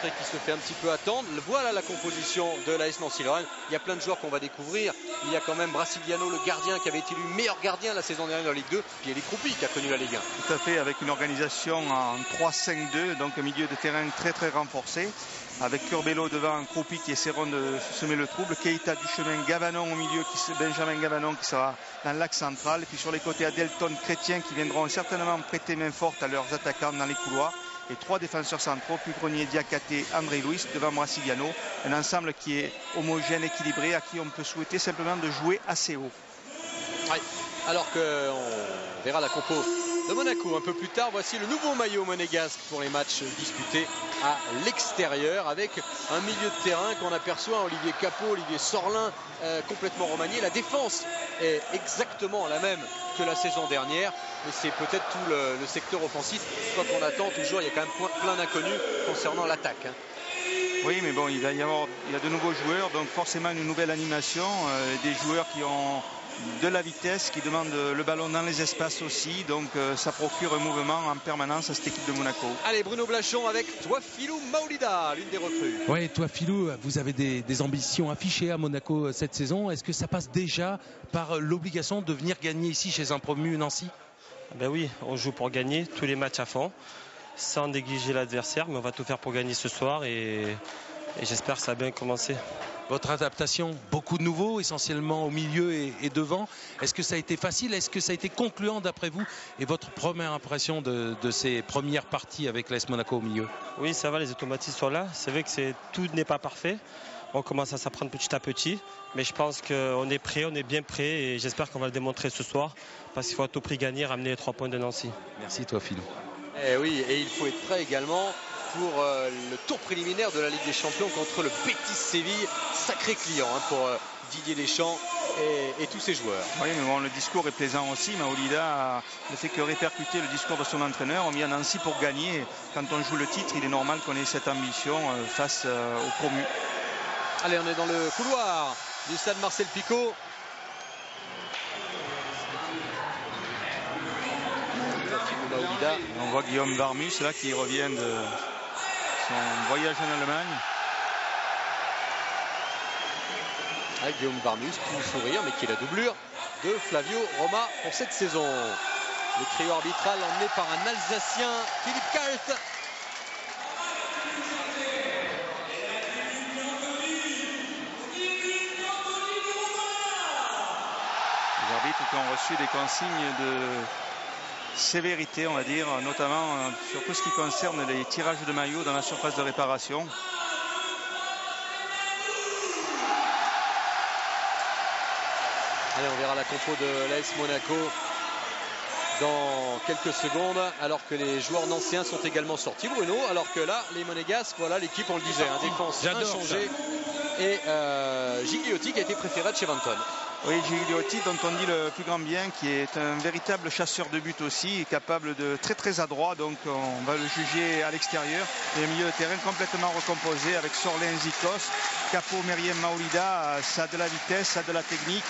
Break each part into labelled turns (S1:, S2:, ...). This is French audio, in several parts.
S1: rentrée qui se fait un petit peu attendre. Voilà la composition de l'AS Nancy-Lorraine. Il y a plein de joueurs qu'on va découvrir. Il y a quand même Brasiliano, le gardien, qui avait été élu meilleur gardien la saison dernière dans la Ligue 2. Puis il y a les Croupis qui a connu la Ligue 1.
S2: Tout à fait, avec une organisation en 3-5-2, donc un milieu de terrain très très renforcé. Avec Curbelo devant, Croupi qui essaieront de semer le trouble, Keita, Duchemin, Gavanon au milieu, Benjamin Gavanon qui sera dans l'axe central. Et puis sur les côtés, Adelton, Chrétien qui viendront certainement prêter main forte à leurs attaquants dans les couloirs. Et 3 défenseurs centraux, Pugrenier, Diakate, André Luis devant Brasiliano. Un ensemble qui est homogène, équilibré, à qui on peut souhaiter simplement de jouer assez haut.
S1: Ouais. Alors qu'on verra la compo de Monaco un peu plus tard. Voici le nouveau maillot monégasque pour les matchs disputés à l'extérieur, avec un milieu de terrain qu'on aperçoit, Olivier Capot, Olivier Sorlin, complètement remanié. La défense est exactement la même que la saison dernière, mais c'est peut-être tout le secteur offensif. Quoi qu'on attend toujours, il y a quand même plein d'inconnus concernant l'attaque.
S2: Oui, mais bon, il y a de nouveaux joueurs, donc forcément une nouvelle animation, des joueurs qui ont de la vitesse, qui demandent le ballon dans les espaces aussi, donc ça procure un mouvement en permanence à cette équipe de Monaco.
S1: Allez, Bruno Blachon avec Touafilou Maolida, l'une des recrues.
S3: Oui, Touafilou, vous avez des ambitions affichées à Monaco cette saison. Est-ce que ça passe déjà par l'obligation de venir gagner ici chez un promu Nancy?
S4: Ben oui, on joue pour gagner tous les matchs à fond, sans négliger l'adversaire, mais on va tout faire pour gagner ce soir et j'espère que ça a bien commencé.
S3: Votre adaptation, beaucoup de nouveaux, essentiellement au milieu et devant. Est-ce que ça a été facile? Est-ce que ça a été concluant d'après vous? Et votre première impression de ces premières parties avec l'AS Monaco au milieu?
S4: Oui, ça va, les automatismes sont là. C'est vrai que tout n'est pas parfait. On commence à s'apprendre petit à petit. Mais je pense qu'on est prêt, on est bien prêt. Et j'espère qu'on va le démontrer ce soir. Parce qu'il faut à tout prix gagner, ramener les 3 points de Nancy.
S3: Merci Touafilou.
S1: Et oui, et il faut être prêt également pour le tour préliminaire de la Ligue des Champions contre le Betis Séville. Sacré client pour Didier Deschamps et tous ses joueurs.
S2: Oui, mais bon, le discours est plaisant aussi. Maolida ne fait que répercuter le discours de son entraîneur. On vient à Nancy pour gagner. Quand on joue le titre, il est normal qu'on ait cette ambition face aux promus.
S1: Allez, on est dans le couloir du stade Marcel Picot.
S2: On voit Guillaume Varmus là qui revient de son voyage en Allemagne.
S1: Avec Guillaume Varmus, tout le sourire, mais qui est la doublure de Flavio Roma pour cette saison. Le trio arbitral emmené par un Alsacien, Philippe Kalt.
S2: Les arbitres qui ont reçu des consignes de sévérité, on va dire, notamment sur tout ce qui concerne les tirages de maillots dans la surface de réparation.
S1: Allez, on verra la compo de l'AS Monaco dans quelques secondes, alors que les joueurs nancéens sont également sortis, Bruno, alors que là, les Monégasques, voilà, l'équipe, on le disait, défense inchangée, et Gigliotti qui a été préféré de chez Vanton.
S2: Oui, Gigliotti, dont on dit le plus grand bien, qui est un véritable chasseur de but aussi, capable de très adroit, donc on va le juger à l'extérieur. Et un milieu de terrain complètement recomposé avec Sorlin, Zikos, Capot, Meriem, Maolida. Ça a de la vitesse, ça a de la technique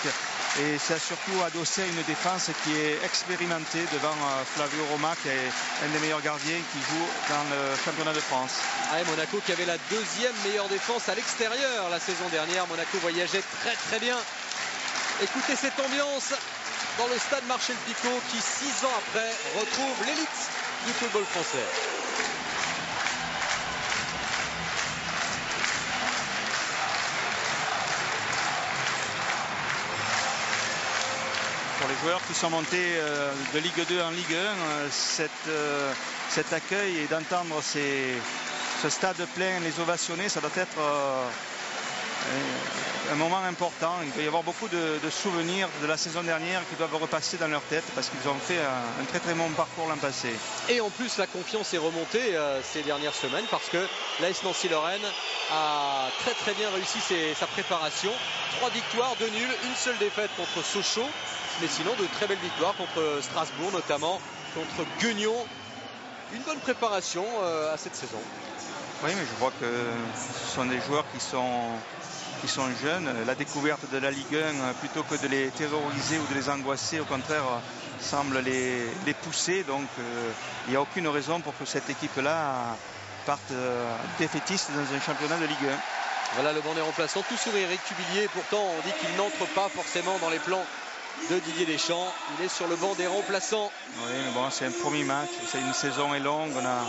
S2: et ça a surtout adossé à une défense qui est expérimentée devant Flavio Roma, qui est un des meilleurs gardiens qui joue dans le championnat de France.
S1: Allez, Monaco qui avait la deuxième meilleure défense à l'extérieur la saison dernière. Monaco voyageait très bien. Écoutez cette ambiance dans le stade Marcel Picot qui 6 ans après retrouve l'élite du football français.
S2: Pour les joueurs qui sont montés de Ligue 2 en Ligue 1, cet accueil et d'entendre ce stade plein, les ovationner, ça doit être un moment important. Il peut y avoir beaucoup de souvenirs de la saison dernière qui doivent repasser dans leur tête parce qu'ils ont fait un très bon parcours l'an passé.
S1: Et en plus, la confiance est remontée ces dernières semaines parce que l'AS Nancy-Lorraine a très bien réussi sa préparation. 3 victoires, 2 nuls, une seule défaite contre Sochaux, mais sinon de très belles victoires contre Strasbourg, notamment contre Guignon. Une bonne préparation à cette saison.
S2: Oui, mais je vois que ce sont des joueurs qui sont jeunes. La découverte de la Ligue 1, plutôt que de les terroriser ou de les angoisser, au contraire, semble les pousser. Donc, il n'y a aucune raison pour que cette équipe-là partent défaitistes dans un championnat de Ligue 1.
S1: Voilà le banc des remplaçants, tout sourire, Eric Tubillier. Pourtant, on dit qu'il n'entre pas forcément dans les plans de Didier Deschamps. Il est sur le banc des remplaçants.
S2: Oui, mais bon, c'est un premier match. Une saison est longue. On a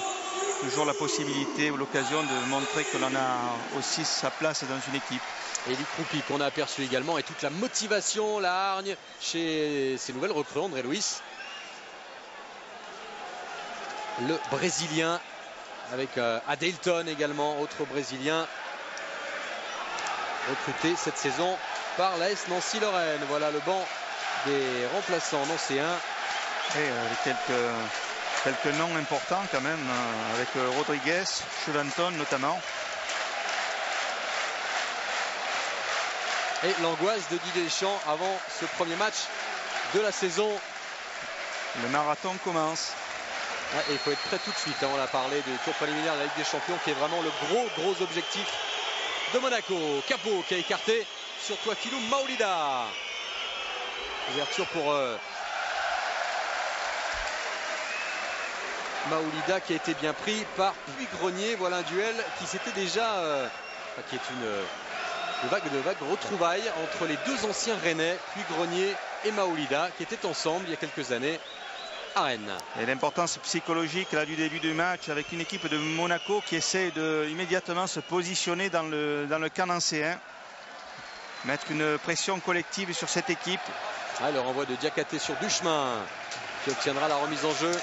S2: toujours la possibilité ou l'occasion de montrer que l'on a aussi sa place dans une équipe.
S1: Eli Kroupi qu'on a aperçu également, et toute la motivation, la hargne chez ces nouvelles recrues. André Luis, le Brésilien, avec Adelton également, autre Brésilien recruté cette saison par l'AS Nancy-Lorraine. Voilà le banc des remplaçants nancéens.
S2: Et quelques noms importants quand même, avec Rodriguez, Chevanton notamment.
S1: Et l'angoisse de Didier Deschamps avant ce premier match de la saison.
S2: Le marathon commence.
S1: Et il faut être prêt tout de suite. On a parlé du tour préliminaire de la Ligue des Champions qui est vraiment le gros objectif de Monaco. Capot qui a écarté sur Touafilou Maolida. Ouverture pour Maolida qui a été bien pris par Puy-Grenier. Voilà un duel qui s'était déjà... qui est une vague retrouvailles entre les deux anciens Rennais, Puy-Grenier et Maolida, qui étaient ensemble il y a quelques années à Rennes.
S2: Et l'importance psychologique là, du début du match avec une équipe de Monaco qui essaie de immédiatement se positionner dans le camp nancéen. Mettre une pression collective sur cette équipe.
S1: Le renvoi de Diakhaté sur Duchemin qui obtiendra la remise en jeu.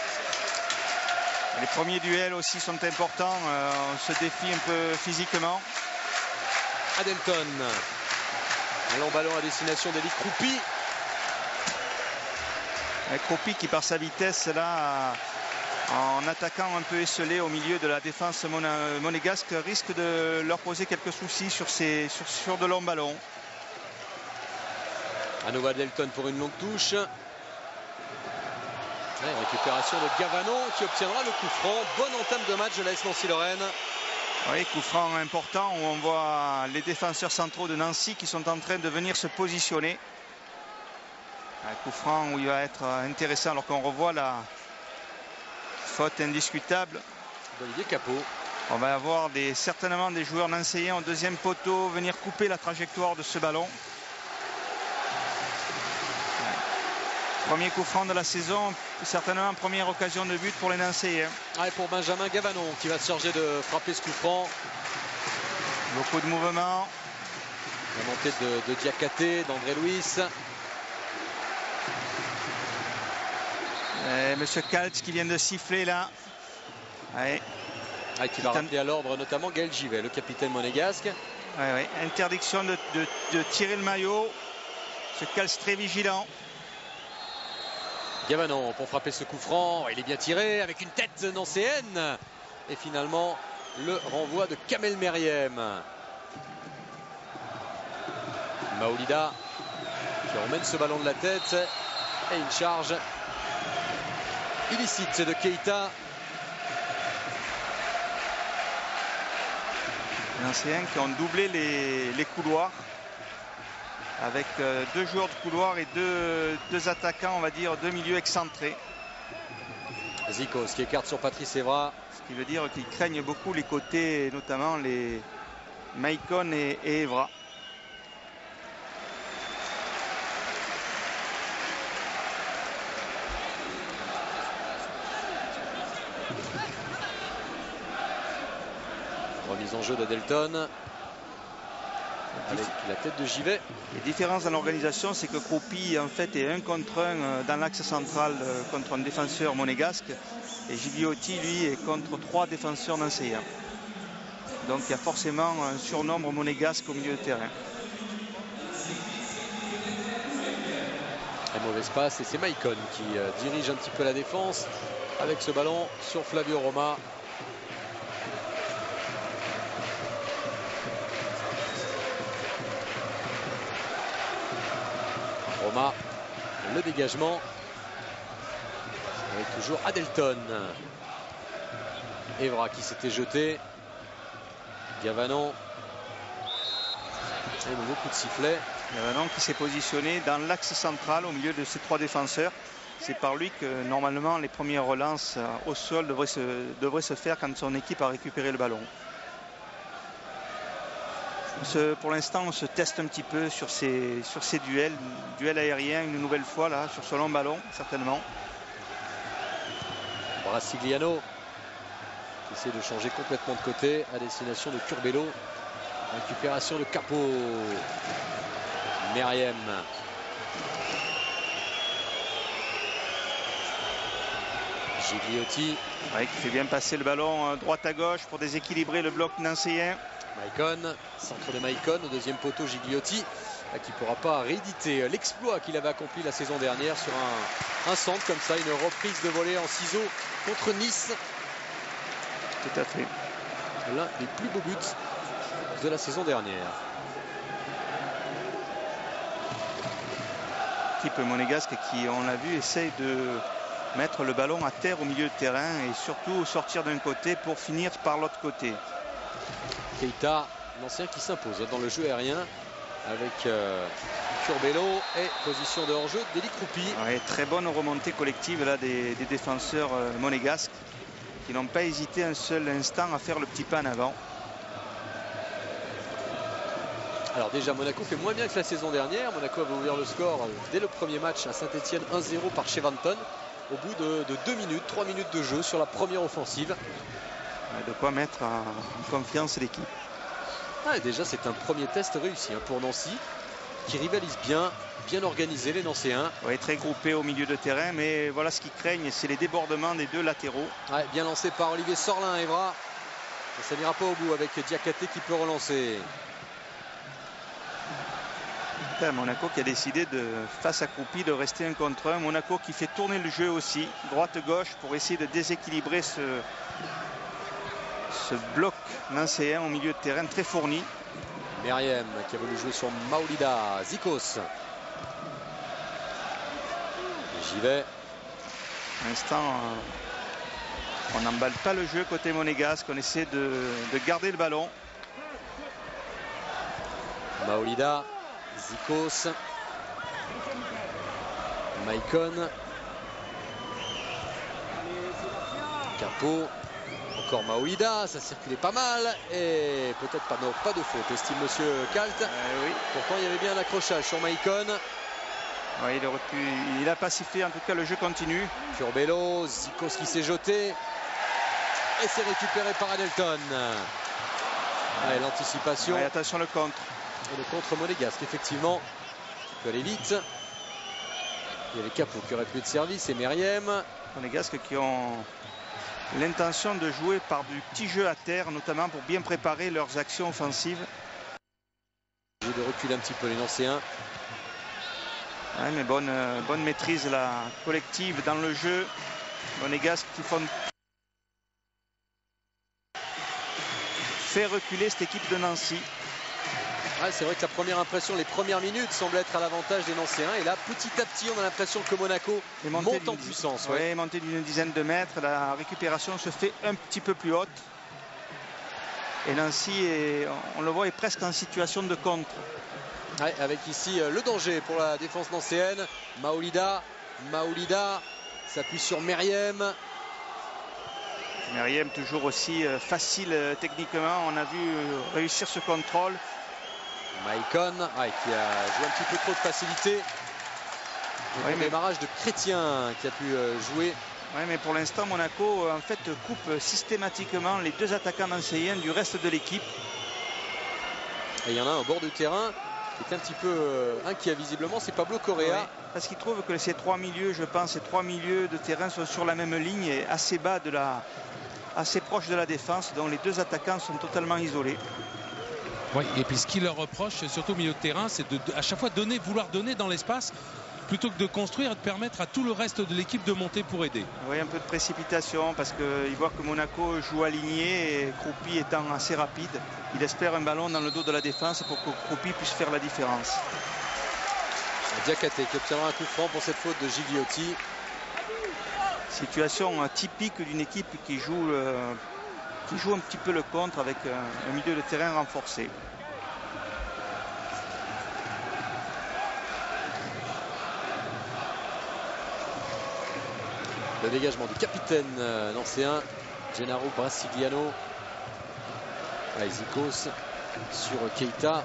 S2: Les premiers duels aussi sont importants. On se défie un peu physiquement.
S1: Adelton. Un long ballon à destination d'Eli Kroupi.
S2: Kroupi qui par sa vitesse là, en attaquant un peu esselé au milieu de la défense monégasque, risque de leur poser quelques soucis sur de longs ballons.
S1: À nouveau Adelton pour une longue touche. Récupération de Gavanon qui obtiendra le coup franc. Bonne entame de match de l'AS Nancy-Lorraine.
S2: Oui, coup franc important où on voit les défenseurs centraux de Nancy qui sont en train de venir se positionner. Un coup franc où il va être intéressant alors qu'on revoit la faute indiscutable
S1: d'Olivier Capot.
S2: On va avoir certainement des joueurs nancéens au deuxième poteau venir couper la trajectoire de ce ballon. Premier coup franc de la saison, certainement première occasion de but pour les Nancéens.
S1: Et pour Benjamin Gavanon qui va se charger de frapper ce coup franc.
S2: Beaucoup de mouvements.
S1: La montée de Diakhaté, d'André Luis.
S2: Et Monsieur Kaltz qui vient de siffler là.
S1: Qui va rappeler à l'ordre notamment Gaël Givet, le capitaine monégasque.
S2: Interdiction de tirer le maillot. Monsieur Kaltz très vigilant.
S1: Gavanon pour frapper ce coup franc. Il est bien tiré avec une tête nancéenne. Et finalement, le renvoi de Kamel Meriem. Maolida qui emmène ce ballon de la tête. Et une charge illicite de Keita.
S2: Les Nancéens qui ont doublé les couloirs. Avec deux joueurs de couloir et deux attaquants, on va dire, deux milieux excentrés.
S1: Zikos qui écarte sur Patrice Evra.
S2: Ce qui veut dire qu'ils craignent beaucoup les côtés, notamment les Maicon et Evra.
S1: Remise en jeu d'Adelton. Avec la tête de Givet.
S2: Les différences dans l'organisation, c'est que Kroupi en fait est 1 contre 1 dans l'axe central contre un défenseur monégasque. Et Gigliotti, lui, est contre 3 défenseurs nancéens. Donc il y a forcément un surnombre monégasque au milieu de terrain.
S1: Un mauvais passe et c'est Maicon qui dirige un petit peu la défense avec ce ballon sur Flavio Roma. Roma, le dégagement avec toujours Adelton. Evra qui s'était jeté. Gavanon. Et nouveau coup de sifflet.
S2: Gavanon qui s'est positionné dans l'axe central au milieu de ces 3 défenseurs. C'est par lui que normalement les premières relances au sol devraient se faire quand son équipe a récupéré le ballon. Pour l'instant, on se teste un petit peu sur ces duels aériens une nouvelle fois là, sur ce long ballon certainement.
S1: Brasigliano qui essaie de changer complètement de côté à destination de Curbelo. Récupération de Capo. Meriem. Gigliotti.
S2: Ouais, qui fait bien passer le ballon droite à gauche pour déséquilibrer le bloc nancéen.
S1: Maicon, centre de Maicon, au deuxième poteau Gigliotti, qui ne pourra pas rééditer l'exploit qu'il avait accompli la saison dernière sur un centre comme ça, une reprise de volée en ciseaux contre Nice.
S2: Tout à fait.
S1: L'un des plus beaux buts de la saison dernière.
S2: L'équipe monégasque qui, on l'a vu, essaye de mettre le ballon à terre au milieu de terrain et surtout sortir d'un côté pour finir par l'autre côté.
S1: Keita, l'ancien qui s'impose dans le jeu aérien avec Curbelo et position de hors-jeu d'Eli Kroupi.
S2: Ouais, très bonne remontée collective là, des défenseurs monégasques qui n'ont pas hésité un seul instant à faire le petit pas en avant.
S1: Alors déjà Monaco fait moins bien que la saison dernière. Monaco avait ouvert le score dès le premier match à Saint-Etienne 1-0 par Chevanton au bout de 2 minutes, 3 minutes de jeu sur la première offensive.
S2: De quoi mettre en confiance l'équipe.
S1: Ah, et déjà c'est un premier test réussi pour Nancy qui rivalise bien organisé les Nancéens.
S2: Ouais, très groupé au milieu de terrain, mais voilà ce qu'ils craignent, c'est les débordements des deux latéraux.
S1: Ouais, bien lancé par Olivier Sorlin, Evra. Et ça n'ira pas au bout avec Diakhaté qui peut relancer.
S2: Monaco qui a décidé face à Kroupi de rester 1 contre 1. Monaco qui fait tourner le jeu aussi, droite-gauche, pour essayer de déséquilibrer ce bloc nancéen au milieu de terrain très fourni.
S1: Meriem qui a voulu jouer sur Maolida. Zikos. J'y vais.
S2: Pour l'instant, on n'emballe pas le jeu côté monégasque. On essaie de garder le ballon.
S1: Maolida. Zikos. Maicon. Capo. Encore Maolida, ça circulait pas mal et peut-être pas de faute, estime monsieur Kalt.
S2: Oui.
S1: Pourtant il y avait bien un accrochage sur Maicon.
S2: Ouais, il a pas sifflé, en tout cas le jeu continue.
S1: Curbelo, Zikos qui s'est jeté et c'est récupéré par Adelton. Ouais, l'anticipation.
S2: Ouais, attention le contre.
S1: Et le contre monégasque effectivement qui peut aller vite. Il y avait Capo qui aurait pu être service et Meriem.
S2: Monégasques qui ont l'intention de jouer par du petit jeu à terre, notamment pour bien préparer leurs actions offensives.
S1: De reculer un petit peu les Nancéens.
S2: Ouais, mais bonne maîtrise la collective dans le jeu. Monégasques qui font faire reculer cette équipe de Nancy.
S1: Ah, c'est vrai que la première impression, les premières minutes semblent être à l'avantage des Nancéens. Et là, petit à petit, on a l'impression que Monaco monte en puissance.
S2: Oui, montée d'une dizaine de mètres. La récupération se fait un petit peu plus haute. Et Nancy, on le voit, est presque en situation de contre.
S1: Ouais, avec ici le danger pour la défense nancéenne. Maolida s'appuie sur Meriem.
S2: Meriem toujours aussi facile techniquement. On a vu réussir ce contrôle.
S1: Maicon qui a joué un petit peu trop de facilité. Le démarrage de Chrétien qui a pu jouer.
S2: Oui, mais pour l'instant Monaco en fait coupe systématiquement les deux attaquants nancéens du reste de l'équipe.
S1: Et il y en a un au bord du terrain qui est un petit peu inquiet visiblement, c'est Pablo Correa.
S2: Oui, parce qu'il trouve que ces trois milieux, je pense, ces trois milieux de terrain sont sur la même ligne et assez bas assez proche de la défense, donc les deux attaquants sont totalement isolés.
S3: Oui, et puis ce qu'il leur reproche, surtout au milieu de terrain, c'est à chaque fois vouloir donner dans l'espace plutôt que de construire et de permettre à tout le reste de l'équipe de monter pour aider.
S2: Oui, un peu de précipitation parce qu'il voit que Monaco joue aligné et Kroupi étant assez rapide, il espère un ballon dans le dos de la défense pour que Kroupi puisse faire la différence.
S1: Diakhaté qui obtiendra un coup franc pour cette faute de Gigliotti.
S2: Situation typique d'une équipe qui joue un petit peu le contre avec un milieu de terrain renforcé.
S1: Le dégagement du capitaine nancéen, Gennaro Brasiliano. Zikos sur Keita.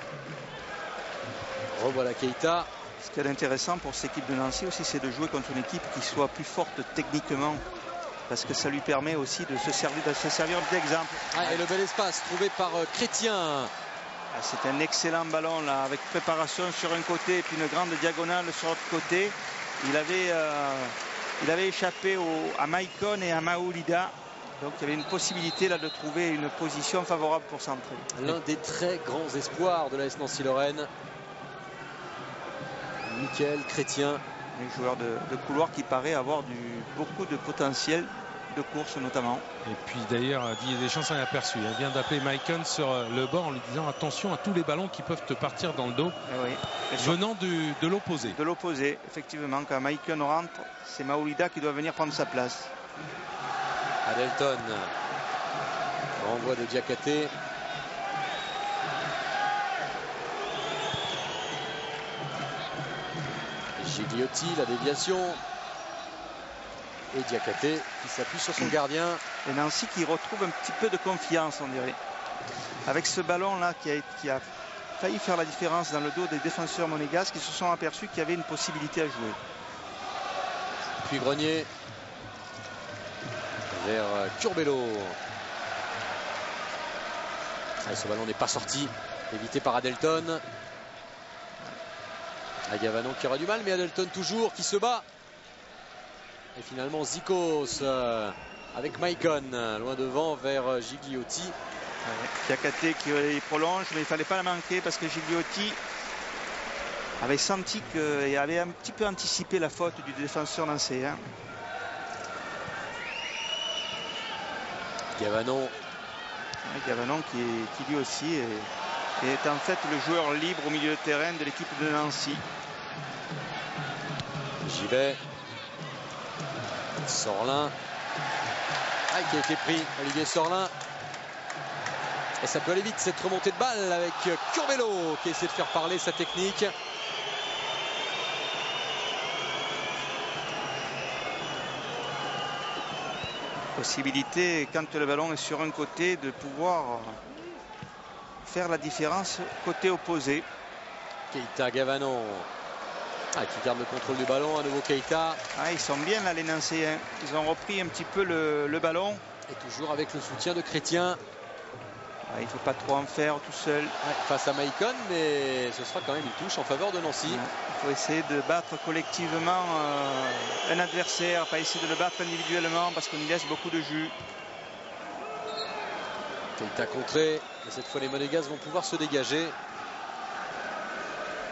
S1: Revoilà Keita.
S2: Ce qui est intéressant pour cette équipe de Nancy aussi, c'est de jouer contre une équipe qui soit plus forte techniquement, parce que ça lui permet aussi de se servir d'exemple.
S1: Et le bel espace trouvé par Chrétien.
S2: C'est un excellent ballon là, avec préparation sur un côté et puis une grande diagonale sur l'autre côté. Il avait échappé à Maicon et à Maoulida. Donc il y avait une possibilité là de trouver une position favorable pour centrer.
S1: L'un des très grands espoirs de l'AS Nancy-Lorraine, Michael Chrétien.
S2: Un joueur de couloir qui paraît avoir beaucoup de potentiel de course notamment.
S3: Et puis d'ailleurs Didier Deschamps s'en est aperçu. Il vient d'appeler Maicon sur le banc en lui disant attention à tous les ballons qui peuvent te partir dans le dos venant de l'opposé.
S2: De l'opposé, effectivement. Quand Maicon rentre, c'est Maoulida qui doit venir prendre sa place.
S1: Adelton, renvoi de Diakate. Gigliotti, la déviation. Et Diakate qui s'appuie sur son gardien.
S2: Et Nancy qui retrouve un petit peu de confiance, on dirait. Avec ce ballon-là qui a failli faire la différence dans le dos des défenseurs monégasques qui se sont aperçus qu'il y avait une possibilité à jouer.
S1: Puis Grenier vers Curbelo. Ce ballon n'est pas sorti, évité par Adelton. Gavanon qui aura du mal, mais Adelton toujours qui se bat. Et finalement Zikos avec Maicon loin devant vers Gigliotti.
S2: Diakate qui prolonge, mais il ne fallait pas la manquer parce que Gigliotti avait senti qu'il avait un petit peu anticipé la faute du défenseur nancéen.
S1: Gavanon.
S2: Gavanon qui lui aussi est en fait le joueur libre au milieu de terrain de l'équipe de Nancy.
S1: Givet. Sorlin. Qui a été pris, Olivier Sorlin. Et ça peut aller vite cette remontée de balle avec Curbelo qui essaie de faire parler sa technique.
S2: Possibilité, quand le ballon est sur un côté, de pouvoir faire la différence côté opposé.
S1: Keita, Gavanon qui garde le contrôle du ballon. À nouveau Keita.
S2: Ils sont bien là les Nancéens. Ils ont repris un petit peu le ballon. Et
S1: toujours avec le soutien de Chrétien.
S2: Il ne faut pas trop en faire tout seul.
S1: Face à Maicon, mais ce sera quand même une touche en faveur de Nancy.
S2: Il faut essayer de battre collectivement un adversaire, pas essayer de le battre individuellement parce qu'on y laisse beaucoup de jus.
S1: Keita contré, et cette fois les Monégasques vont pouvoir se dégager.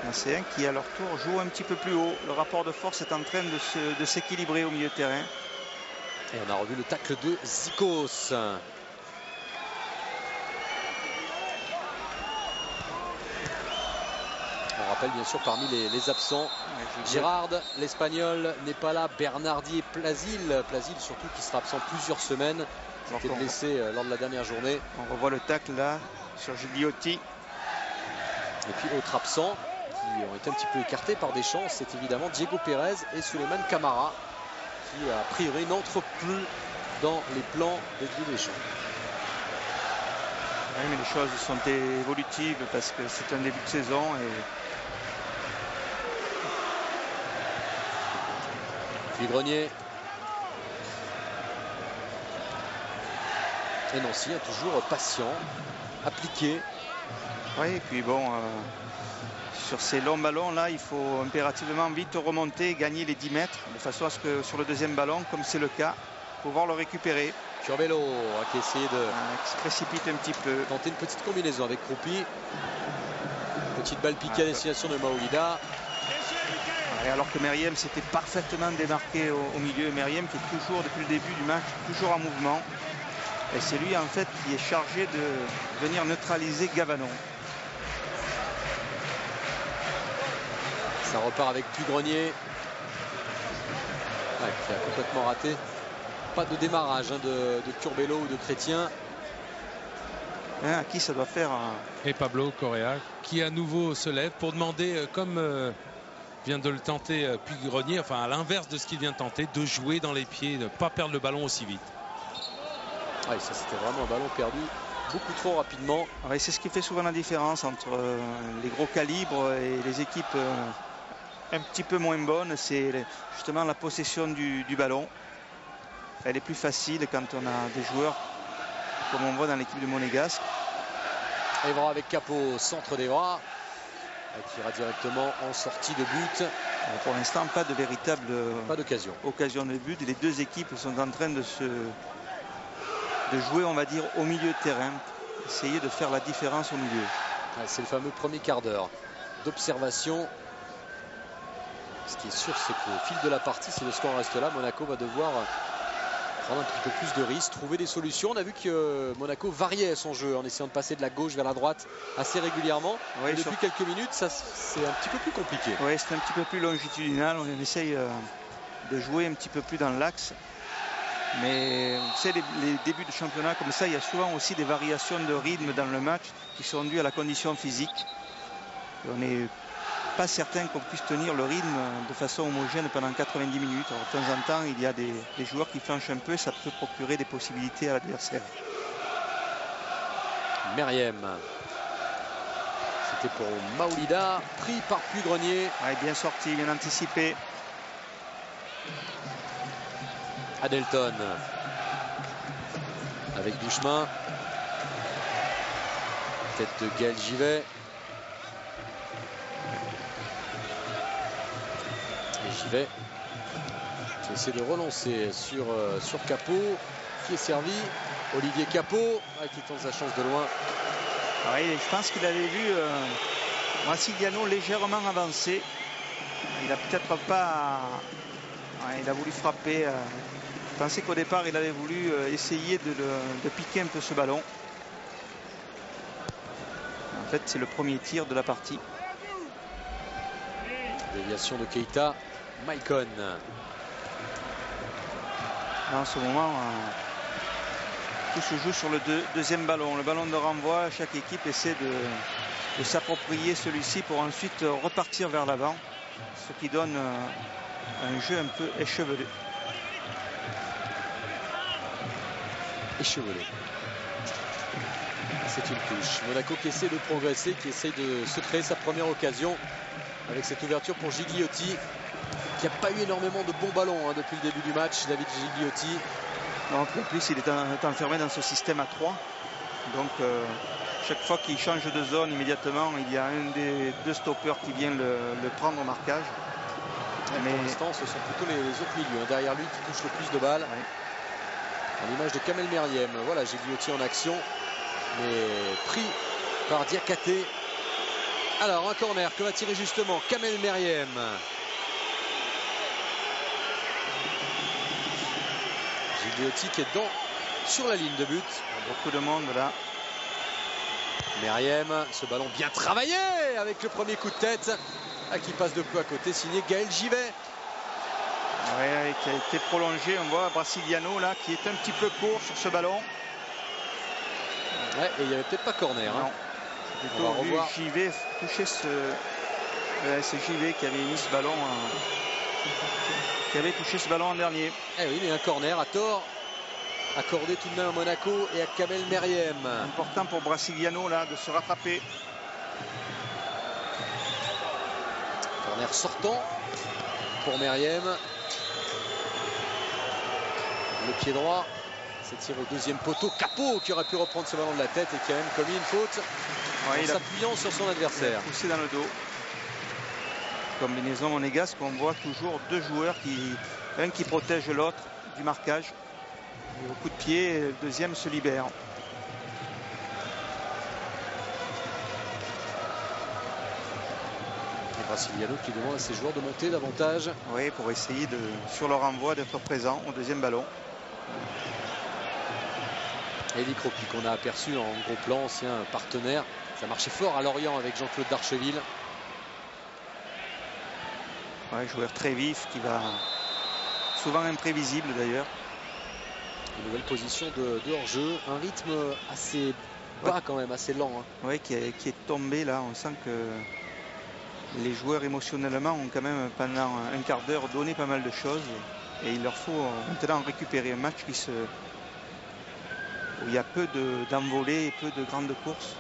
S2: Nancéens qui à leur tour joue un petit peu plus haut. Le rapport de force est en train de s'équilibrer au milieu de terrain.
S1: Et on a revu le tacle de Zikos. On rappelle bien sûr parmi les absents, Girard, l'Espagnol n'est pas là, Bernardi et Plasil surtout qui sera absent plusieurs semaines, qui était blessé lors de la dernière journée.
S2: On revoit le tacle là sur Gigliotti.
S1: Et puis autres absents qui ont été un petit peu écartés par Deschamps, c'est évidemment Diego Pérez et Souleymane Camara qui a priori n'entrent plus dans les plans de Didier Deschamps.
S2: Oui, mais les choses sont évolutives parce que c'est un début de saison
S1: Puis Grenier. Et Nancy est toujours patient, appliqué.
S2: Oui, et puis bon, sur ces longs ballons là, il faut impérativement vite remonter et gagner les 10 mètres de façon à ce que sur le deuxième ballon, comme c'est le cas, pouvoir le récupérer.
S1: Curbelo qui a essayé de
S2: se précipite un petit peu.
S1: Tenter une petite combinaison avec Croupi. Petite balle piquée à destination de Maoulida.
S2: Et alors que Meriem s'était parfaitement démarqué au milieu. Meriem qui est toujours depuis le début du match toujours en mouvement. Et c'est lui en fait qui est chargé de venir neutraliser Gavanon.
S1: Ça repart avec Pugrenier. Qui a complètement raté. Pas de démarrage de Curbelo ou de Chrétien.
S2: À qui ça doit faire
S3: Et Pablo Correa qui à nouveau se lève pour demander comme vient de le tenter Puy-Grenier, enfin à l'inverse de ce qu'il vient de tenter, de jouer dans les pieds, de ne pas perdre le ballon aussi vite.
S1: Ouais, ça c'était vraiment un ballon perdu beaucoup trop rapidement.
S2: Ouais, c'est ce qui fait souvent la différence entre les gros calibres et les équipes un petit peu moins bonnes. C'est justement la possession du ballon. Elle est plus facile quand on a des joueurs comme on voit dans l'équipe de Monégasque.
S1: Evra avec Capot, centre d'Evra, qui ira directement en sortie de but.
S2: Pour l'instant, pas de véritable
S1: occasion
S2: de but. Les deux équipes sont en train de jouer, on va dire, au milieu de terrain, essayer de faire la différence au milieu.
S1: C'est le fameux premier quart d'heure d'observation. Ce qui est sûr, c'est qu'au fil de la partie, si le score reste là, Monaco va devoir prendre un petit peu plus de risques, trouver des solutions. On a vu que Monaco variait son jeu en essayant de passer de la gauche vers la droite assez régulièrement. Oui, et depuis quelques minutes, c'est un petit peu plus compliqué.
S2: Oui, c'est un petit peu plus longitudinal. On essaye de jouer un petit peu plus dans l'axe. Mais vous savez, les débuts de championnat comme ça, il y a souvent aussi des variations de rythme dans le match qui sont dues à la condition physique. Et on n'est pas certain qu'on puisse tenir le rythme de façon homogène pendant 90 minutes. Alors, de temps en temps, il y a des joueurs qui flanchent un peu et ça peut procurer des possibilités à l'adversaire.
S1: Meriem. C'était pour Maoulida, pris par Puy-Grenier.
S2: Ouais, bien sorti, bien anticipé.
S1: Adelton avec du chemin. Tête de Gaël Givet. Et Givet qui essaie de relancer sur Capot, qui est servi. Olivier Capot qui tente sa chance de loin.
S2: Oui, je pense qu'il avait vu Brasiliano légèrement avancé. Il a peut-être pas. Il a voulu frapper. Je pensais qu'au départ, il avait voulu essayer de piquer un peu ce ballon. En fait, c'est le premier tir de la partie.
S1: Déviation de Keita. Maicon.
S2: En ce moment, tout se joue sur le deuxième ballon. Le ballon de renvoi, chaque équipe essaie de s'approprier celui-ci pour ensuite repartir vers l'avant. Ce qui donne un jeu un peu échevelé.
S1: C'est une touche. Monaco qui essaie de progresser, qui essaie de se créer sa première occasion avec cette ouverture pour Gigliotti, qui n'a pas eu énormément de bons ballons depuis le début du match. David Gigliotti.
S2: Non, en plus, il est enfermé dans ce système à 3. Donc, chaque fois qu'il change de zone, immédiatement, il y a un des deux stoppeurs qui vient le prendre au marquage.
S1: Mais pour l'instant, ce sont plutôt les autres milieux derrière lui qui touchent le plus de balles. Ouais. À l'image de Kamel Meriem. Voilà, Gigliotti en action, mais pris par Diakhaté. Alors, un corner que va tirer justement Kamel Meriem. Gigliotti qui est sur la ligne de but.
S2: Beaucoup de monde là.
S1: Meriem, ce ballon bien travaillé avec le premier coup de tête qui passe de peu à côté, signé Gaël Givet.
S2: Ouais, qui a été prolongé. On voit Brasiliano là qui est un petit peu court sur ce ballon.
S1: Ouais, et il n'y avait peut-être pas corner.
S2: Non.
S1: On va revoir.
S2: Givet toucher c'est Givet qui avait mis ce ballon qui avait touché ce ballon en dernier.
S1: Eh oui, mais un corner à tort accordé tout de même à Monaco et à Kamel Meriem.
S2: Important pour Brasiliano là de se rattraper.
S1: Corner sortant pour Meriem. Le pied droit, c'est tiré au deuxième poteau. Capot qui aurait pu reprendre ce ballon de la tête et qui a même commis une faute en s'appuyant sur son adversaire.
S2: Poussé dans le dos. Combinaison monégasque, on voit toujours deux joueurs, un qui protège l'autre du marquage. Et au coup de pied, le deuxième se libère.
S1: Et Brasiliano qui demande à ses joueurs de monter davantage.
S2: Oui, pour essayer sur leur envoi d'être présent au deuxième ballon.
S1: Eddie Cropi qu'on a aperçu en gros plan, ancien partenaire. Ça marchait fort à Lorient avec Jean-Claude Darcheville.
S2: Ouais, joueur très vif qui va souvent imprévisible d'ailleurs.
S1: Une nouvelle position de hors-jeu, un rythme assez bas quand même, assez lent.
S2: Oui, qui est tombé là. On sent que les joueurs émotionnellement ont quand même pendant un quart d'heure donné pas mal de choses. Et il leur faut maintenant récupérer un match où il y a peu d'envolées et peu de grandes courses.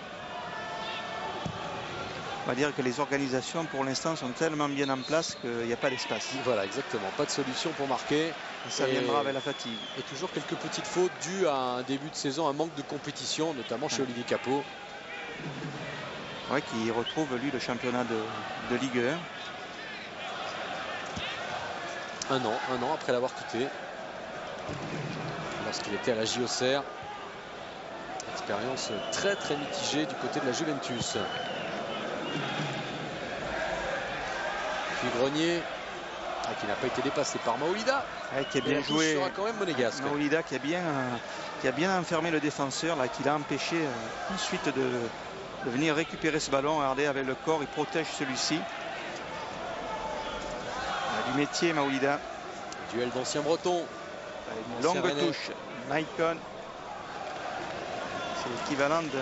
S2: On va dire que les organisations pour l'instant sont tellement bien en place qu'il n'y a pas d'espace.
S1: Voilà, exactement. Pas de solution pour marquer.
S2: Et ça viendra avec la fatigue.
S1: Et toujours quelques petites fautes dues à un début de saison, un manque de compétition, notamment chez Olivier Capot.
S2: Ouais, qui retrouve lui le championnat de Ligue 1.
S1: Un an après l'avoir quitté. Lorsqu'il était à la JOCR. Expérience très très mitigée du côté de la Juventus. Puis Grenier, qui n'a pas été dépassé par Maolida.
S2: Qui a bien joué.
S1: Sera quand même monégasque.
S2: Maolida qui a bien enfermé le défenseur, là, qui l'a empêché ensuite de venir récupérer ce ballon. Regardez, avec le corps, il protège celui-ci. Du métier, Maolida.
S1: Duel d'ancien breton.
S2: Une longue touche. Maicon. C'est l'équivalent d'un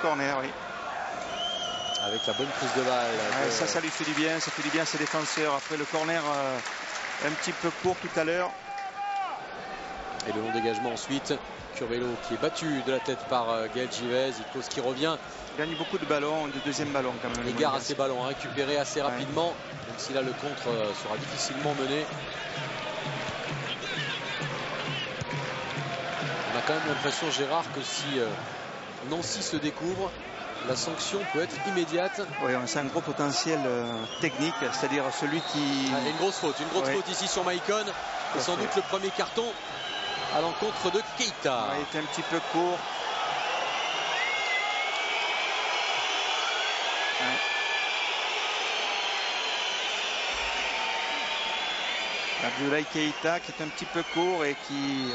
S2: corner, oui.
S1: Avec la bonne prise de balle.
S2: Ouais, ça lui fait du bien. Ça fait du bien à ses défenseurs. Après le corner un petit peu court tout à l'heure.
S1: Et le long dégagement ensuite. Curbelo qui est battu de la tête par Gaël Givez. Icos qui revient.
S2: Il gagne beaucoup de ballons, de deuxième ballon quand même.
S1: Égare à ses ballons, récupéré assez rapidement. Même si là le contre sera difficilement mené. On a quand même l'impression, Gérard, que si Nancy se découvre, la sanction peut être immédiate.
S2: Oui, c'est un gros potentiel technique, c'est-à-dire celui qui...
S1: Une grosse faute ici sur Maicon. Et sans doute le premier carton à l'encontre de Keita.
S2: Il était un petit peu court. Abdoulaye Keita qui est un petit peu court et qui...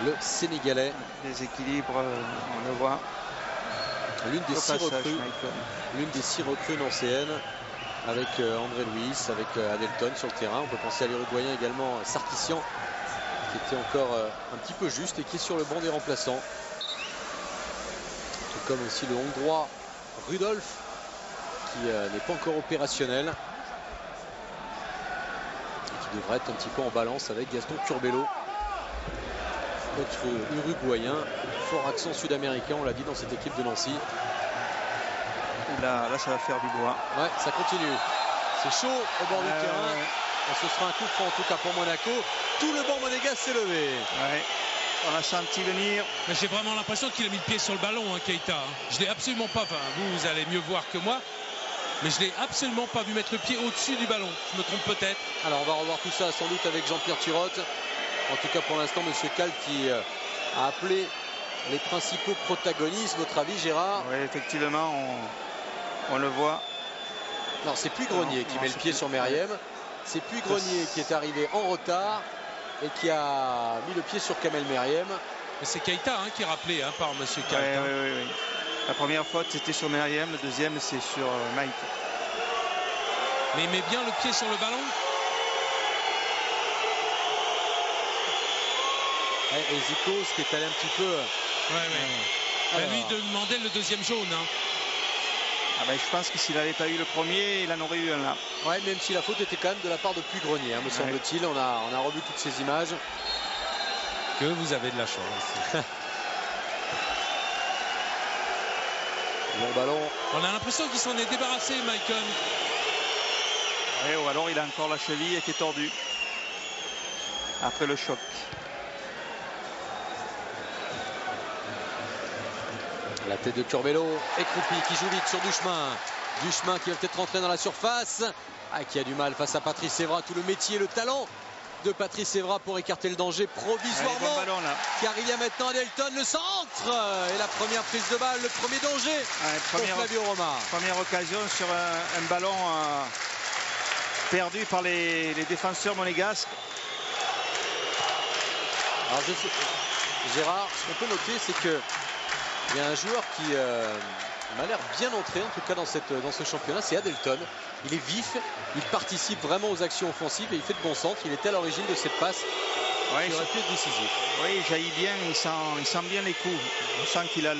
S1: Le Sénégalais.
S2: Déséquilibre, on le voit.
S1: L'une des 6 recrues nancéennes avec André Luis, avec Adelton sur le terrain. On peut penser à l'Uruguayen également, Sarkissian, qui était encore un petit peu juste et qui est sur le banc des remplaçants. Tout comme aussi le Hongrois Rudolf, qui n'est pas encore opérationnel. Et qui devrait être un petit peu en balance avec Gaston Curbelo. Autre Uruguayen, fort accent sud-américain, on l'a dit dans cette équipe de Nancy.
S2: Là, ça va faire du bois.
S1: Ouais, ça continue. C'est chaud au bord du terrain. Et ce sera un coup franc en tout cas pour Monaco. Tout le banc monégasque s'est levé.
S2: Ouais. On a senti venir.
S3: Mais j'ai vraiment l'impression qu'il a mis le pied sur le ballon, Keita. Je l'ai absolument pas. Enfin, vous allez mieux voir que moi. Mais je l'ai absolument pas vu mettre le pied au-dessus du ballon. Je me trompe peut-être.
S1: Alors on va revoir tout ça sans doute avec Jean-Pierre Turotte. En tout cas pour l'instant, M. Cal qui a appelé les principaux protagonistes. Votre avis, Gérard?
S2: Oui, effectivement, on le voit.
S1: Non, c'est plus Grenier qui met le pied sur Meriem. C'est puis Grenier qui est arrivé en retard et qui a mis le pied sur Kamel Meriem.
S3: Mais c'est Keita qui est rappelé par M. Cal.
S2: Oui. La première faute c'était sur Meriem, le deuxième c'est sur Mike.
S3: Mais il met bien le pied sur le ballon.
S1: Et Zikos qui est allé un petit peu.
S3: Lui demandait le deuxième jaune.
S2: Je pense que s'il n'avait pas eu le premier, il en aurait eu un là.
S1: Ouais, même si la faute était quand même de la part de Puy-Grenier, me semble-t-il. On a revu toutes ces images.
S3: Que vous avez de la chance.
S1: Bon ballon.
S3: On a l'impression qu'il s'en est débarrassé, Maicon.
S2: Ou alors il a encore la cheville qui est tordue. Après le choc.
S1: La tête de Curbelo, Écroupi qui joue vite sur Duchemin. Duchemin qui va peut-être rentrer dans la surface. Qui a du mal face à Patrice Evra. Tout le métier, le talent de Patrice Evra pour écarter le danger provisoirement.
S2: Bon ballon, là.
S1: Car il y a maintenant Adelton, le centre. Et la première prise de balle, le premier danger pour Flavio Roma.
S2: Première occasion sur un ballon perdu par les défenseurs monégasques.
S1: Alors Gérard, ce qu'on peut noter, c'est que il y a un joueur qui m'a l'air bien entré, en tout cas dans ce championnat, c'est Adelton. Il est vif, il participe vraiment aux actions offensives et il fait de bons centres. Il était à l'origine de cette passe qui aurait pu être décisive.
S2: Oui, il jaillit bien, il sent bien les coups. On sent qu'il a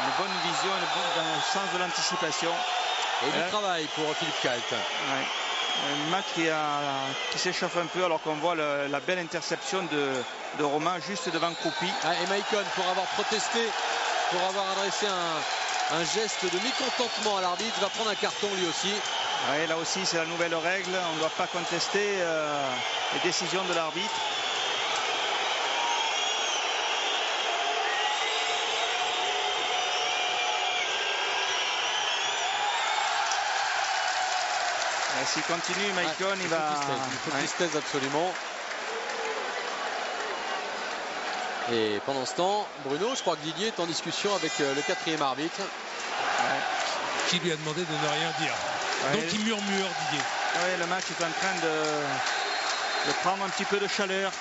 S2: une bonne vision, dans le sens de l'anticipation.
S1: Et du travail pour Philippe Kalt.
S2: Ouais. Un match qui s'échauffe un peu alors qu'on voit la belle interception de Romain juste devant Croupi.
S1: Et Maicon pour avoir protesté, pour avoir adressé un geste de mécontentement à l'arbitre, va prendre un carton lui aussi.
S2: Ouais, là aussi c'est la nouvelle règle, on ne doit pas contester les décisions de l'arbitre. S'il continue, Maicon, il va...
S1: Il faut tristesse absolument. Et pendant ce temps, Bruno, je crois que Didier est en discussion avec le 4e arbitre.
S3: Qui lui a demandé de ne rien dire. Donc il murmure, Didier.
S2: Oui, le match est en train de prendre un petit peu de chaleur.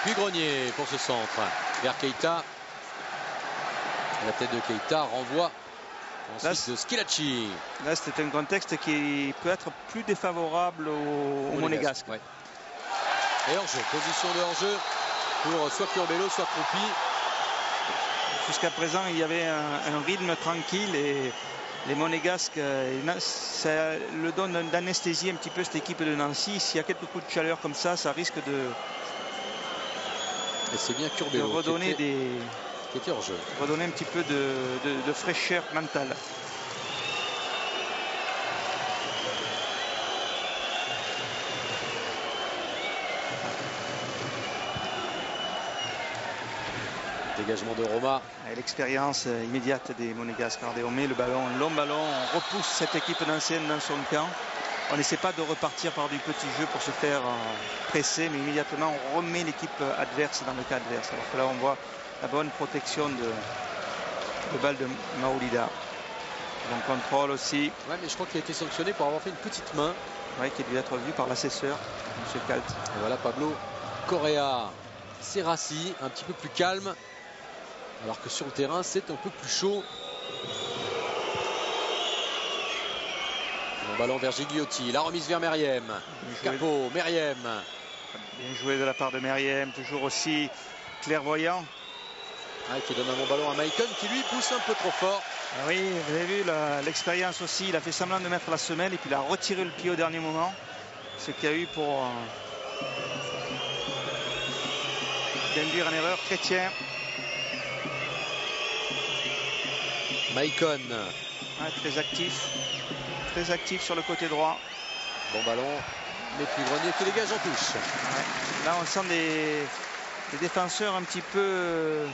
S1: Puis Grenier pour ce centre vers Keita. La tête de Keita renvoie ensuite de Schillaci.
S2: Là, c'est un contexte qui peut être plus défavorable au Monégasque.
S1: Ouais. Et hors-jeu, position de hors-jeu pour soit Curbelo, soit Croupi.
S2: Jusqu'à présent, il y avait un rythme tranquille et les Monégasques, ça le donne d'anesthésie un petit peu cette équipe de Nancy. S'il y a quelques coups de chaleur comme ça, ça risque de...
S1: Et c'est bien Curbelo
S2: redonner
S1: qui était hors jeu.
S2: Redonner un petit peu de fraîcheur mentale.
S1: Dégagement de Roma.
S2: L'expérience immédiate des Monégasques. Regardez, on met le ballon, un long ballon, on repousse cette équipe nancienne dans son camp. On n'essaie pas de repartir par du petit jeu pour se faire presser, mais immédiatement on remet l'équipe adverse dans le cas adverse. Alors que là on voit la bonne protection de balle de Maoulida. Bon contrôle aussi.
S1: Ouais, mais je crois qu'il a été sanctionné pour avoir fait une petite main.
S2: Ouais, qui a dû être vu par l'assesseur, M. Kalt.
S1: Et voilà Pablo Correa. Serassi, un petit peu plus calme. Alors que sur le terrain, c'est un peu plus chaud. Le ballon vers Gigliotti. La remise vers Meriem. Capot, Meriem.
S2: Bien joué de la part de Meriem. Toujours aussi clairvoyant.
S1: Qui donne un bon ballon à Maicon qui lui pousse un peu trop fort.
S2: Oui, vous avez vu l'expérience aussi. Il a fait semblant de mettre la semelle et puis il a retiré le pied au dernier moment. Ce qu'il y a eu pour induire en erreur Chrétien.
S1: Maicon.
S2: Très actif sur le côté droit.
S1: Bon ballon, mais puis Grenier qui dégage en touche.
S2: Ouais. Là on sent des défenseurs un petit peu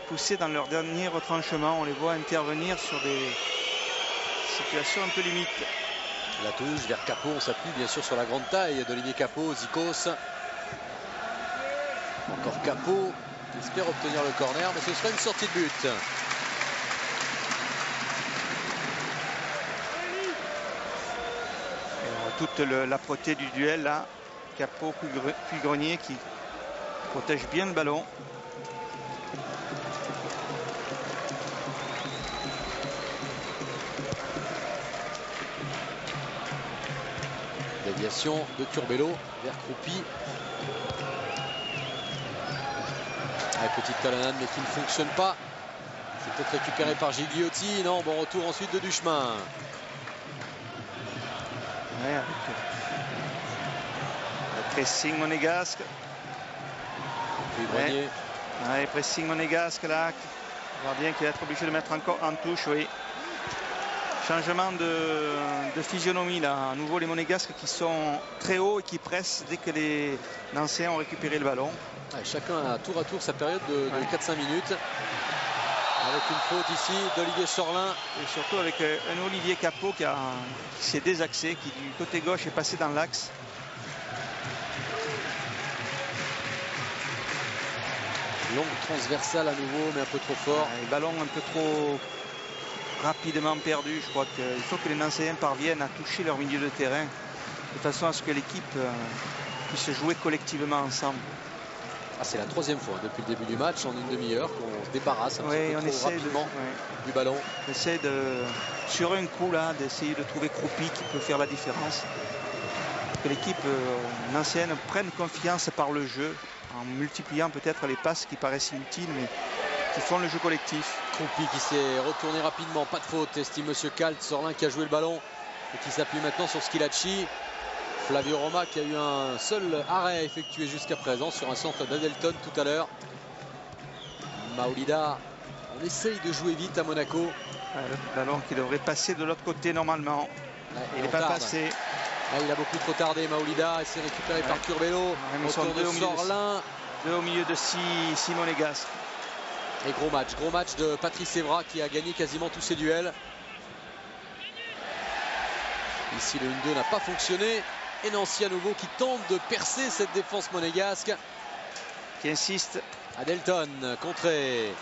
S2: poussés dans leur dernier retranchement. On les voit intervenir sur des situations un peu limites.
S1: La touche vers Capot, on s'appuie bien sûr sur la grande taille d'Olivier Capot, Zikos. Encore Capot qui espère obtenir le corner, mais ce sera une sortie de but.
S2: Toute l'âpreté du duel là. Capot puis Grenier qui protège bien le ballon.
S1: Déviation de Curbelo vers Croupi. Petite talonnade mais qui ne fonctionne pas. C'est peut-être récupéré par Gigliotti. Non, bon retour ensuite de Duchemin.
S2: Ouais, avec le pressing monégasque.
S1: Puis Grenier.
S2: Ouais, pressing monégasque là. On voit bien qu'il va être obligé de mettre encore en touche, oui. Changement de physionomie là. À nouveau les monégasques qui sont très hauts et qui pressent dès que les Nancéens ont récupéré le ballon.
S1: Ouais, chacun a tour à tour sa période de 4-5 minutes. Avec une faute ici d'Olivier Sorlin.
S2: Et surtout avec un Olivier Capot qui s'est désaxé, qui du côté gauche est passé dans l'axe.
S1: Longue transversale à nouveau, mais un peu trop fort.
S2: Le ballon un peu trop rapidement perdu. Je crois qu'il faut que les Nancéens parviennent à toucher leur milieu de terrain de façon à ce que l'équipe puisse jouer collectivement ensemble.
S1: C'est la 3e fois depuis le début du match en une demi-heure qu'on se débarrasse un petit peu trop rapidement du ballon.
S2: On essaie sur un coup là d'essayer de trouver Croupi qui peut faire la différence. Que l'équipe nancéenne prenne confiance par le jeu en multipliant peut-être les passes qui paraissent inutiles, mais qui font le jeu collectif.
S1: Croupi qui s'est retourné rapidement, pas de faute, estime Monsieur Kalt. Sorlin qui a joué le ballon et qui s'appuie maintenant sur Schilacci. Flavio Roma qui a eu un seul arrêt à effectuer jusqu'à présent sur un centre d'Adelton tout à l'heure. Maolida, on essaye de jouer vite à Monaco.
S2: Le ballon qui devrait passer de l'autre côté normalement. Il n'est pas passé.
S1: Il a beaucoup trop tardé, Maolida, et c'est récupéré par Curbelo. Autour de Sorlin.
S2: Deux au milieu de Monégasque.
S1: Et gros match de Patrice Evra qui a gagné quasiment tous ses duels. Ici le 1-2 n'a pas fonctionné. Et Nancy à nouveau qui tente de percer cette défense monégasque.
S2: Qui insiste.
S1: Adelton, contré.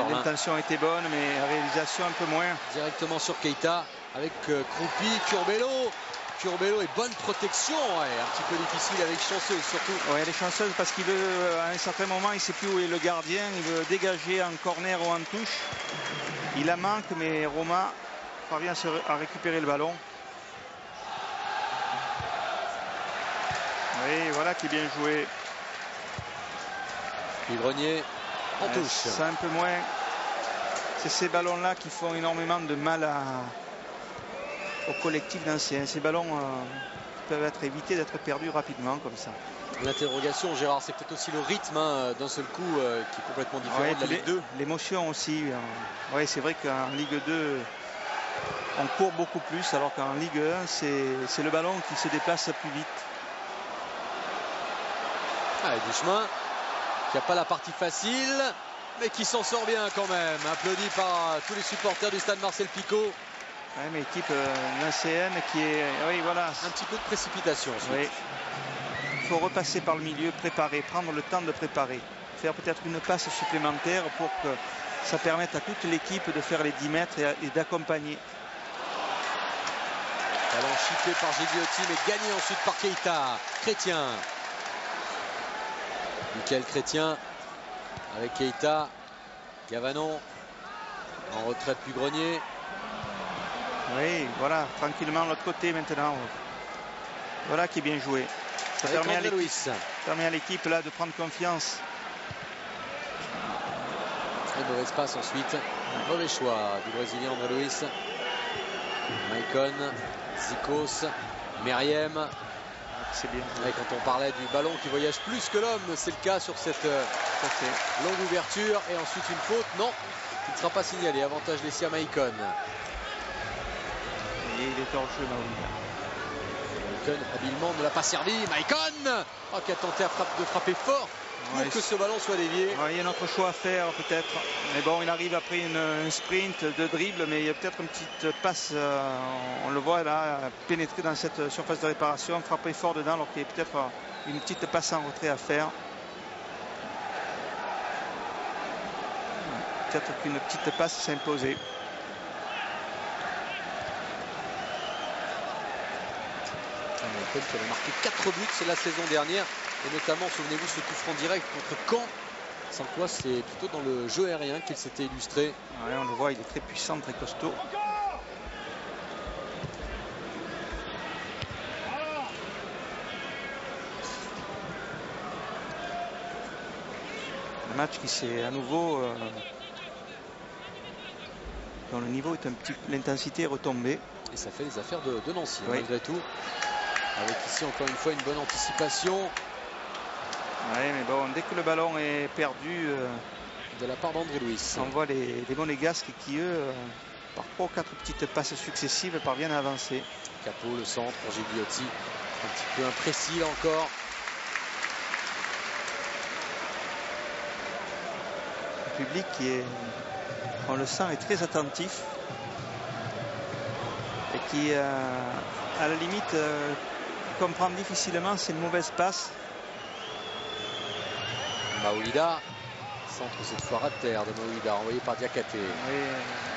S2: L'intention était bonne, mais la réalisation un peu moins.
S1: Directement sur Keita avec Croupi, Curbelo. Curbelo et bonne protection, un petit peu difficile avec Chanceuse surtout.
S2: Oui, elle est chanceuse parce qu'il veut, à un certain moment, il ne sait plus où est le gardien, il veut dégager en corner ou en touche. Il la manque, mais Roma parvient à récupérer le ballon. Oui, voilà qui est bien joué.
S1: Puis Grenier en touche.
S2: C'est un peu moins. C'est ces ballons-là qui font énormément de mal au collectif d'anciens. Ces ballons peuvent être évités d'être perdus rapidement comme ça.
S1: L'interrogation, Gérard, c'est peut-être aussi le rythme d'un seul coup qui est complètement différent de la Ligue 2.
S2: L'émotion aussi. Oui, c'est vrai qu'en Ligue 2, on court beaucoup plus, alors qu'en Ligue 1, c'est le ballon qui se déplace plus vite.
S1: Duchemin qui n'a pas la partie facile, mais qui s'en sort bien quand même. Applaudi par tous les supporters du stade Marcel Picot.
S2: Oui, mais équipe nancéenne qui est... Oui, voilà.
S1: Un petit peu de précipitation.
S2: Oui. Il faut repasser par le milieu, préparer, prendre le temps de préparer. Faire peut-être une passe supplémentaire pour que ça permette à toute l'équipe de faire les 10 mètres et d'accompagner.
S1: Ballon chippé par Gigliotti, mais gagné ensuite par Keita. Chrétien. Michael Chrétien avec Keita. Gavanon en retraite puis Grenier.
S2: Oui, voilà, tranquillement de l'autre côté maintenant. Voilà qui est bien joué. Ça permet à l'équipe là de prendre confiance.
S1: Très mauvaise passe ensuite. Un mauvais choix du Brésilien André Luis. Maicon, Zikos, Meriem.
S2: C'est bien.
S1: Et quand on parlait du ballon qui voyage plus que l'homme, c'est le cas sur cette longue ouverture. Et ensuite une faute, non, qui ne sera pas signalée. Avantage laissé à Maicon.
S2: Et il est hors jeu,
S1: Maicon habilement ne l'a pas servi. Maicon qui a tenté de frapper fort pour que ce ballon soit dévié.
S2: Il y a un autre choix à faire peut-être. Mais bon, il arrive après un sprint de dribble, mais il y a peut-être une petite passe, on le voit là, pénétrer dans cette surface de réparation, frapper fort dedans, alors qu'il y a peut-être une petite passe en retrait à faire. Peut-être qu'une petite passe s'imposait.
S1: Maicon qui avait marqué 4 buts la saison dernière, et notamment, souvenez-vous, ce coup franc direct contre Caen, sans quoi c'est plutôt dans le jeu aérien qu'il s'était illustré.
S2: Ouais, on le voit, il est très puissant, très costaud. Un match qui s'est à nouveau dont le niveau est un petit peu, l'intensité est retombée.
S1: Et ça fait les affaires de Nancy,
S2: oui.
S1: Malgré tout. Avec ici encore une fois une bonne anticipation.
S2: Oui, mais bon, dès que le ballon est perdu
S1: de la part d'André Luis.
S2: On voit les Monégasques qui, eux, par 3 ou 4 petites passes successives, parviennent à avancer.
S1: Capot, le centre pour Gigliotti. Un petit peu imprécis encore.
S2: Le public qui est, on le sent, est très attentif. Et qui, à la limite, comprend difficilement c'est une mauvaise passe.
S1: Maolida, centre cette fois à terre de Maolida, envoyé par Diakhaté.
S2: Oui,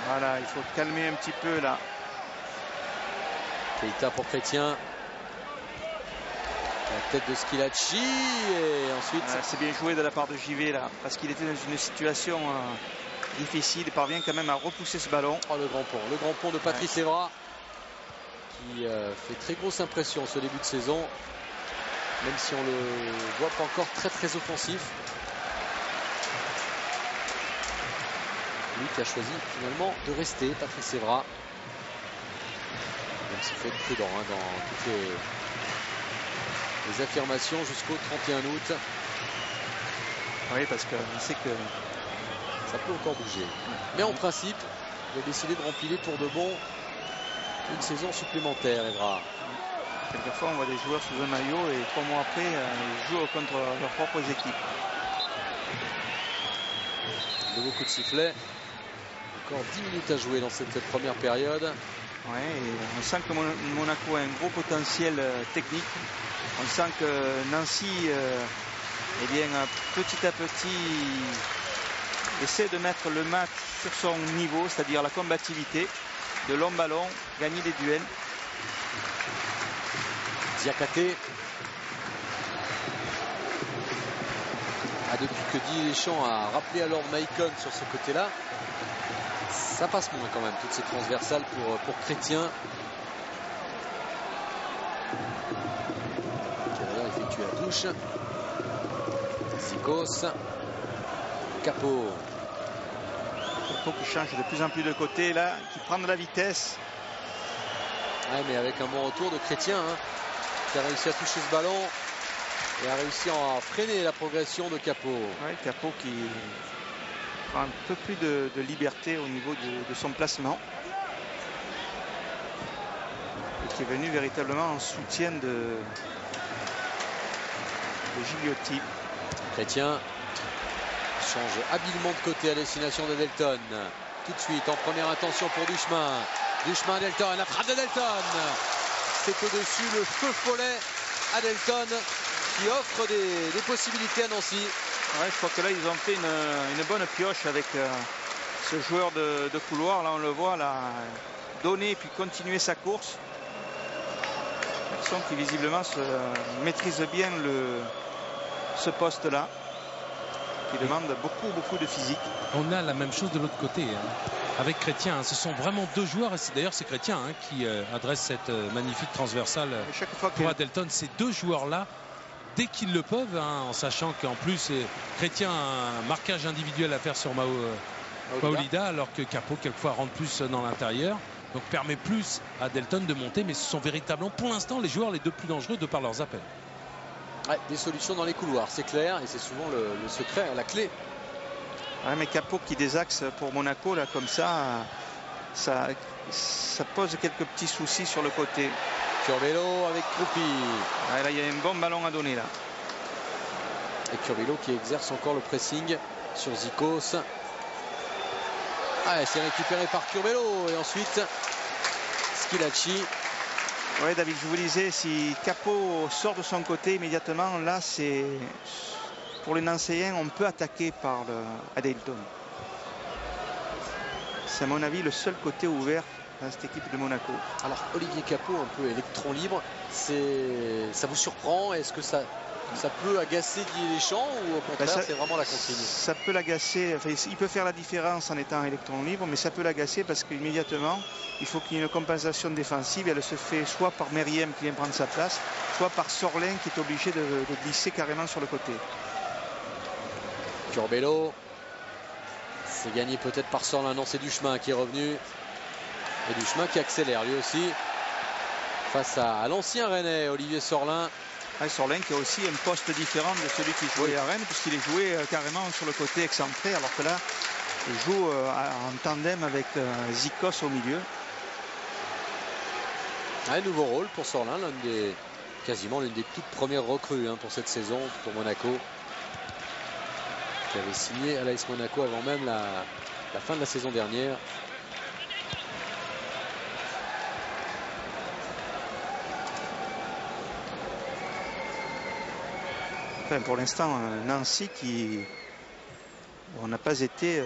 S2: voilà, il faut calmer un petit peu là.
S1: Keita pour Chrétien. La tête de Schilacci et ensuite...
S2: C'est bien joué de la part de JV là, parce qu'il était dans une situation difficile. Il parvient quand même à repousser ce ballon.
S1: Oh, le grand pont de Patrice Evra qui fait très grosse impression ce début de saison. même si on le voit pas encore très très offensif. Lui qui a choisi finalement de rester, Patrice Evra. Même s'il faut être prudent dans toutes les affirmations jusqu'au 31 août.
S2: Oui, parce qu'on sait que
S1: ça peut encore bouger. Mais en principe, il a décidé de remplir pour de bon une saison supplémentaire, Evra.
S2: Quelquefois, on voit des joueurs sous un maillot et 3 mois après, ils jouent contre leurs propres équipes.
S1: Nouveau coup de sifflet. Encore 10 minutes à jouer dans cette première période.
S2: Ouais, et on sent que Monaco a un gros potentiel technique. On sent que Nancy eh bien, petit à petit essaie de mettre le match sur son niveau, c'est-à-dire la combativité, de longs ballons, gagner des duels.
S1: Diakhaté. Depuis que Didier Deschamps a rappelé à Lord Maicon sur ce côté-là, ça passe moins quand même, toutes ces transversales pour Chrétien. Qui a d'ailleurs effectué la touche. Zikos. Capot.
S2: Capot qui change de plus en plus de côté là, qui prend de la vitesse.
S1: Ouais, mais avec un bon retour de Chrétien, qui a réussi à toucher ce ballon et a réussi à freiner la progression de Capot.
S2: Ouais, Capot qui prend un peu plus de liberté au niveau de son placement. Et qui est venu véritablement en soutien de Gigliotti.
S1: Chrétien change habilement de côté à destination de Delton. Tout de suite en première intention pour Duchemin. Duchemin, Delton, la frappe de Delton. C'est au-dessus le feu follet à Delton qui offre des possibilités à Nancy.
S2: Ouais, je crois que là ils ont fait une bonne pioche avec ce joueur de couloir. Là on le voit là, donner puis continuer sa course. Personne qui visiblement maîtrise bien ce poste là, qui demande beaucoup de physique.
S3: On a la même chose de l'autre côté avec Chrétien. Ce sont vraiment deux joueurs, et d'ailleurs c'est Chrétien qui adresse cette magnifique transversale
S2: chaque fois
S3: pour Adelton. Ces deux joueurs là, dès qu'ils le peuvent, en sachant qu'en plus Chrétien a un marquage individuel à faire sur Maolida, alors que Capot quelquefois rentre plus dans l'intérieur, donc permet plus à Delton de monter. Mais ce sont véritablement pour l'instant les joueurs les deux plus dangereux de par leurs appels.
S1: Ouais, des solutions dans les couloirs, c'est clair, et c'est souvent le secret, la clé.
S2: Ouais, mais Capot qui désaxe pour Monaco là comme ça pose quelques petits soucis sur le côté.
S1: Curbelo avec Croupi.
S2: Ouais, là il y a un bon ballon à donner là.
S1: Et Curbelo qui exerce encore le pressing sur Zikos. Ah, c'est récupéré par Curbelo et ensuite Schilacci.
S2: Oui, David, je vous disais, si Capot sort de son côté immédiatement, là c'est pour les Nancéens, on peut attaquer par Adelton. C'est à mon avis le seul côté ouvert dans cette équipe de Monaco.
S1: Alors Olivier Capot, un peu électron libre, ça vous surprend? Est-ce que ça peut agacer Didier Deschamps ou au contraire c'est vraiment la consigne?
S2: Ça peut l'agacer, enfin, il peut faire la différence en étant électron libre, mais ça peut l'agacer parce qu'immédiatement il faut qu'il y ait une compensation défensive. Elle se fait soit par Meriem qui vient prendre sa place, soit par Sorlin qui est obligé de glisser carrément sur le côté.
S1: Curbelo, c'est gagné peut-être par Sorlin. Non, c'est Duchemin qui est revenu. Et Duchemin qui accélère lui aussi face à l'ancien Rennais, Olivier Sorlin.
S2: Sorlin qui a aussi un poste différent de celui qui jouait à Rennes, puisqu'il est joué carrément sur le côté excentré, alors que là il joue en tandem avec Zikos au milieu.
S1: Un nouveau rôle pour Sorlin, quasiment l'une des toutes premières recrues pour cette saison pour Monaco, qui avait signé à l'AS Monaco avant même la fin de la saison dernière.
S2: Enfin, pour l'instant, Nancy qui n'a pas été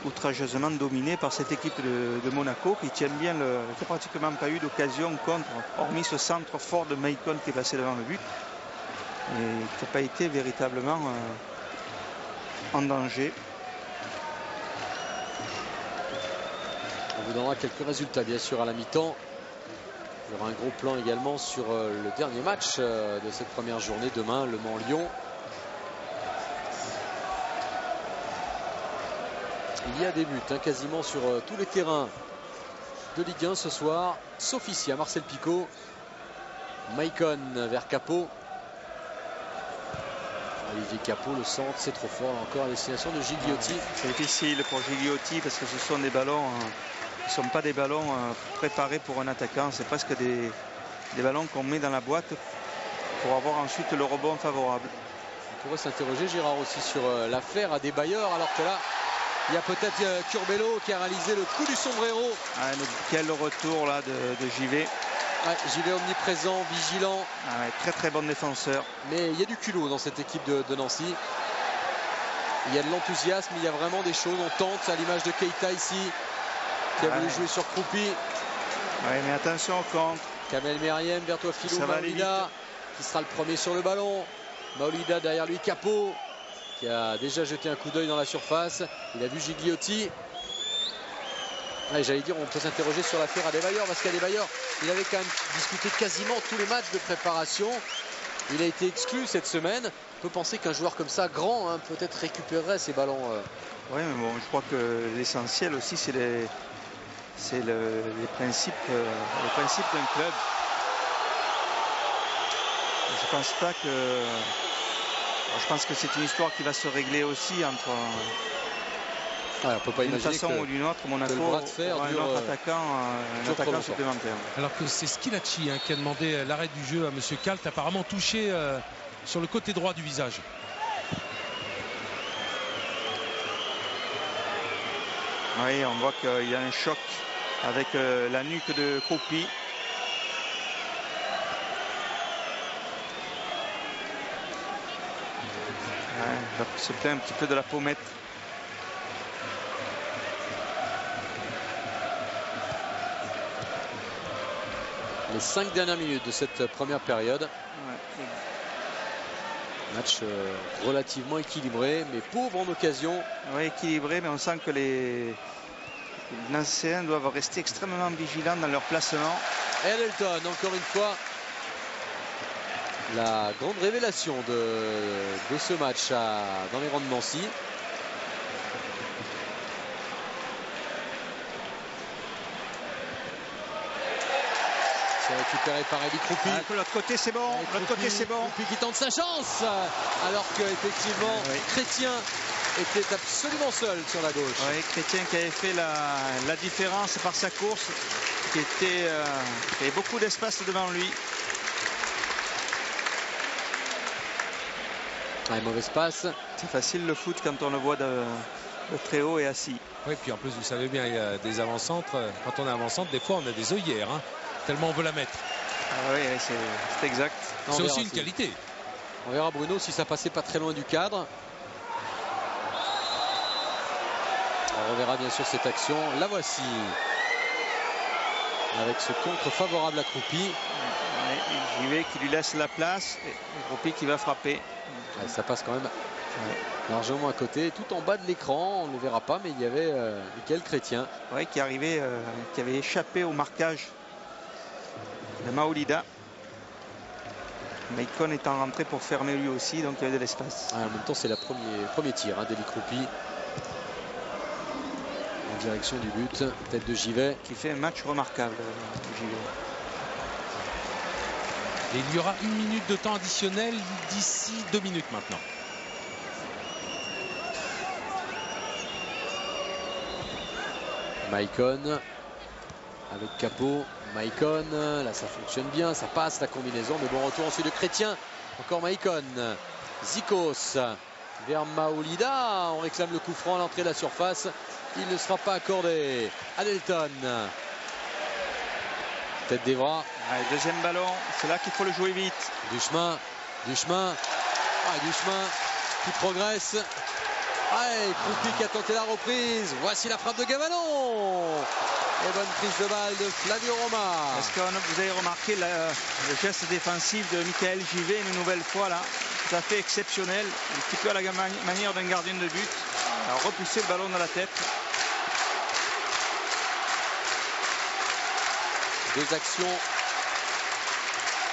S2: outrageusement dominé par cette équipe de Monaco qui tient bien, qui n'a pratiquement pas eu d'occasion contre, hormis ce centre fort de Maicon qui est passé devant le but et qui n'a pas été véritablement en danger.
S1: On vous donnera quelques résultats bien sûr à la mi-temps. Il y aura un gros plan également sur le dernier match de cette première journée demain, Le Mans-Lyon. Il y a des buts quasiment sur tous les terrains de Ligue 1 ce soir, sauf ici à Marcel Picot. Maicon vers Capot. Olivier Capot, le centre, c'est trop fort encore à destination de Gigliotti.
S2: C'est difficile pour Gigliotti parce que ce sont des ballons qui ne sont pas des ballons préparés pour un attaquant. C'est presque des ballons qu'on met dans la boîte pour avoir ensuite le rebond favorable.
S1: On pourrait s'interroger, Gérard, aussi sur l'affaire à des bailleurs, alors que là, il y a peut-être Curbelo qui a réalisé le coup du sombrero.
S2: Ah, quel retour là de JV.
S1: Ouais, JV omniprésent, vigilant.
S2: Ah ouais, très très bon défenseur.
S1: Mais il y a du culot dans cette équipe de Nancy. Il y a de l'enthousiasme, il y a vraiment des choses. On tente à l'image de Keita ici, qui a voulu jouer sur Kroupi.
S2: Ouais, mais attention au contre.
S1: Kamel Meriem vers toi Philou Maolida, qui sera le premier sur le ballon. Maolida derrière lui, Capot, qui a déjà jeté un coup d'œil dans la surface. Il a vu Gigliotti. Ouais, j'allais dire, on peut s'interroger sur l'affaire Adebayor, parce qu'Adebayor, il avait quand même disputé quasiment tous les matchs de préparation. Il a été exclu cette semaine. On peut penser qu'un joueur comme ça, grand, peut-être récupérerait ces ballons.
S2: Oui, mais bon, je crois que l'essentiel aussi, c'est les principes d'un club. Je pense pas que... Je pense que c'est une histoire qui va se régler aussi entre...
S1: Ouais, on peut pas
S2: d'une
S1: imaginer
S2: façon ou d'une autre, Monaco
S1: le bras de fer
S2: aura un autre attaquant supplémentaire.
S3: Alors que c'est Schilacci qui a demandé l'arrêt du jeu à M. Kalt, apparemment touché sur le côté droit du visage.
S2: Oui, on voit qu'il y a un choc avec la nuque de Kroupi. Ouais, il va se plaint un petit peu de la pommette.
S1: Les 5 dernières minutes de cette première période.
S2: Ouais.
S1: Match relativement équilibré, mais pauvre en occasion.
S2: Oui, équilibré, mais on sent que les Nancéens doivent rester extrêmement vigilants dans leur placement.
S1: Et Adelton, encore une fois, la grande révélation de ce match dans les rangs de Nancy. C'est récupéré par Eli Kroupi.
S2: De l'autre côté, c'est bon. L'autre côté, c'est bon.
S1: Kroupi qui tente sa chance, alors qu'effectivement, Chrétien était absolument seul sur la gauche.
S2: Oui, Chrétien qui avait fait la différence par sa course, qui avait beaucoup d'espace devant lui.
S1: Ouais, mauvaise passe.
S2: C'est facile le foot quand on le voit de très haut et assis.
S3: Oui, puis en plus, vous savez bien, il y a des avant-centres. Quand on est avant-centre, des fois, on a des œillères, tellement on veut la mettre.
S2: Ah oui, c'est exact.
S3: C'est aussi une qualité.
S1: On verra, Bruno, si ça passait pas très loin du cadre. On reverra bien sûr cette action. La voici. Avec ce contre favorable à Kroupi.
S2: JV qui lui laisse la place. Et Kroupi qui va frapper.
S1: Ouais, ça passe quand même largement à côté. Tout en bas de l'écran, on ne le verra pas, mais il y avait Michael Chrétien.
S2: Oui, qui avait échappé au marquage de Maolida. Maicon étant rentré pour fermer lui aussi, donc il y avait de l'espace.
S1: En même temps, c'est le premier tir d'Eli Kroupi. En direction du but, tête de Givet.
S2: Qui fait un match remarquable, Givet.
S3: Et il y aura 1 minute de temps additionnel d'ici 2 minutes maintenant.
S1: Maicon avec Capot. Maicon, là ça fonctionne bien, ça passe la combinaison, mais bon retour ensuite de Chrétien. Encore Maicon. Zikos vers Maolida. On réclame le coup franc à l'entrée de la surface. Il ne sera pas accordé. Adelton. Tête d'Evra.
S2: Allez, deuxième ballon, c'est là qu'il faut le jouer vite.
S1: Duchemin qui progresse. Kroupi qui a tenté la reprise. Voici la frappe de Gavanon. Et bonne prise de balle de Flavio Roma.
S2: Est-ce que vous avez remarqué le geste défensif de Michael Givet une nouvelle fois là, tout à fait exceptionnel, un petit peu à la manière d'un gardien de but. Il a repoussé le ballon dans la tête.
S1: Deux actions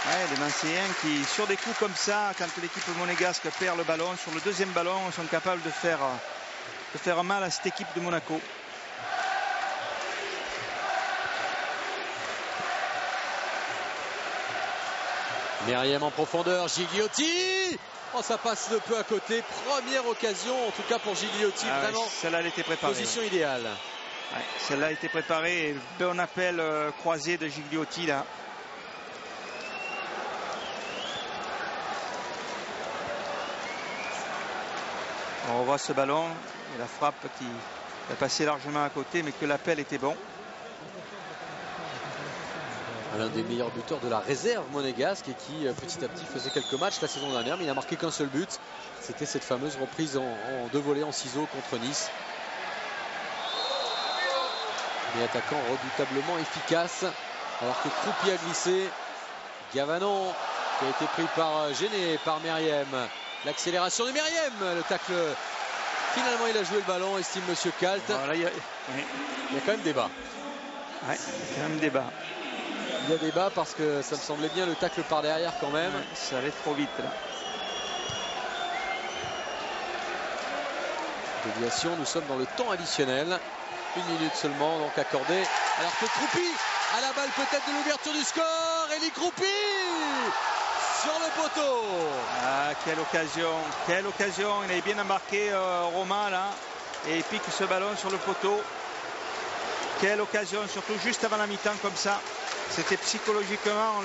S2: Ouais, les Nancéens qui, sur des coups comme ça, quand l'équipe monégasque perd le ballon, sur le deuxième ballon, sont capables de faire mal à cette équipe de Monaco.
S1: Meriem en profondeur, Gigliotti. Oh, ça passe de peu à côté. Première occasion, en tout cas pour Gigliotti, vraiment.
S2: Celle-là, elle était préparée.
S1: Position idéale.
S2: Ouais, celle-là a été préparée. Bon appel croisé de Gigliotti là. On revoit ce ballon et la frappe qui est passée largement à côté, mais que l'appel était bon.
S1: L'un des meilleurs buteurs de la réserve monégasque et qui petit à petit faisait quelques matchs la saison dernière, mais il n'a marqué qu'un seul but. C'était cette fameuse reprise en deux volets en ciseaux contre Nice. Mais attaquant redoutablement efficace, alors que Croupi a glissé. Gavanon qui a été pris gêné par Meriem. L'accélération de Meriem, le tacle. Finalement, il a joué le ballon, estime Monsieur Kalt.
S2: Voilà, il y a
S1: quand même débat.
S2: Ouais, il y a quand même débat.
S1: Il y a débat parce que ça me semblait bien le tacle par derrière quand même.
S2: Ouais, ça allait trop vite là.
S1: Déviation, nous sommes dans le temps additionnel. 1 minute seulement donc accordée. Alors que Croupi à la balle peut-être de l'ouverture du score. Elie Croupi sur le poteau.
S2: Ah, quelle occasion. Il avait bien embarqué Romain là. Et il pique ce ballon sur le poteau. Quelle occasion, surtout juste avant la mi-temps comme ça. C'était psychologiquement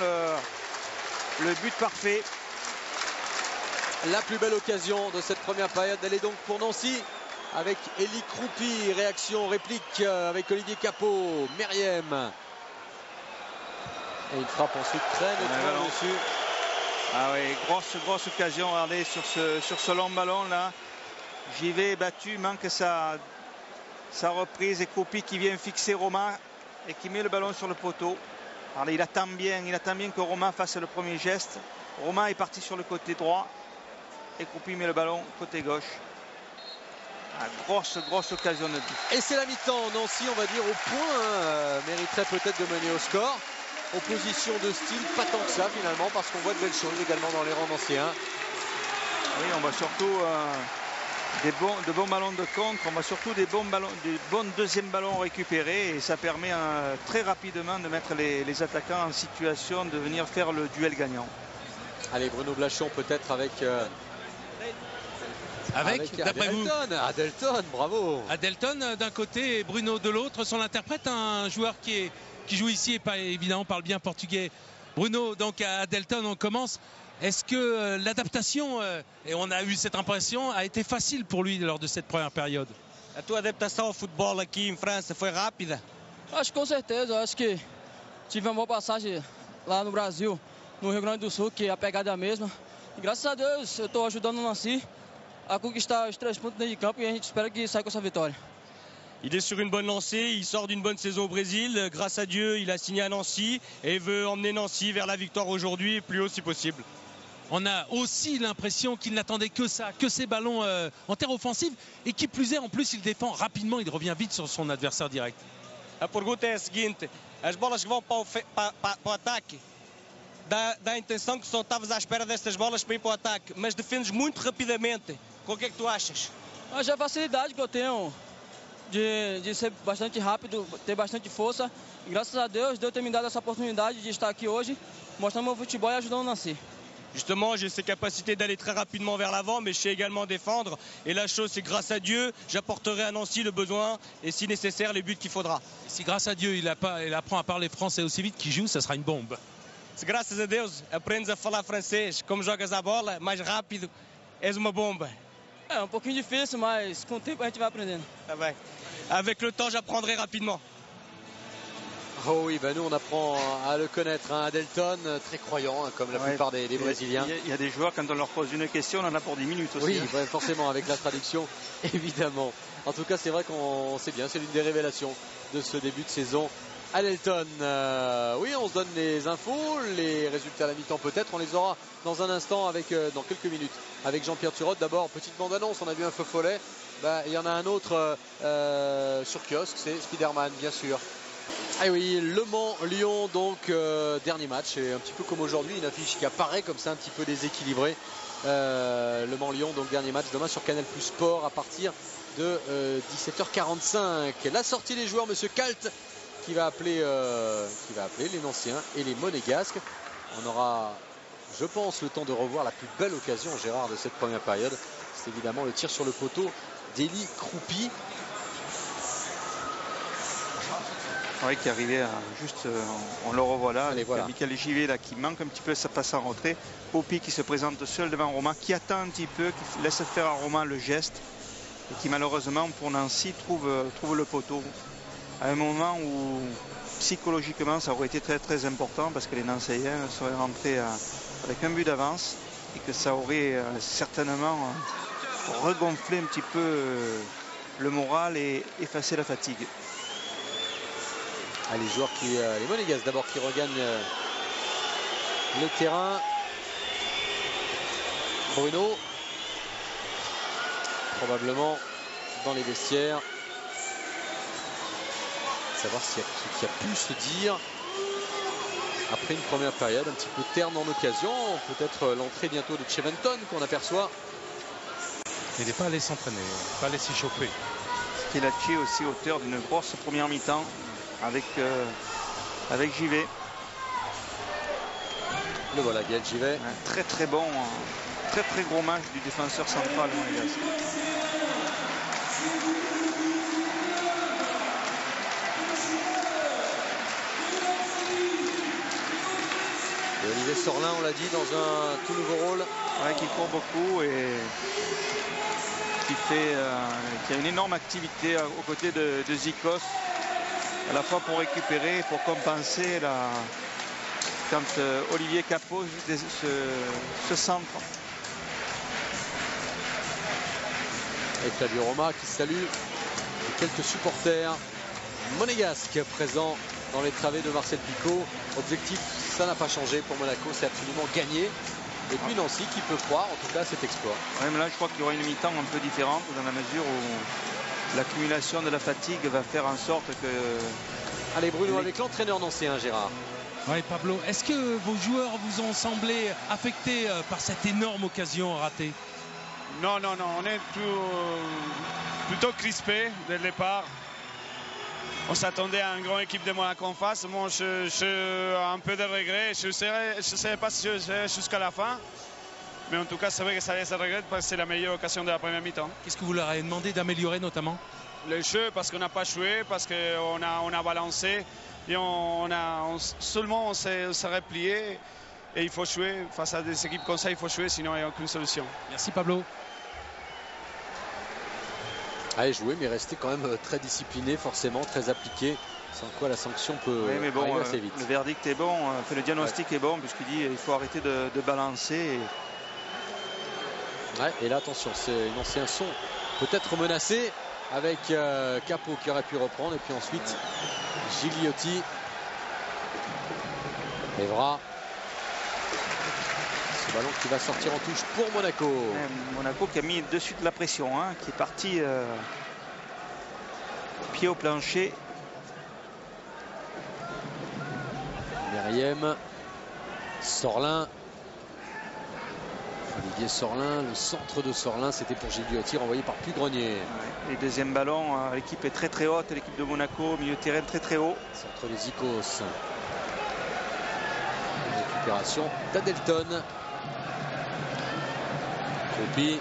S2: le but parfait.
S1: La plus belle occasion de cette première période, elle est donc pour Nancy avec Elie Croupi. Réaction, réplique avec Olivier Capot, Meriem. Et il frappe ensuite très nettement dessus.
S2: Ah oui, grosse occasion. Regardez sur ce long ballon là. JV battu, manque sa reprise et Croupi qui vient fixer Romain et qui met le ballon sur le poteau. Alors, il attend bien que Romain fasse le premier geste. Romain est parti sur le côté droit et Croupi met le ballon côté gauche. Ah, grosse occasion de but.
S1: Et c'est la mi-temps. Nancy, on va dire au point, mériterait peut-être de mener au score. Opposition de style, pas tant que ça finalement, parce qu'on voit de belles choses également dans les rangs nancéens.
S2: Oui, on voit surtout de bons ballons de contre, on voit surtout des bons deuxièmes ballons récupérés et ça permet très rapidement de mettre les attaquants en situation de venir faire le duel gagnant.
S1: Allez, Bruno Blachon peut-être avec
S3: d'après vous
S1: Adelton, bravo.
S3: Adelton d'un côté et Bruno de l'autre. Son interprète, un joueur qui joue ici et évidemment parle bien portugais. Bruno, donc à Adelton, on commence. Est-ce que l'adaptation, et on a eu cette impression, a été facile pour lui lors de cette première période?
S5: A tua adaptação ao futebol aqui em França foi rápida?
S6: Acho que com certeza. Acho que tive uma boa passagem lá no Brasil, no Rio Grande do Sul, que a pegada é a mesma. E graças a Deus eu estou ajudando o Nancy a conquistar os 3 pontos dentro de campo e a gente espera que saia com essa vitória.
S5: Il est sur une bonne lancée, il sort d'une bonne saison au Brésil. Grâce à Dieu, il a signé à Nancy et veut emmener Nancy vers la victoire aujourd'hui et plus haut si possible.
S3: On a aussi l'impression qu'il n'attendait que ça, que ces ballons en terre offensive. Et qui plus est, en plus, il défend rapidement, il revient vite sur son adversaire direct.
S5: A pergunta é a seguinte: as bolas que vão para o ataque, dá a intenção que só estavas à espera destas bolas para ir para o ataque, mas defendes muito rapidamente. O que é que tu achas?
S6: Acho a facilidade que eu tenho de ser bastante rápido, ter bastante força. E graças a Deus, Deus ter me dado essa oportunidade de estar aqui hoje, mostrando meu futebol e ajudando o Nancy.
S5: Justement, j'ai ces capacités d'aller très rapidement vers l'avant, mais je sais également défendre. Et la chose, c'est que grâce à Dieu, j'apporterai à Nancy le besoin et si nécessaire, les buts qu'il faudra.
S3: Si grâce à Dieu, il apprend à parler français aussi vite qu'il joue, ça sera une bombe.
S5: Se graças a Deus aprendes a falar francês, como jogas a bola, mais rápido, és uma bomba.
S6: É um pouquinho difícil, mas com o tempo a gente vai aprendendo.
S5: Tá bem. Avec le temps, j'apprendrai rapidement.
S1: Oh oui, nous on apprend à le connaître, hein, Adelton, très croyant, hein, comme la plupart des Brésiliens.
S2: Il y a des joueurs, quand on leur pose une question, on en a pour 10 minutes aussi.
S1: Oui, forcément, avec la traduction, évidemment. En tout cas, c'est vrai qu'on sait bien, c'est l'une des révélations de ce début de saison. Adelton, oui, on se donne les infos, les résultats à la mi-temps peut-être, on les aura dans un instant, dans quelques minutes, avec Jean-Pierre Turod. D'abord, petite bande-annonce, on a vu un feu follet, il y en a un autre sur kiosque, c'est Spider-Man, bien sûr. Ah oui, Le Mans-Lyon, donc dernier match, et un petit peu comme aujourd'hui, une affiche qui apparaît comme ça un petit peu déséquilibrée. Le Mans-Lyon, donc dernier match demain sur Canal+ Sport à partir de 17h45. La sortie des joueurs, monsieur Kalt, qui va appeler les Nanciens et les Monégasques. On aura, je pense, le temps de revoir la plus belle occasion, Gérard, de cette première période. C'est évidemment le tir sur le poteau d'Eli Kroupi.
S2: Oui, qui arrivait juste, on le revoit là, avec
S1: voilà.
S2: Michael Givet là, qui manque un petit peu sa passe en retrait. Popi qui se présente seul devant Romain, qui attend un petit peu, qui laisse faire à Romain le geste, et qui malheureusement pour Nancy trouve le poteau. À un moment où psychologiquement ça aurait été très très important, parce que les Nancéiens seraient rentrés avec un but d'avance, et que ça aurait certainement regonflé un petit peu le moral et effacé la fatigue.
S1: Ah, les joueurs les Monégasques d'abord qui regagnent le terrain. Bruno, probablement dans les vestiaires. Savoir ce qui a pu se dire après une première période un petit peu terne en occasion. Peut-être l'entrée bientôt de Cheventon qu'on aperçoit.
S3: Il n'est pas allé s'entraîner, pas allé s'échauffer.
S2: Schillaci aussi auteur d'une grosse première mi-temps avec Givet.
S1: Le voilà, Gaël Givet.
S2: Un très très bon, très très gros match du défenseur central monégasque.
S1: Et Olivier Sorlin, on l'a dit, dans un tout nouveau rôle.
S2: Ouais, qui court beaucoup et qui a une énorme activité aux côtés de Zikos, à la fois pour récupérer et pour compenser quand Olivier Capot se centre.
S1: Et Flavio Roma qui salue et quelques supporters monégasques présents dans les travées de Marcel Picot. Objectif, ça n'a pas changé pour Monaco, c'est absolument gagné. Et puis Nancy qui peut croire en tout cas à cet exploit.
S2: Ouais, mais là je crois qu'il y aura une mi-temps un peu différente dans la mesure où l'accumulation de la fatigue va faire en sorte que...
S1: Allez Bruno, avec l'entraîneur nancéen, Gérard.
S3: Oui, Pablo, est-ce que vos joueurs vous ont semblé affectés par cette énorme occasion ratée?
S7: Non, on est plutôt crispé dès le départ. On s'attendait à une grande équipe de Monaco en face. Moi, je un peu de regret. Je ne sais pas si je serai jusqu'à la fin. Mais en tout cas, c'est vrai que ça laisse regret parce que c'est la meilleure occasion de la première mi-temps.
S3: Qu'est-ce que vous leur avez demandé d'améliorer notamment?
S7: Le jeu, parce qu'on n'a pas joué, parce qu'on a balancé. Et seulement on s'est replié. Et il faut jouer. Face à des équipes comme ça, il faut jouer, sinon il n'y a aucune solution.
S3: Merci Pablo.
S1: Allez jouer, mais rester quand même très discipliné, forcément, très appliqué. Sans quoi la sanction peut arriver assez vite.
S2: Le verdict est bon, le diagnostic est bon, puisqu'il dit qu'il faut arrêter de balancer.
S1: Et là, attention, les Nancéens sont peut-être menacés avec Capot qui aurait pu reprendre. Et puis ensuite, Gigliotti. Evra. Ce ballon qui va sortir en touche pour Monaco.
S2: Monaco qui a mis de suite la pression, qui est parti pied au plancher.
S1: Meriem, Sorlin. Olivier Sorlin, le centre de Sorlin, c'était pour Gigliotti, renvoyé par Puy-Grenier.
S2: Et deuxième ballon, l'équipe est très très haute, l'équipe de Monaco, milieu de terrain très très haut.
S1: Centre de Zikos. Récupération d'Adelton. Kroupi.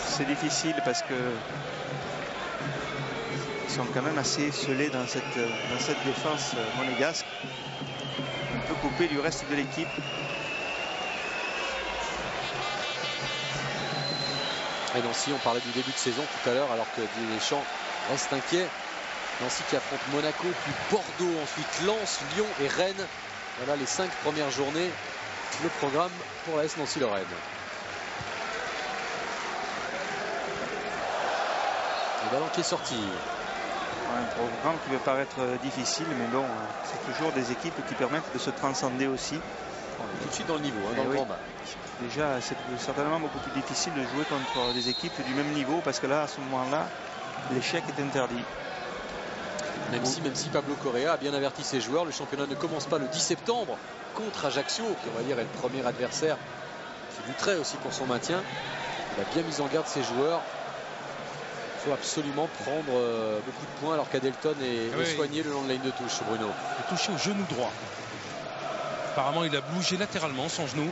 S2: C'est difficile parce que ils sont quand même assez scellés dans cette défense monégasque. Un peu coupé du reste de l'équipe.
S1: Et Nancy, on parlait du début de saison tout à l'heure, alors que Didier Deschamps reste inquiet. Nancy qui affronte Monaco, puis Bordeaux, ensuite Lens, Lyon et Rennes. Voilà les 5 premières journées. Le programme pour l'AS Nancy-Lorraine. Le ballon qui est sorti.
S2: Un programme qui peut paraître difficile, mais bon, c'est toujours des équipes qui permettent de se transcender aussi.
S1: On est tout de suite dans le niveau, dans le grand bas.
S2: Déjà, c'est certainement beaucoup plus difficile de jouer contre des équipes du même niveau, parce que là, à ce moment-là, l'échec est interdit.
S1: Même si Pablo Correa a bien averti ses joueurs, le championnat ne commence pas le 10 septembre contre Ajaccio, qui on va dire est le premier adversaire qui lutterait aussi pour son maintien. Il a bien mis en garde ses joueurs. Il faut absolument prendre beaucoup de points alors qu'Adelton est soigné le long de la ligne de touche, Bruno.
S3: Il est touché au genou droit. Apparemment, il a bougé latéralement son genou.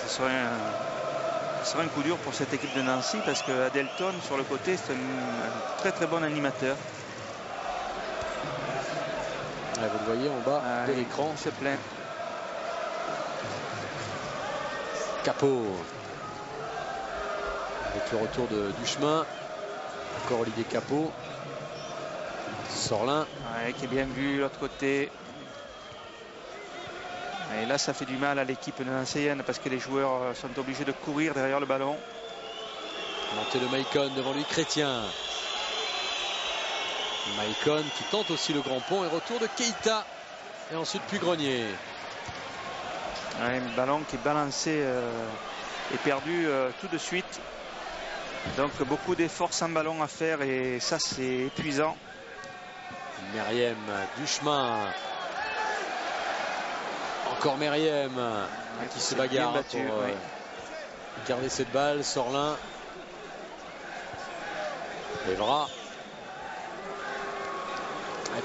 S2: Ce serait un coup dur pour cette équipe de Nancy parce que Adelton sur le côté, c'est un très très bon animateur.
S1: Vous le voyez en bas de l'écran.
S2: Il se plaint.
S1: Capot. Avec le retour du chemin. Encore Olivier Capot. Sorlin.
S2: Qui est bien vu de l'autre côté. Et là, ça fait du mal à l'équipe nancéienne parce que les joueurs sont obligés de courir derrière le ballon.
S1: Montée de Maicon devant lui, Chrétien. Maicon qui tente aussi le grand pont et retour de Keita. Et ensuite Pugrenier.
S2: Un ballon qui est balancé et perdu tout de suite. Donc beaucoup d'efforts sans ballon à faire et ça c'est épuisant.
S1: Meriem, Duchemin. Encore Meriem qui se bagarre pour garder cette balle. Sorlin. Evra.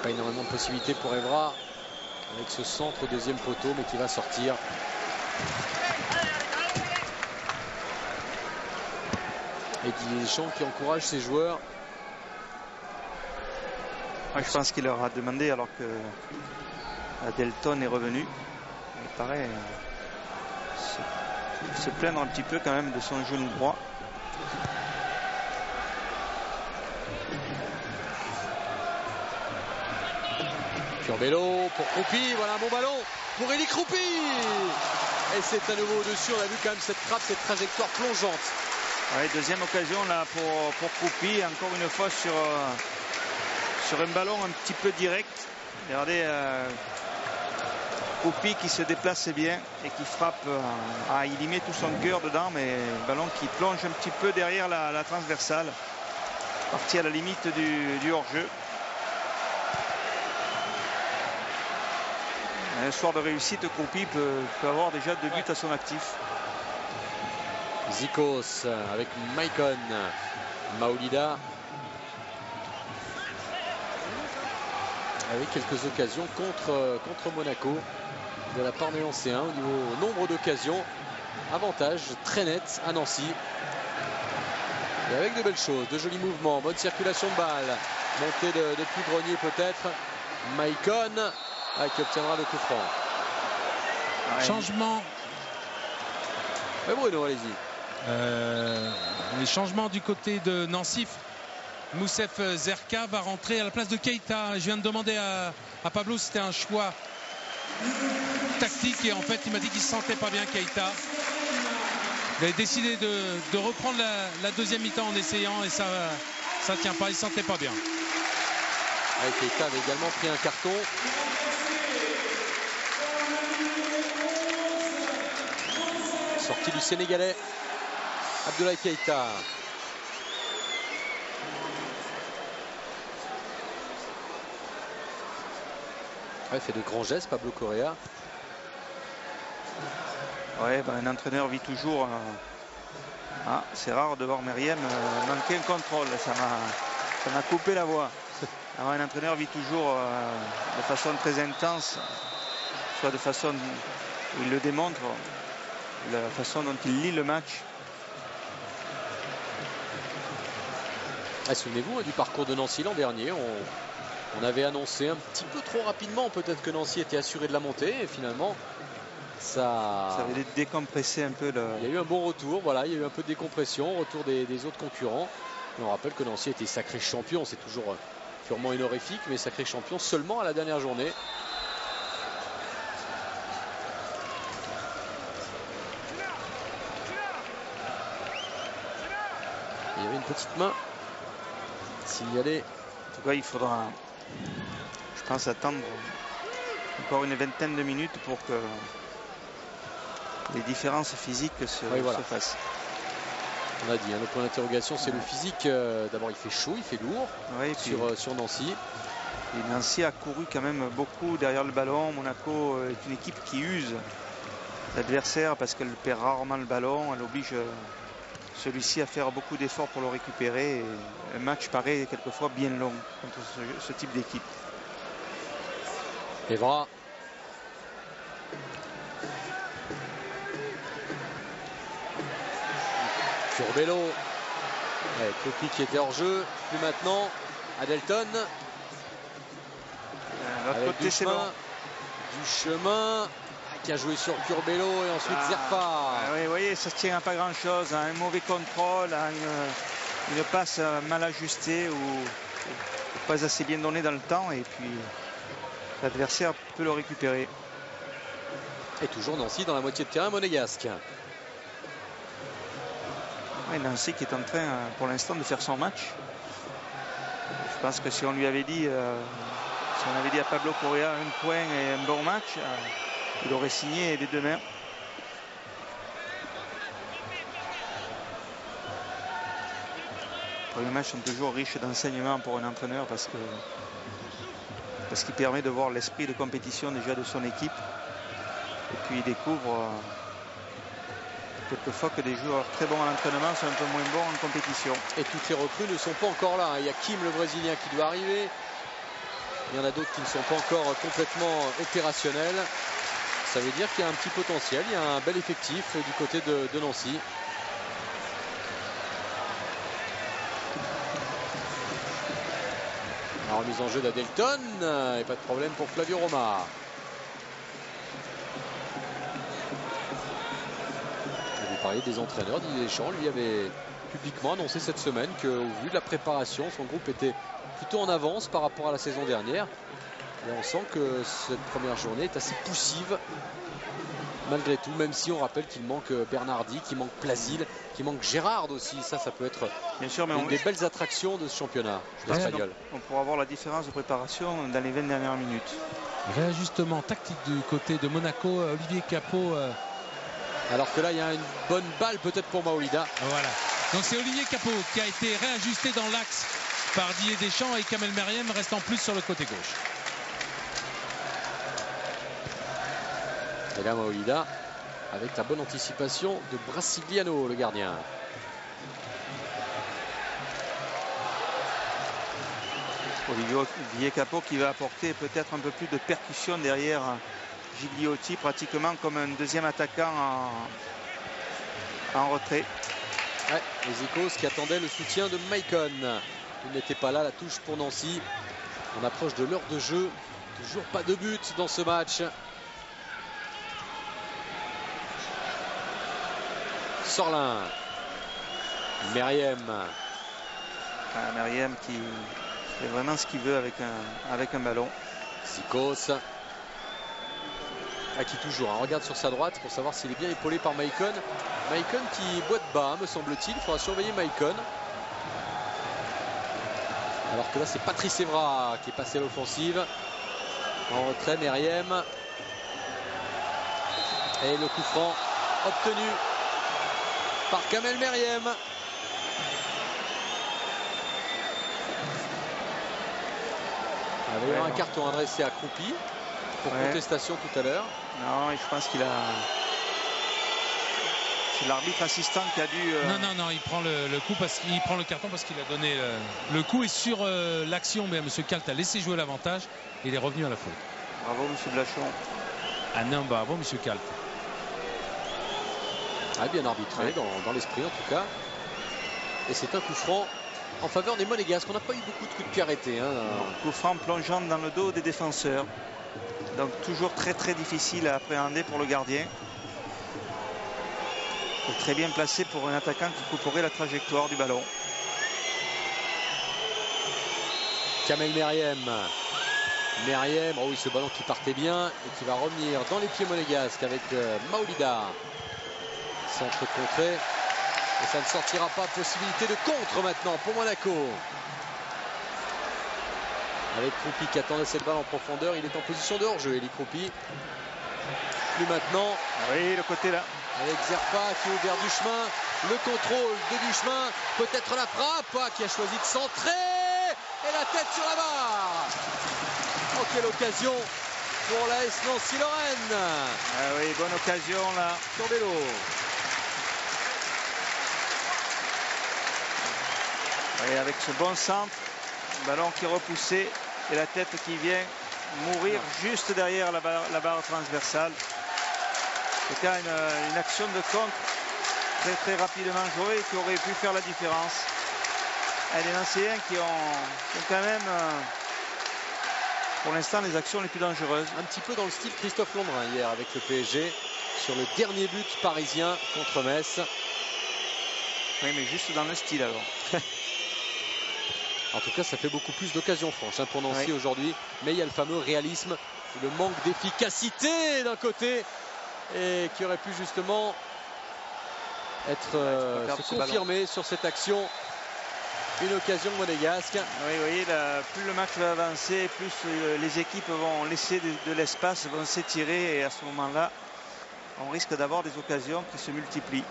S1: Pas énormément de possibilités pour Evra avec ce centre au deuxième poteau mais qui va sortir. Et Didier Deschamps qui encourage ses joueurs.
S2: Je pense qu'il leur a demandé alors que Adelton est revenu. Il paraît se plaindre un petit peu quand même de son genou droit.
S1: Curbelo pour Croupi, voilà un bon ballon pour Eli Croupi. Et c'est à nouveau au-dessus, on a vu quand même cette frappe, cette trajectoire plongeante.
S2: Deuxième occasion là pour Croupi, encore une fois sur un ballon un petit peu direct. Regardez Croupi qui se déplace bien et qui frappe, il y met tout son cœur dedans, mais le ballon qui plonge un petit peu derrière la transversale, parti à la limite du hors-jeu. Un soir de réussite, Croupi peut avoir déjà 2 buts à son actif.
S1: Zikos avec Maicon, Maolida avec quelques occasions contre Monaco de la part des Nancéens au niveau nombre d'occasions. Avantage très net à Nancy. Et avec de belles choses, de jolis mouvements, bonne circulation de balle, montée de Pugrenier peut-être. Maicon qui obtiendra le coup franc.
S3: Changement.
S1: Bruno, allez-y.
S3: Les changements du côté de Nancy. Moussef Zerka va rentrer à la place de Keita. Je viens de demander à Pablo si c'était un choix tactique et en fait il m'a dit qu'il ne se sentait pas bien, Keita. Il a décidé de reprendre la deuxième mi-temps en essayant et ça tient pas, il ne se sentait pas bien.
S1: Keita avait également pris un carton. Sortie du Sénégalais Abdoulaye Keita. Il fait de grands gestes, Pablo Correa.
S2: Un entraîneur vit toujours. C'est rare de voir Meriem manquer un contrôle. Ça m'a coupé la voix. Alors, un entraîneur vit toujours de façon très intense, soit de façon où il le démontre, la façon dont il lit le match.
S1: Souvenez-vous du parcours de Nancy l'an dernier. On avait annoncé un petit peu trop rapidement peut-être que Nancy était assuré de la montée et finalement ça
S2: avait décompressé un peu.
S1: Il y a eu un bon retour, voilà, il y a eu un peu de décompression, retour des autres concurrents. Et on rappelle que Nancy était sacré champion, c'est toujours purement honorifique, mais sacré champion seulement à la dernière journée. Il y avait une petite main signalée.
S2: En tout cas, il faudra, je pense, attendre encore une vingtaine de minutes pour que les différences physiques se fassent.
S1: On a dit, le point d'interrogation, c'est le physique. D'abord, il fait chaud, il fait lourd sur Nancy.
S2: Et Nancy a couru quand même beaucoup derrière le ballon. Monaco est une équipe qui use l'adversaire parce qu'elle perd rarement le ballon. Elle oblige celui-ci à faire beaucoup d'efforts pour le récupérer. Et le match paraît quelquefois bien long contre ce type d'équipe.
S1: Evra. Curbelo. Kopi qui était hors jeu. Plus maintenant. Adelton.
S2: L'autre côté, c'est bon.
S1: Duchemin qui a joué sur Curbelo et ensuite Zerfa.
S2: Oui, vous voyez, ça ne tient à pas grand-chose. Un mauvais contrôle, une passe mal ajustée ou pas assez bien donnée dans le temps. Et puis l'adversaire peut le récupérer.
S1: Et toujours Nancy dans la moitié de terrain monégasque.
S2: Oui, Nancy qui est en train pour l'instant de faire son match. Je pense que si on lui avait dit, si on avait dit à Pablo Correa un point et un bon match, il aurait signé les deux mains. Les premiers matchs sont toujours riches d'enseignements pour un entraîneur parce qu'il permet de voir l'esprit de compétition déjà de son équipe. Et puis il découvre quelquefois que des joueurs très bons à l'entraînement sont un peu moins bons en compétition.
S1: Et toutes les recrues ne sont pas encore là. Il y a Kim, le Brésilien, qui doit arriver. Il y en a d'autres qui ne sont pas encore complètement opérationnels. Ça veut dire qu'il y a un petit potentiel. Il y a un bel effectif du côté de Nancy. La remise en jeu d'Adelton. Et pas de problème pour Flavio Roma. Parler des entraîneurs. Didier Deschamps lui avait publiquement annoncé cette semaine qu'au vu de la préparation, son groupe était plutôt en avance par rapport à la saison dernière. Et on sent que cette première journée est assez poussive malgré tout, même si on rappelle qu'il manque Bernardi, qu'il manque Plasil, qu'il manque Gérard aussi. Ça peut être
S2: bien sûr, mais
S1: une des belles attractions de ce championnat espagnol.
S2: On pourra voir la différence de préparation dans les 20 dernières minutes.
S3: Réajustement tactique du côté de Monaco. Olivier Capot.
S1: Alors que là, il y a une bonne balle peut-être pour Maolida.
S3: Voilà. Donc c'est Olivier Capot qui a été réajusté dans l'axe par Didier Deschamps et Kamel Meriem reste en plus sur le côté gauche.
S1: Et là, Maolida avec la bonne anticipation de Brasiliano, le gardien.
S2: Olivier Capot qui va apporter peut-être un peu plus de percussion derrière Gigliotti, pratiquement comme un deuxième attaquant en retrait.
S1: Ouais, les Icos qui attendaient le soutien de Maicon. Il n'était pas là, la touche pour Nancy. On approche de l'heure de jeu. Toujours pas de but dans ce match. Sorlin. Meriem.
S2: Meriem qui fait vraiment ce qu'il veut avec un ballon.
S1: Zikos. Qui toujours regarde sur sa droite pour savoir s'il est bien épaulé par Maicon. Maicon qui boite bas, me semble-t-il. Il faudra surveiller Maicon. Alors que là, c'est Patrice Evra qui est passé à l'offensive. En retrait, Meriem. Et le coup franc obtenu par Kamel Meriem. Il y avait un carton adressé à Kroupi pour contestation tout à l'heure.
S2: Non, je pense qu'il a... C'est l'arbitre assistant qui a dû...
S3: Non, il prend le coup parce qu'il prend le carton parce qu'il a donné le coup. Et sur l'action, M. Kalt a laissé jouer l'avantage et il est revenu à la faute.
S2: Bravo, M. Blachon.
S3: Ah non, bravo, M. Kalt.
S1: Bien arbitré, dans l'esprit en tout cas. Et c'est un coup franc en faveur des Monégasques. On n'a pas eu beaucoup de coups de pied arrêtés.
S2: Coup franc plongeant dans le dos des défenseurs. Donc toujours très difficile à appréhender pour le gardien. Et très bien placé pour un attaquant qui couperait la trajectoire du ballon.
S1: Kamel Meriem. Meriem, oh oui, ce ballon qui partait bien et qui va revenir dans les pieds monégasques avec Maolida. Centre contré. Et ça ne sortira pas. Possibilité de contre maintenant pour Monaco. Avec Kroupi qui attendait cette balle en profondeur. Il est en position de hors-jeu, Eli Kroupi. Plus maintenant.
S2: Oui, le côté là.
S1: Avec Zerpa qui est ouvert du chemin. le contrôle de Duchemin, peut-être la frappe qui a choisi de centrer et la tête sur la barre. Oh, quelle occasion pour l'AS Nancy-Lorraine.
S2: Ah oui, bonne occasion là.
S1: Curbelo.
S2: Et avec ce bon centre, ballon qui est repoussé et la tête qui vient mourir juste derrière la barre transversale. C'était une action de contre très rapidement jouée qui aurait pu faire la différence. Et les Nancéens qui ont quand même pour l'instant les actions les plus dangereuses.
S1: Un petit peu dans le style Christophe Londrin hier avec le PSG sur le dernier but parisien contre Metz.
S2: Oui, mais juste dans le style alors.
S1: En tout cas, ça fait beaucoup plus d'occasions franches pour Nancy aujourd'hui. Mais il y a le fameux réalisme, le manque d'efficacité d'un côté et qui aurait pu justement être confirmé sur cette action. Une occasion monégasque.
S2: Oui, vous voyez, plus le match va avancer, plus les équipes vont laisser de l'espace, vont s'étirer et à ce moment-là, on risque d'avoir des occasions qui se multiplient.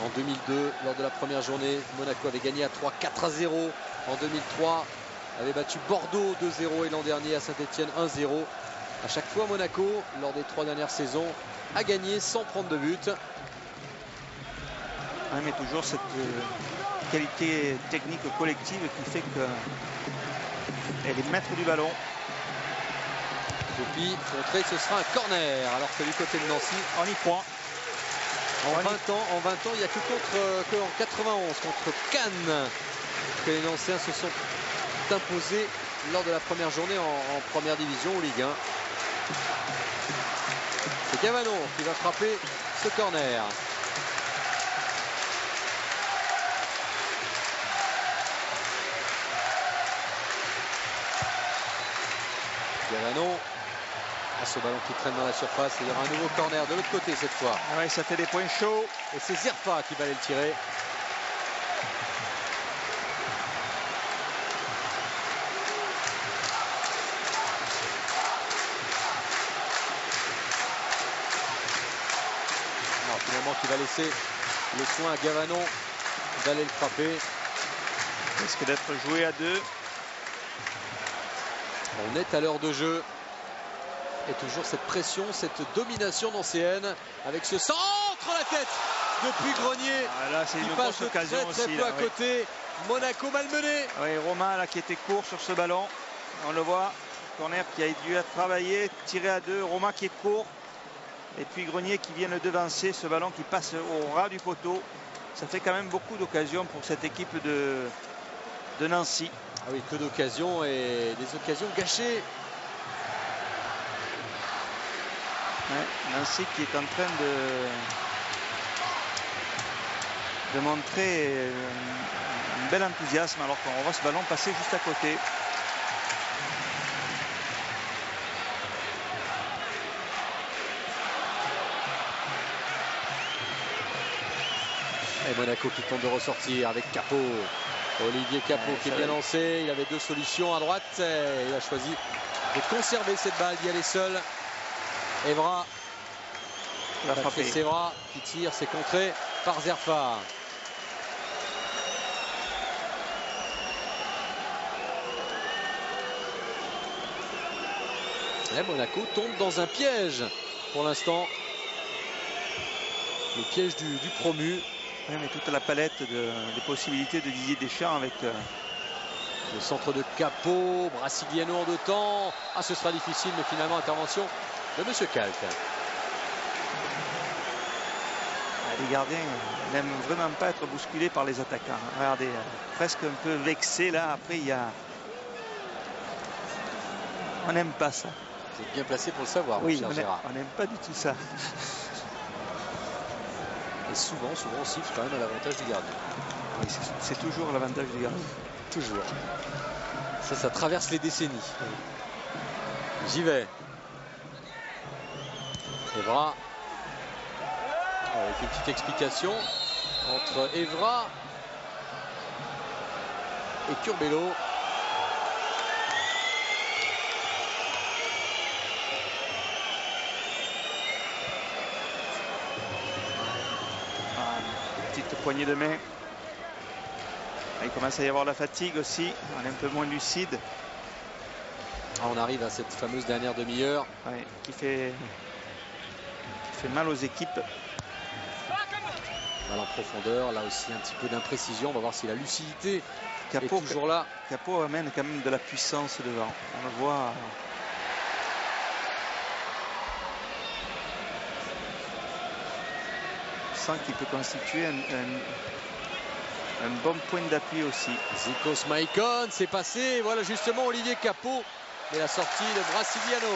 S1: En 2002, lors de la première journée, Monaco avait gagné à 3, 4-0. En 2003, avait battu Bordeaux 2-0 et l'an dernier à Saint-Etienne 1-0. À chaque fois, Monaco, lors des 3 dernières saisons, a gagné sans prendre de but.
S2: Oui, mais toujours cette qualité technique collective qui fait qu'elle est maître du ballon.
S1: Depuis, contré, ce sera un corner. Alors que du côté de Nancy,
S2: on y croit.
S1: En 20 ans, il n'y a que en 91 contre Cannes que les Nancéens se sont imposés lors de la première journée en première division ou Ligue 1. C'est Gavanon qui va frapper ce corner. Gavanon. Ce ballon qui traîne dans la surface, il y aura un nouveau corner de l'autre côté cette fois.
S2: Ah ouais, ça fait des points chauds.
S1: Et c'est Zerfa qui va aller le tirer. Alors, finalement, qui va laisser le soin à Gavanon d'aller le frapper.
S2: Il risque d'être joué à 2.
S1: On est à l'heure de jeu. Et toujours cette pression, cette domination nancéenne avec ce centre à la tête depuis Grenier.
S2: Ah, là, c'est une grosse occasion
S1: très
S2: aussi.
S1: Peu à côté. Monaco malmené.
S2: Oui, Romain là, qui était court sur ce ballon. On le voit. Corner qui a dû être travaillé, tiré à 2. Romain qui est court. Et puis Grenier qui vient le devancer. Ce ballon qui passe au ras du poteau. Ça fait quand même beaucoup d'occasions pour cette équipe de Nancy.
S1: Ah oui, que d'occasions et des occasions gâchées.
S2: Ouais, Nancy qui est en train de montrer un bel enthousiasme alors qu'on voit ce ballon passer juste à côté.
S1: Et Monaco qui tente de ressortir avec Capot. Olivier Capot qui est bien lancé. Il avait 2 solutions à droite. Et il a choisi de conserver cette balle, d'y aller seul. Evra, Patrice Evra qui tire, c'est contré par Zerfa. Et Monaco tombe dans un piège pour l'instant. Le piège du promu.
S2: Oui, mais toute la palette des possibilités de Didier Deschamps avec
S1: le centre de Capot, Brasiliano en 2 temps. Ah, ce sera difficile, mais finalement intervention de Monsieur Calc.
S2: Les gardiens n'aiment vraiment pas être bousculés par les attaquants. Regardez, presque un peu vexé là. Après, il y a... On n'aime pas ça.
S1: Vous êtes bien placé pour le savoir,
S2: oui,
S1: cher Gérard.
S2: On n'aime pas du tout ça.
S1: Et souvent, on siffle quand même à l'avantage du gardien.
S2: Oui, c'est toujours l'avantage du gardien.
S1: Toujours. Ça traverse les décennies. J'y vais. Evra. Avec une petite explication entre Evra et Curbelo.
S2: Cette poignée de main. Il commence à y avoir la fatigue aussi. On est un peu moins lucide.
S1: On arrive à cette fameuse dernière demi-heure.
S2: Ouais, qui fait mal aux équipes.
S1: Balle en profondeur, là aussi un petit peu d'imprécision. On va voir si la lucidité est
S2: Capot,
S1: toujours là.
S2: Capot amène quand même de la puissance devant. On le voit. On sent qu'il peut constituer un bon point d'appui aussi.
S1: Zikos Maicon, c'est passé. Voilà justement Olivier Capot. Et la sortie de Brasiliano.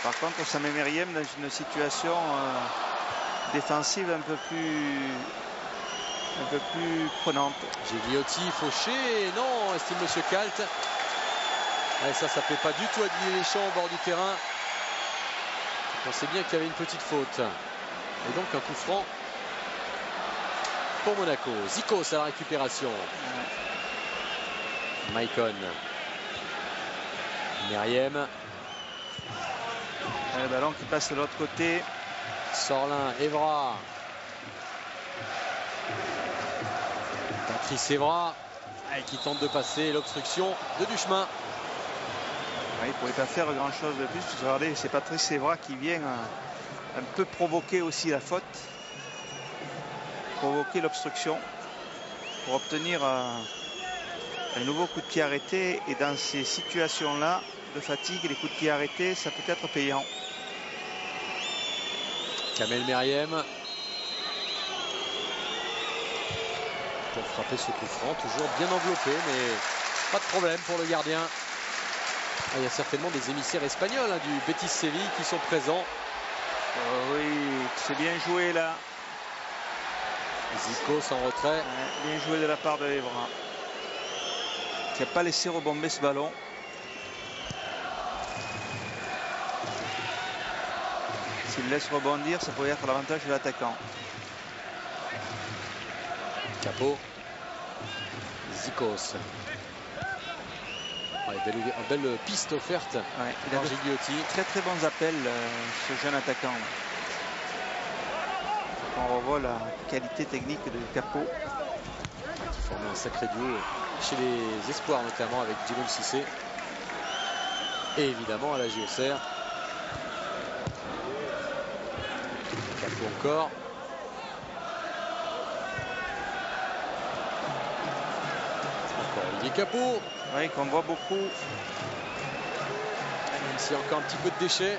S2: Par contre, ça met Meriem dans une situation défensive un peu plus prenante.
S1: Gigliotti, Fauché, non, estime Monsieur Kalt. Ouais, ça plaît pas du tout à Didier Deschamps au bord du terrain. On sait bien qu'il y avait une petite faute. Et donc un coup franc pour Monaco. Zikos à la récupération. Maicon. Meriem.
S2: Le ballon qui passe de l'autre côté.
S1: Sorlin, Evra. Patrice Evra qui tente de passer l'obstruction de Duchemin.
S2: Il ne pouvait pas faire grand chose de plus. Regardez, c'est Patrice Evra qui vient un peu provoquer aussi la faute. Provoquer l'obstruction pour obtenir un nouveau coup de pied arrêté. Et dans ces situations-là de fatigue, les coups de pied arrêtés, ça peut être payant.
S1: Kamel Meriem pour frapper ce coup franc, toujours bien enveloppé, mais pas de problème pour le gardien. Il y a certainement des émissaires espagnols du Betis Séville qui sont présents.
S2: Oui, c'est bien joué là.
S1: Zikos en retrait.
S2: Bien joué de la part de Evra, qui n'a pas laissé rebomber ce ballon. S'il laisse rebondir, ça pourrait être l'avantage de l'attaquant.
S1: Capot. Zikos. Belle piste offerte par Gigliotti.
S2: Très bons appels, ce jeune attaquant. On revoit la qualité technique de Capot.
S1: Qui formait un sacré duo chez les espoirs, notamment avec Djibril Cissé. Et évidemment à la JOCR. Capot encore. Encore Olivier Capot.
S2: Oui, qu'on voit beaucoup.
S1: Même s'il y a encore un petit peu de déchets.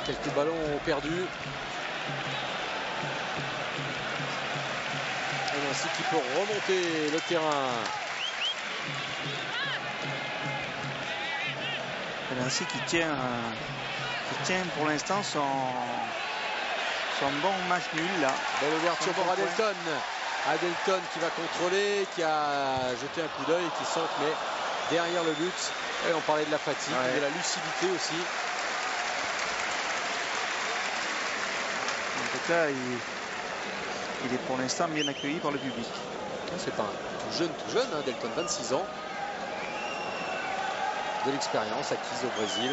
S1: Quelques ballons perdus. Et ainsi qui peut remonter le terrain.
S2: Et ainsi qui tient pour l'instant son bon match nul là.
S1: Belle ouverture pour Adelton. Adelton qui va contrôler, qui a jeté un coup d'œil et qui centre, mais derrière le but. Et on parlait de la fatigue, de la lucidité aussi.
S2: En tout cas, il est pour l'instant bien accueilli par le public.
S1: C'est pas un tout jeune, Adelton, 26 ans. De l'expérience acquise au Brésil.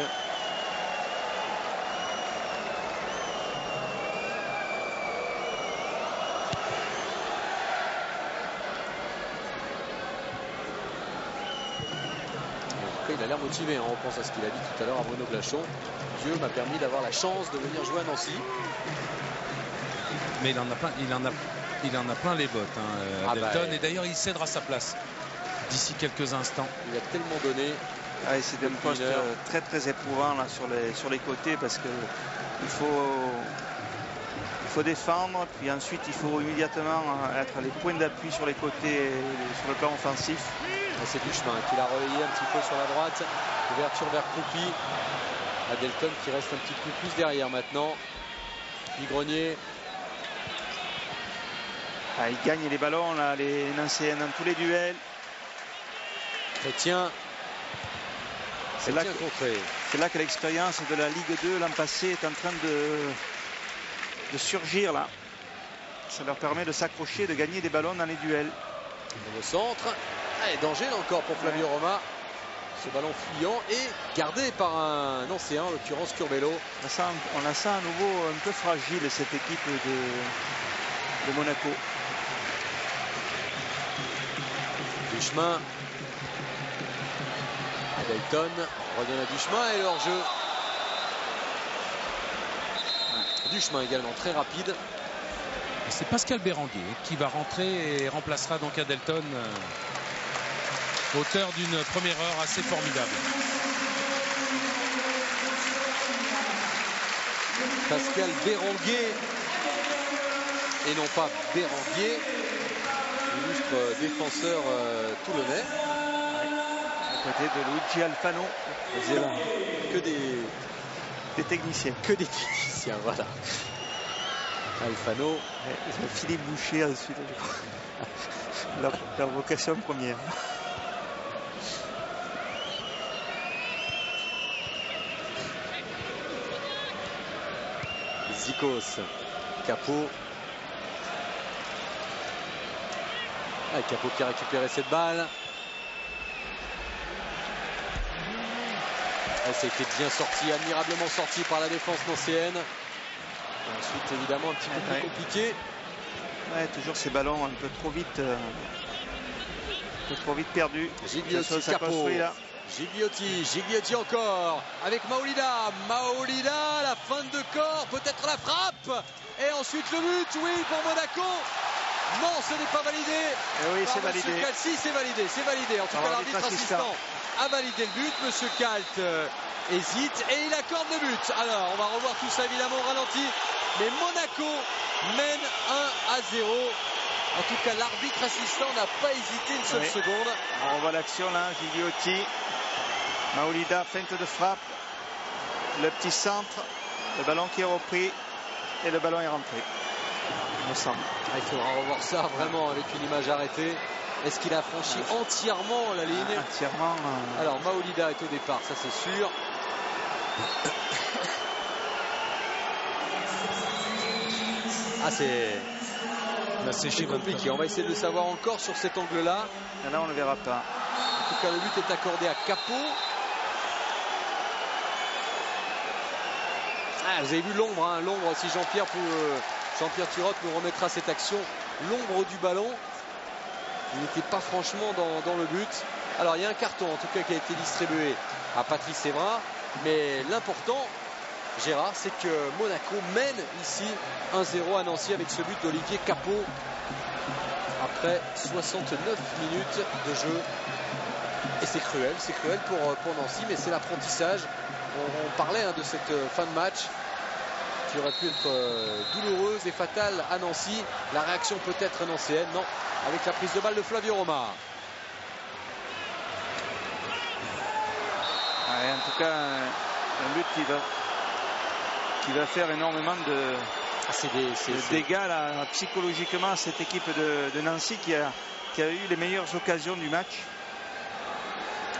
S1: Il a l'air motivé, on pense à ce qu'il a dit tout à l'heure à Bruno Blachon. Dieu m'a permis d'avoir la chance de venir jouer à Nancy.
S3: Mais il en a plein les bottes, Adelton, et d'ailleurs il cédera sa place d'ici quelques instants.
S1: Il a tellement donné.
S2: C'est un poste très éprouvant là, sur les côtés, parce que il faut défendre, puis ensuite il faut immédiatement être les points d'appui sur les côtés sur le plan offensif.
S1: C'est Duchemin qui l'a relayé un petit peu sur la droite. Ouverture vers Croupi. Adelton qui reste un petit peu plus derrière maintenant. Grenier.
S2: Il gagne les ballons, là, les Nancéens dans tous les duels.
S1: Chrétien. C'est là
S2: que l'expérience de la Ligue 2 l'an passé est en train de surgir là. Ça leur permet de s'accrocher, de gagner des ballons dans les duels.
S1: Au centre. Allez, danger là encore pour Flavio Roma. ce ballon fuyant et gardé par un ancien, en l'occurrence Curbelo.
S2: On a ça à nouveau un peu fragile, cette équipe de Monaco.
S1: Duchemin. Adelton redonne à Duchemin et leur jeu. Duchemin également très rapide.
S3: C'est Pascal Béranguer qui va rentrer et remplacera donc Adelton, auteur d'une première heure assez formidable.
S1: Pascal Béranguer et non pas Béranguier, illustre défenseur toulonnais.
S2: À côté de Luigi Alfano.
S1: Que des
S2: techniciens.
S1: Que des techniciens, voilà. Alfano.
S2: Philippe Boucher ensuite, je crois. Leur vocation première.
S1: Zikos. Capot. Capot qui a récupéré cette balle. Ça a été bien sorti, admirablement sorti par la défense nancéenne. Ensuite, évidemment, un petit peu plus compliqué.
S2: Ouais, toujours ces ballons un peu trop vite perdus.
S1: Gigliotti, Capot. Gigliotti encore avec Maolida. Maolida, la feinte de corps, peut-être la frappe. Et ensuite le but, oui, pour Monaco. Non, ce n'est pas validé.
S2: Et oui, c'est validé.
S1: Si, c'est validé, c'est validé. En tout cas, l'arbitre assistant a validé le but. Monsieur Kalt hésite et il accorde le but. Alors, on va revoir tout ça évidemment au ralenti. Mais Monaco mène 1-0. En tout cas, l'arbitre assistant n'a pas hésité une seule seconde.
S2: On voit l'action là, Gigliotti. Maolida, feinte de frappe. Le petit centre. Le ballon qui est repris. Et le ballon est rentré. Il me semble.
S1: Il faudra revoir ça vraiment avec une image arrêtée. Est-ce qu'il a franchi entièrement la ligne?
S2: Entièrement.
S1: Alors Maolida est au départ, ça c'est sûr. C'est compliqué. On va essayer de le savoir encore sur cet angle-là.
S2: Là, on ne le verra pas.
S1: En tout cas, le but est accordé à Capot. Vous avez vu l'ombre, hein, l'ombre, si Jean-Pierre Turotte nous remettra cette action, l'ombre du ballon. Il n'était pas franchement dans le but. Alors il y a un carton en tout cas qui a été distribué à Patrice Evra. Mais l'important, Gérard, c'est que Monaco mène ici 1-0 à Nancy avec ce but d'Olivier Capot. Après 69 minutes de jeu. Et c'est cruel pour Nancy, mais c'est l'apprentissage. On parlait de cette fin de match qui aurait pu être douloureuse et fatale à Nancy. La réaction peut-être nancéenne, non, avec la prise de balle de Flavio Roma.
S2: En tout cas, un but qui va faire énormément de dégâts là, psychologiquement à cette équipe de Nancy qui a eu les meilleures occasions du match.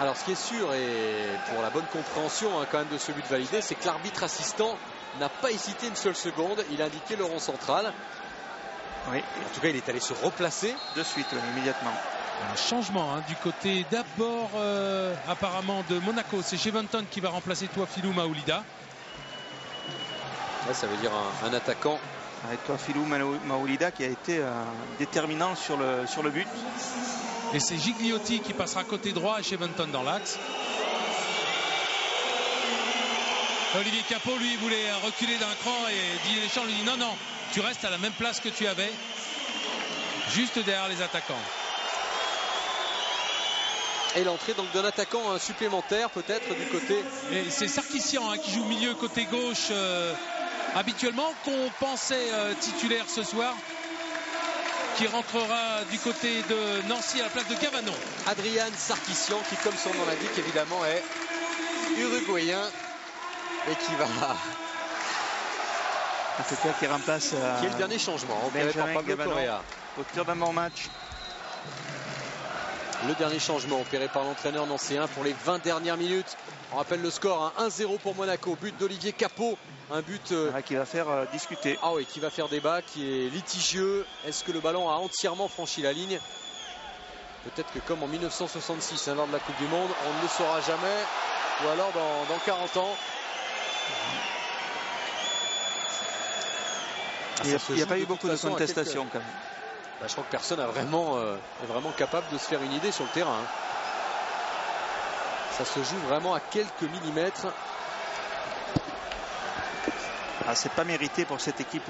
S1: Alors ce qui est sûr, et pour la bonne compréhension quand même de ce but validé, c'est que l'arbitre assistant n'a pas hésité une seule seconde. Il a indiqué le rond central.
S2: Oui.
S1: En tout cas, il est allé se replacer.
S2: De suite, immédiatement.
S3: Un changement du côté d'abord apparemment de Monaco. C'est Cheventon qui va remplacer Touafilou Maolida.
S1: Là, ça veut dire un attaquant.
S2: Avec Touafilou Maolida qui a été déterminant sur le but.
S3: Et c'est Gigliotti qui passera côté droit et Cheventon dans l'axe. Olivier Capot, lui, voulait reculer d'un cran et Didier Deschamps lui dit non, tu restes à la même place que tu avais, juste derrière les attaquants.
S1: Et l'entrée donc d'un attaquant supplémentaire peut-être du côté.
S3: Et c'est Sarkissian qui joue milieu côté gauche habituellement, qu'on pensait titulaire ce soir, qui rentrera du côté de Nancy à la place de Gavanon.
S1: Adrian Sarkissian qui, comme son nom l'indique, évidemment est uruguayen et qui va...
S2: En tout cas, qui remplace...
S1: qui est le dernier changement opéré par Pablo Correa.
S2: Auteur d'un bon match.
S1: Le dernier changement opéré par l'entraîneur nancéen pour les 20 dernières minutes. On rappelle le score, 1-0 pour Monaco. But d'Olivier Capot. Un but
S2: qui va faire discuter.
S1: Ah oui, qui va faire débat, qui est litigieux. Est-ce que le ballon a entièrement franchi la ligne? Peut-être que comme en 1966, lors de la Coupe du Monde, on ne le saura jamais, ou alors dans 40 ans.
S2: Il n'y a pas eu beaucoup de contestations quand même.
S1: Je crois que personne est vraiment capable de se faire une idée sur le terrain. Ça se joue vraiment à quelques millimètres.
S2: C'est pas mérité pour cette équipe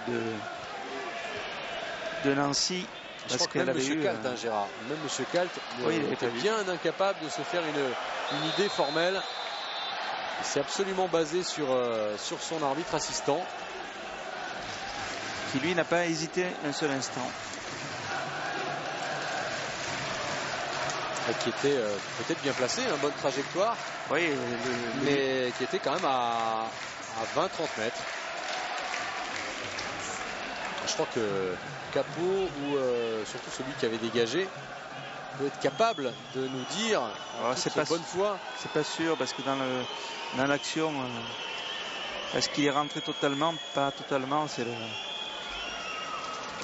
S2: de Nancy.
S1: Je crois que même M. Kalt, Gérard, même M. Kalt était bien incapable de se faire une idée formelle. C'est absolument basé sur son arbitre assistant.
S2: Qui lui n'a pas hésité un seul instant.
S1: Et qui était peut-être bien placé, une bonne trajectoire.
S2: Oui,
S1: mais qui était quand même à 20-30 mètres. Je crois que Capot ou surtout celui qui avait dégagé peut être capable de nous dire
S2: c'est pas
S1: bonne foi.
S2: C'est pas sûr parce que dans l'action, est-ce qu'il est rentré totalement? Pas totalement. C'est le.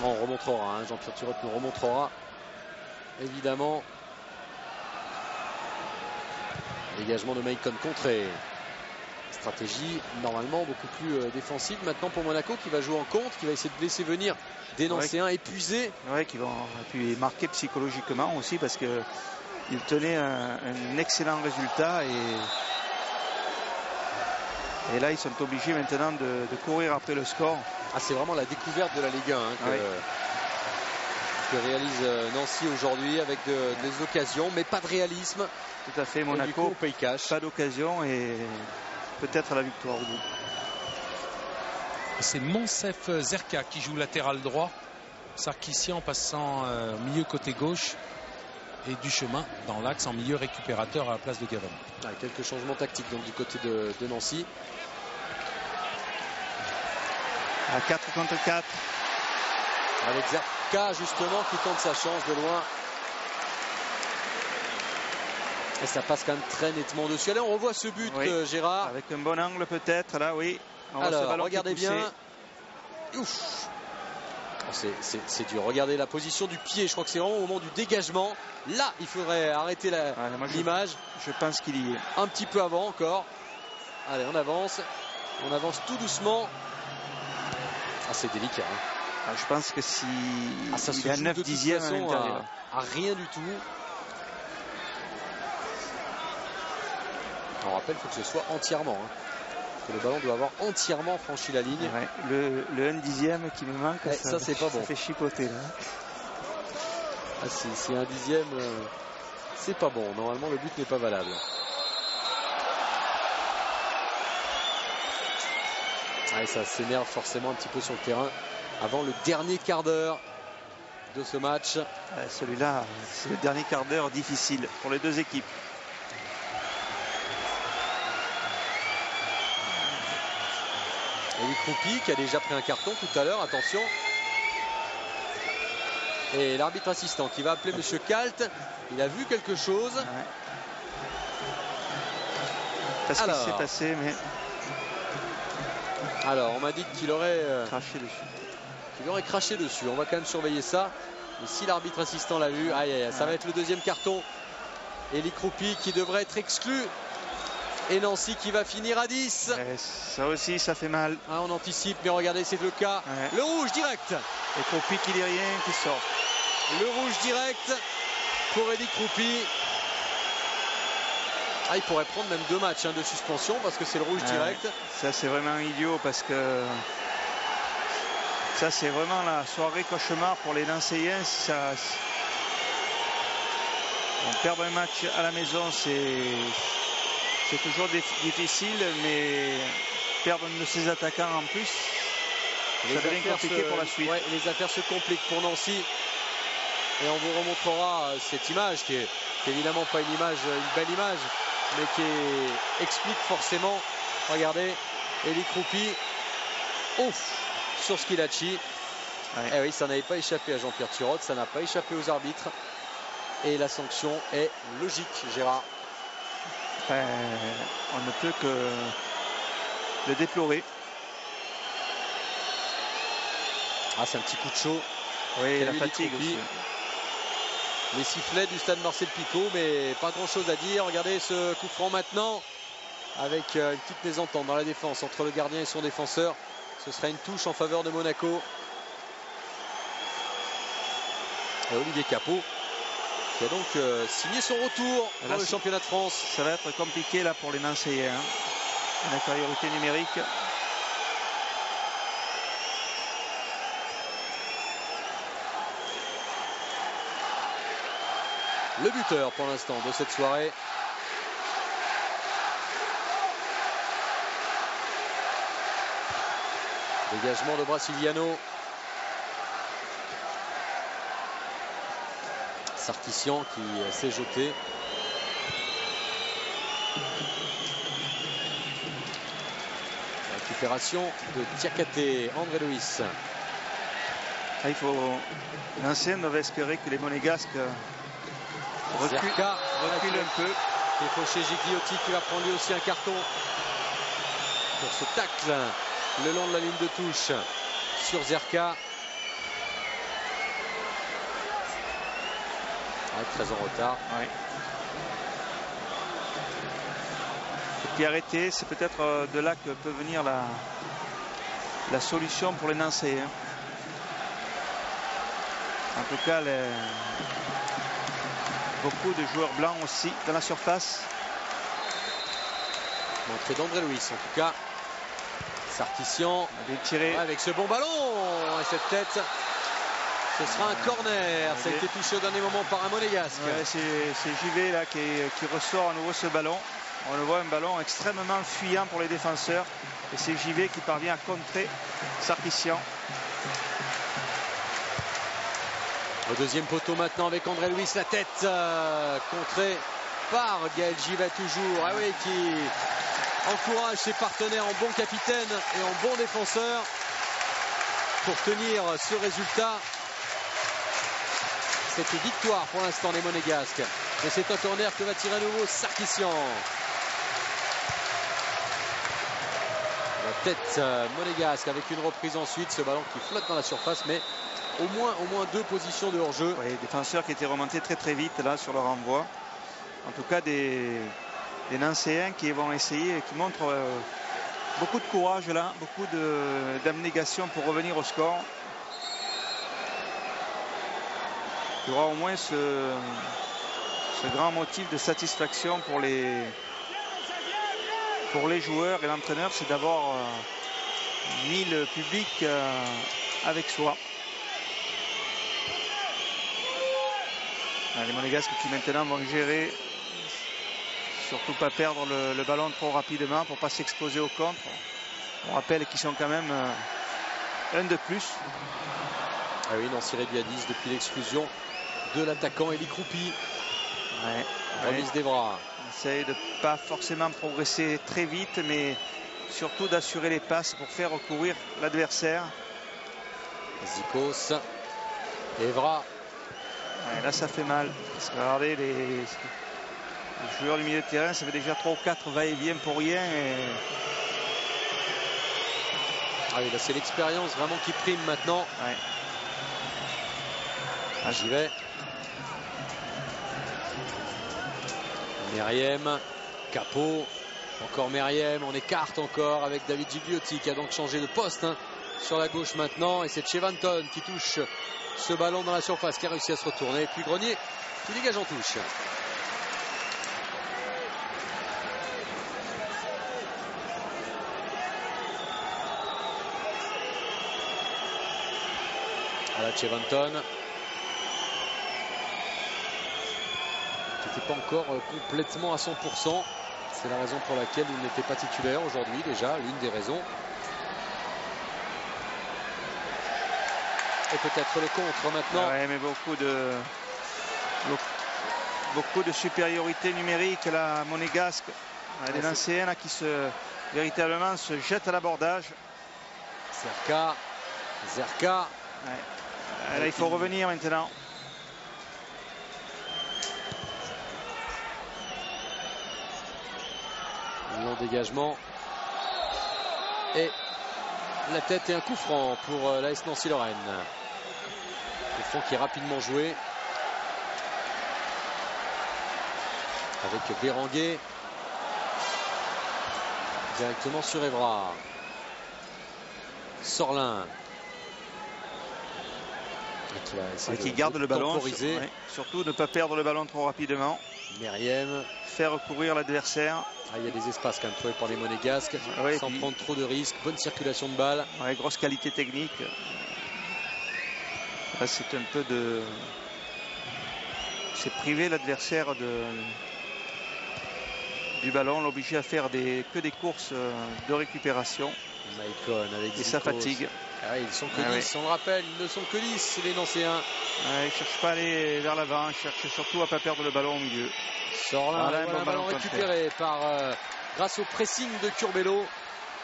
S1: On remontrera. Jean-Pierre Turot nous remontrera évidemment. Dégagement de Maicon contré. Stratégie normalement beaucoup plus défensive maintenant pour Monaco qui va jouer en contre, qui va essayer de laisser venir des Nancéens épuisés.
S2: Oui, qui vont puis marquer psychologiquement aussi parce que il tenait un excellent résultat et là ils sont obligés maintenant de courir après le score.
S1: C'est vraiment la découverte de la Ligue 1 que réalise Nancy aujourd'hui avec des occasions mais pas de réalisme.
S2: Tout à fait, Monaco,
S1: du coup, on paye cash.
S2: Pas d'occasion et peut-être la victoire au bout.
S3: C'est Monsef Zerka qui joue latéral droit. Sarkissian en passant milieu côté gauche et Duchemin dans l'axe en milieu récupérateur à la place de Gavin.
S1: Quelques changements tactiques donc du côté de Nancy.
S2: À 4 contre 4.
S1: Avec Zerka justement qui tente sa chance de loin. Et ça passe quand même très nettement dessus. Allez, on revoit ce but, Gérard.
S2: Avec un bon angle peut-être, là, oui.
S1: Alors, regardez bien. Ouf. C'est dur. Regardez la position du pied. Je crois que c'est vraiment au moment du dégagement. Là, il faudrait arrêter l'image.
S2: Je pense qu'il y est.
S1: Un petit peu avant encore. Allez, on avance. On avance tout doucement. C'est délicat.
S2: Je pense que si
S1: il
S2: y a 9 dixièmes à l'intérieur.
S1: À rien du tout. On rappelle qu'il faut que ce soit entièrement. Que le ballon doit avoir entièrement franchi la ligne.
S2: Le 1 dixième qui me manque,
S1: ça c'est pas bon.
S2: Ça fait chipoter là.
S1: C'est 1 dixième, c'est pas bon. Normalement le but n'est pas valable. Ça s'énerve forcément un petit peu sur le terrain avant le dernier quart d'heure de ce match.
S2: Celui-là, c'est le dernier quart d'heure difficile pour les deux équipes.
S1: Eli Kroupi qui a déjà pris un carton tout à l'heure, attention. Et l'arbitre assistant qui va appeler M. Kalt. Il a vu quelque chose.
S2: Qu'est-ce qui s'est passé, mais...
S1: Alors, on m'a dit qu'il aurait
S2: craché dessus.
S1: Qu'il aurait craché dessus. On va quand même surveiller ça. Et si l'arbitre assistant l'a vu, ça va être le deuxième carton. Eli Kroupi qui devrait être exclu. Et Nancy qui va finir à 10.
S2: Ça aussi, ça fait mal.
S1: On anticipe, mais regardez, c'est le cas. Le rouge direct.
S2: Et Kroupi qui dit rien, qui sort.
S1: Le rouge direct pour Eli Kroupi. Il pourrait prendre même 2 matchs de suspension parce que c'est le rouge direct.
S2: Ça, c'est vraiment idiot parce que ça, c'est vraiment la soirée cauchemar pour les Nancéiens. On perd un match à la maison, c'est toujours difficile, mais perdre un de ses attaquants en plus, ça devient compliqué pour la suite.
S1: Les affaires se compliquent pour Nancy. Et on vous remontrera cette image qui est évidemment pas une belle image, mais qui explique forcément. Regardez, Eli Kroupi, sur Schillaci. Ça n'avait pas échappé à Jean-Pierre Turot, ça n'a pas échappé aux arbitres. Et la sanction est logique, Gérard.
S2: On ne peut que le déplorer.
S1: C'est un petit coup de chaud.
S2: Oui, la fatigue aussi.
S1: les sifflets du stade Marcel Picot, mais pas grand chose à dire. Regardez ce coup franc maintenant avec une petite mésentente dans la défense entre le gardien et son défenseur. Ce sera une touche en faveur de Monaco. Et Olivier Capot qui a donc signé son retour dans le championnat de France.
S2: Ça va être compliqué là pour les Nancéens, hein. L'infériorité numérique.
S1: Le buteur pour l'instant de cette soirée. Dégagement de Brasiliano. Sarkissian qui s'est jeté. Récupération de Diakate, André Luis.
S2: Il faut l'ancien devait espérer que les Monégasques reculent un peu.
S1: Et Fauché Gigliotti qui va prendre lui aussi un carton pour ce tacle le long de la ligne de touche sur Zerka. Très en retard.
S2: Ouais. Et puis arrêter, c'est peut-être de là que peut venir la solution pour les Nancéens. Hein. En tout cas, beaucoup de joueurs blancs aussi dans la surface.
S1: L'entrée d'André Luis en tout cas. Sarkissian
S2: tiré
S1: avec ce bon ballon et cette tête. Ce sera un corner. Ça a été touché au dernier moment par un Monégasque.
S2: Ouais, c'est JV là qui ressort à nouveau ce ballon. On le voit, un ballon extrêmement fuyant pour les défenseurs. Et c'est JV qui parvient à contrer Sarkissian.
S1: Au deuxième poteau maintenant avec André Luis, la tête contrée par Gaël Givet toujours. Ah oui, qui encourage ses partenaires en bon capitaine et en bon défenseur pour tenir ce résultat. Cette victoire pour l'instant des Monégasques. Et c'est un corner que va tirer à nouveau Sarkissian. La tête monégasque avec une reprise ensuite. Ce ballon qui flotte dans la surface, mais au moins deux positions de hors-jeu.
S2: Oui, défenseurs qui étaient remontés très vite là sur le renvoi. En tout cas des Nancéens qui vont essayer et qui montrent beaucoup de courage là, beaucoup d'abnégation pour revenir au score. Il y aura au moins ce grand motif de satisfaction pour les joueurs et l'entraîneur, c'est d'avoir mis le public avec soi. Les Monégasques qui maintenant vont gérer, surtout pas perdre le ballon trop rapidement pour pas s'exposer au contre. On rappelle qu'ils sont quand même un de plus.
S1: Ah oui, Nancy Rebiadis depuis l'exclusion de l'attaquant Eli Kroupi.
S2: Ouais,
S1: remise des bras.
S2: On essaye de pas forcément progresser très vite, mais surtout d'assurer les passes pour faire recourir l'adversaire.
S1: Zikos, Evra.
S2: Ouais, là ça fait mal. Parce que regardez les joueurs du milieu de terrain, ça fait déjà 3 ou 4 va-et-vient pour rien.
S1: Ah oui, là c'est l'expérience vraiment qui prime maintenant.
S2: Ouais.
S1: Ah, j'y vais. Meriem, Capot, encore Meriem, on écarte encore avec David Gigliotti qui a donc changé de poste sur la gauche maintenant. Et c'est Chevanton qui touche ce ballon dans la surface, qui a réussi à se retourner. Et puis Grenier qui dégage en touche. Voilà Chevanton. Qui n'était pas encore complètement à 100%. C'est la raison pour laquelle il n'était pas titulaire aujourd'hui déjà, l'une des raisons. Et peut-être le contre maintenant.
S2: Ouais, mais beaucoup de supériorité numérique là, monégasque. Les Nancéens là, qui véritablement se jettent à l'abordage.
S1: Zerka.
S2: Ouais. Là, il faut revenir maintenant.
S1: Long dégagement. Et la tête et un coup franc pour l'AS Nancy-Lorraine. Coup franc qui est rapidement joué. avec Béranguet directement sur Evra. Sorlin
S2: qui garde le ballon, surtout ne pas perdre le ballon trop rapidement.
S1: Meriem,
S2: faire courir l'adversaire.
S1: Il y a des espaces quand même trouvés par les Monégasques, sans prendre trop de risques. Bonne circulation de balle.
S2: Grosse qualité technique. Là, c'est un peu de... C'est priver l'adversaire du ballon, l'obliger à faire que des courses de récupération.
S1: Maicon avec
S2: et ça fatigue.
S1: Ils sont que 10, on le rappelle, ils ne sont que 10, les Nancéens.
S2: Ils ne cherchent pas à aller vers l'avant, ils cherchent surtout à ne pas perdre le ballon au milieu.
S1: Sorlin, un ballon récupéré grâce au pressing de Curbelo.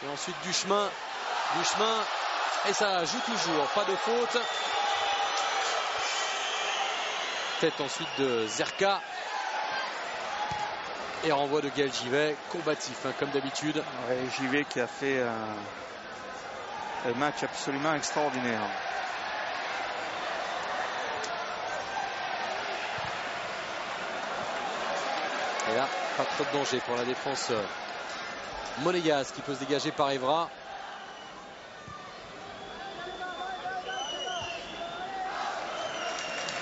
S1: Et ensuite Duchemin, et ça joue toujours, pas de faute. Tête ensuite de Zerka. Et renvoi de Gaël Givet, combatif comme d'habitude.
S2: Givet qui a fait un match absolument extraordinaire.
S1: Et là, pas trop de danger pour la défense monégasque qui peut se dégager par Evra.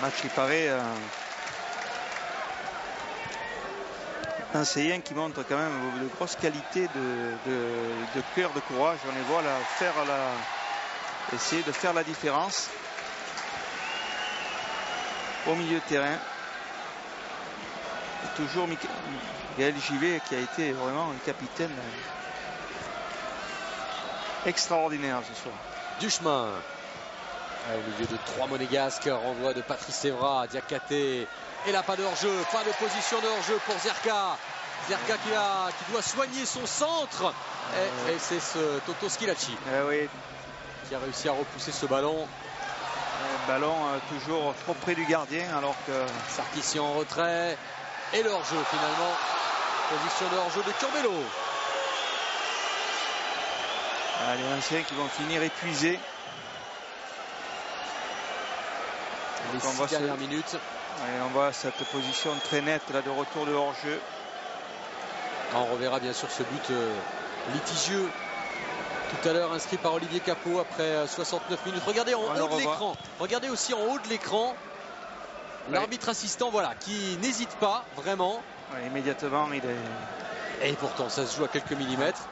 S2: Match qui paraît Nancéen qui montre quand même de grosses qualités de cœur, de courage. On les voit là essayer de faire la différence au milieu de terrain. Et toujours Gaël Givet qui a été vraiment un capitaine extraordinaire ce soir.
S1: Duchemin au milieu de 3 Monégasques, renvoi de Patrice Evra, Diakhaté. Et là, pas de hors-jeu, pas de position de hors-jeu pour Zerka. Zerka qui doit soigner son centre. Et c'est ce Toto Schillaci qui a réussi à repousser ce ballon.
S2: Ballon toujours trop près du gardien alors que...
S1: Sarkisian en retrait. Et le hors-jeu finalement. Position de hors-jeu de Curbelo.
S2: Les Nancéens qui vont finir épuisés.
S1: Les 6 dernières minutes.
S2: On voit cette position très nette là de retour de hors-jeu.
S1: On reverra bien sûr ce but litigieux tout à l'heure inscrit par Olivier Capot après 69 minutes. Regardez en haut de l'écran. Regardez aussi en haut de l'écran l'arbitre assistant qui n'hésite pas vraiment.
S2: Immédiatement il est...
S1: Et pourtant ça se joue à quelques millimètres.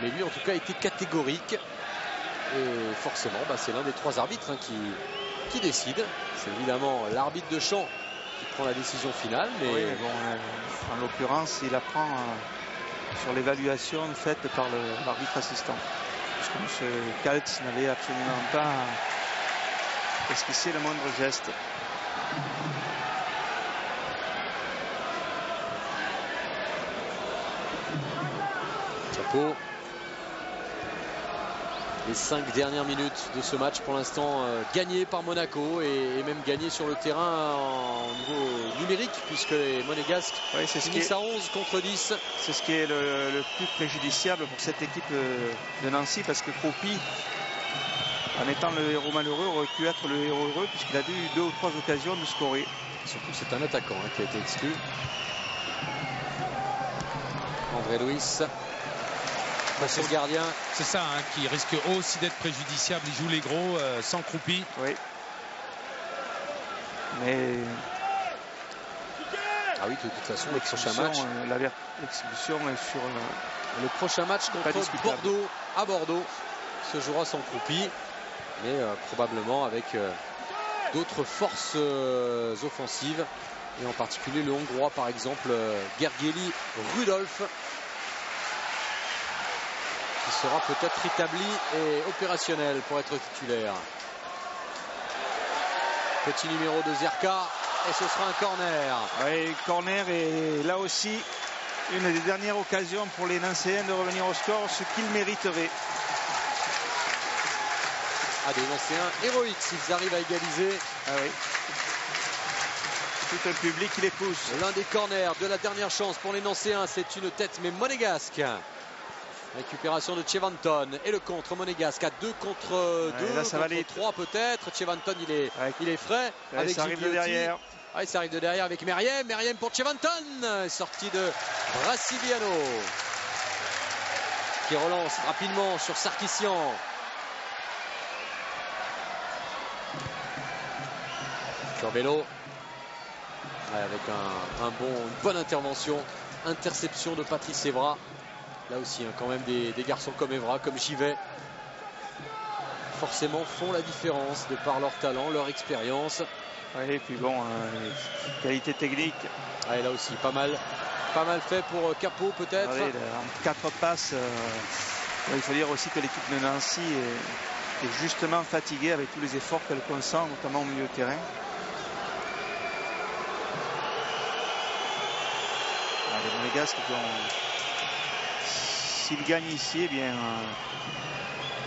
S1: Mais lui en tout cas a été catégorique. Et forcément c'est l'un des 3 arbitres qui décide. C'est évidemment l'arbitre de champ qui prend la décision finale. Mais
S2: en l'occurrence, il apprend sur l'évaluation faite par l'arbitre assistant. Parce que M. Kaltz n'avait absolument pas esquissé le moindre geste.
S1: Chapeau. Les 5 dernières minutes de ce match pour l'instant gagné par Monaco et même gagné sur le terrain au niveau numérique puisque les Monégasques finissent à 11 contre 10.
S2: C'est ce qui est le plus préjudiciable pour cette équipe de Nancy parce que Kropi, en étant le héros malheureux, aurait pu être le héros heureux puisqu'il a eu 2 ou 3 occasions de scorer.
S1: Surtout c'est un attaquant qui a été exclu. André Luis. C'est le gardien.
S3: C'est ça qui risque aussi d'être préjudiciable. Il joue les gros sans Kropi.
S2: Oui. Mais...
S1: Ah oui, de toute façon, le prochain match.
S2: L'expulsion est sur
S1: le prochain match contre Bordeaux à Bordeaux se jouera sans Kropi. Mais probablement avec d'autres forces offensives. Et en particulier le Hongrois par exemple, Gergely Rudolph. Qui sera peut-être rétabli et opérationnel pour être titulaire. Petit numéro de Zerka et ce sera un corner.
S2: Oui, corner et là aussi une des dernières occasions pour les Nancéens de revenir au score, ce qu'ils mériteraient.
S1: Des Nancéens héroïques s'ils arrivent à égaliser.
S2: Tout un public qui les pousse.
S1: L'un des corners de la dernière chance pour les Nancéens, c'est une tête mais monégasque. Récupération de Chevanton et le contre monégasque à 2 contre 2, là, ça contre 3 peut-être. Chevanton il est frais.
S2: Avec ça arrive de derrière.
S1: Ah, ça arrive de derrière avec Meriem. Meriem pour Chevanton. Sortie de Brasiliano. Qui relance rapidement sur Sarkissian. Curbelo. Ouais, avec une bonne intervention. Interception de Patrice Evra. Là aussi, hein, quand même des garçons comme Evra, comme Givet, forcément font la différence de par leur talent, leur expérience.
S2: Ouais, et puis bon, qualité technique.
S1: Ouais, là aussi, pas mal fait pour Capot peut-être.
S2: En 4 passes, il faut dire aussi que l'équipe de Nancy est justement fatiguée avec tous les efforts qu'elle consent, notamment au milieu de terrain. Les Monégasques, s'ils gagnent ici, eh bien,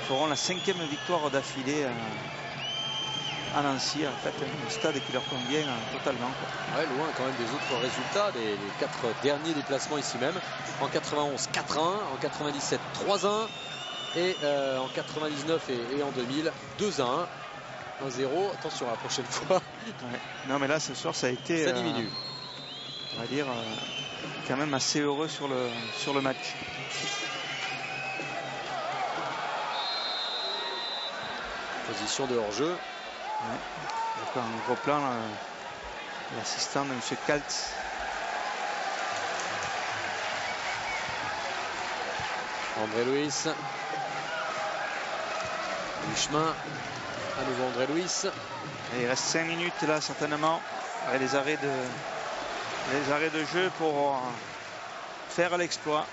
S2: feront la 5e victoire d'affilée à Nancy. En fait, un stade qui leur convient totalement.
S1: Ouais, loin quand même des autres résultats, les 4 derniers déplacements ici même. En 91, 4-1, en 97, 3-1, et en 99 et en 2000, 2-1. 1-0. Attention à la prochaine fois.
S2: Ouais. Non, mais là, ce soir, ça a été.
S1: Ça diminue.
S2: On va dire. Quand même assez heureux sur le match.
S1: Position de hors-jeu.
S2: Ouais. Donc un gros plan, l'assistant de M. Kaltz.
S1: André Luis. Du chemin. À nouveau André Luis.
S2: Et il reste 5 minutes là certainement. Avec les arrêts de jeu pour faire l'exploit,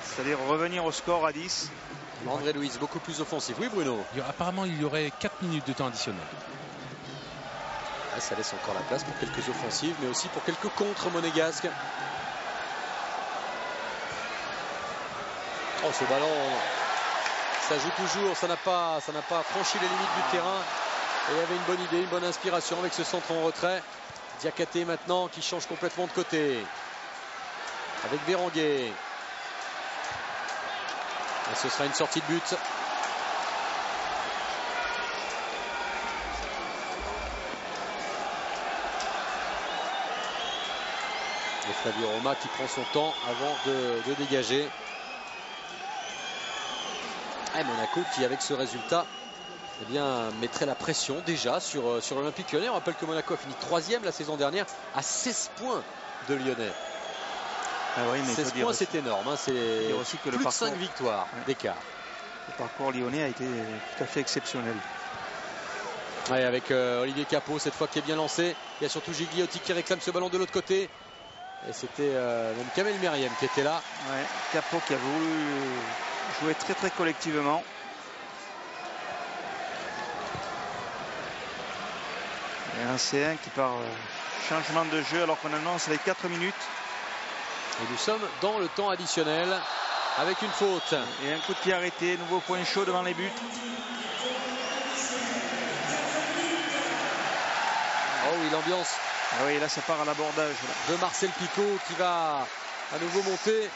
S2: c'est-à-dire revenir au score à 10.
S1: André Luis beaucoup plus offensif. Oui, Bruno.
S3: Apparemment il y aurait 4 minutes de temps additionnel.
S1: Ouais, ça laisse encore la place pour quelques offensives, mais aussi pour quelques contres monégasques. Oh, ce ballon, ça joue toujours, ça n'a pas franchi les limites du terrain. Et il y avait une bonne idée, une bonne inspiration avec ce centre en retrait. Diakhaté maintenant qui change complètement de côté. Avec Berenguer. Et ce sera une sortie de but. Et Flavio Roma qui prend son temps avant de dégager. Et Monaco qui, avec ce résultat, eh bien, mettrait la pression déjà sur l'Olympique Lyonnais. On rappelle que Monaco a fini 3e la saison dernière à 16 points de Lyonnais.
S2: Ah oui, mais
S1: 16 points, c'est énorme. Hein, c'est
S2: aussi que
S1: plus de 5 victoires d'écart.
S2: Le parcours lyonnais a été tout à fait exceptionnel.
S1: Ouais, avec Olivier Capot cette fois qui est bien lancé. Il y a surtout Gigliotti qui réclame ce ballon de l'autre côté. Et c'était même Kamel Meriem qui était là.
S2: Ouais, Capot qui a voulu jouer très très collectivement. Et un C1 qui part changement de jeu alors qu'on annonce les 4 minutes.
S1: Et nous sommes dans le temps additionnel avec une faute.
S2: Et un coup de pied arrêté, nouveau point chaud devant les buts.
S1: Oh oui, l'ambiance.
S2: Ah oui, là ça part à l'abordage.
S1: De Marcel Picot qui va à nouveau monter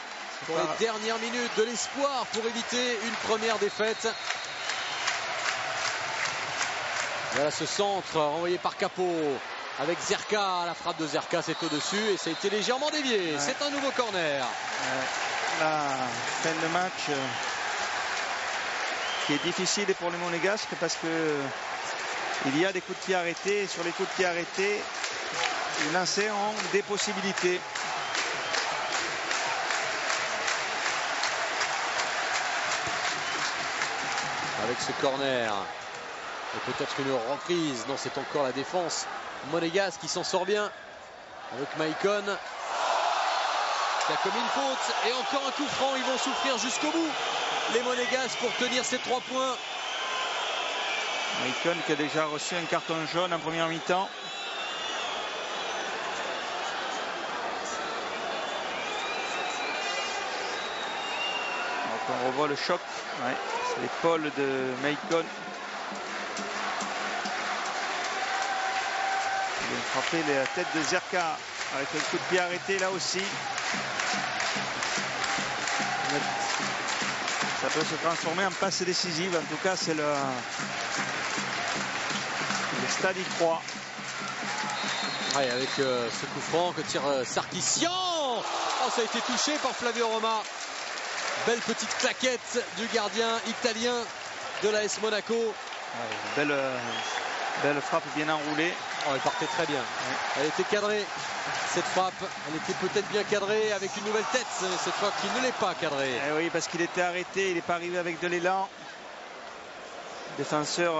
S1: pour les dernières minutes de l'espoir pour éviter une première défaite. Voilà ce centre renvoyé par Capot avec Zerka. La frappe de Zerka, c'est au-dessus et ça a été légèrement dévié. Ouais. C'est un nouveau corner.
S2: La fin de match qui est difficile pour les Monégasques parce que il y a des coups de pied arrêtés et sur les coups de pied arrêtés, les lancers ont des possibilités.
S1: Avec ce corner. Et peut-être une reprise. Non, c'est encore la défense monégasque qui s'en sort bien. Avec Maicon. Qui a commis une faute. Et encore un coup franc. Ils vont souffrir jusqu'au bout. Les Monégasques pour tenir ces 3 points.
S2: Maicon qui a déjà reçu un carton jaune en première mi-temps. On revoit le choc. Ouais, c'est l'épaule de Maicon. Il vient frapper la tête de Zerka avec un coup de pied arrêté là aussi. Ça peut se transformer en passe décisive. En tout cas, c'est le stade y croit.
S1: Ouais, avec ce coup franc que tire Sarkissian. Oh, ça a été touché par Flavio Roma. Belle petite claquette du gardien italien de l'AS Monaco.
S2: Ouais, belle frappe bien enroulée.
S1: Oh, elle partait très bien. Ouais. Elle était cadrée, cette frappe. Elle était peut-être bien cadrée avec une nouvelle tête, cette fois qui ne l'est pas cadrée.
S2: Eh oui, parce qu'il était arrêté, il n'est pas arrivé avec de l'élan. Le défenseur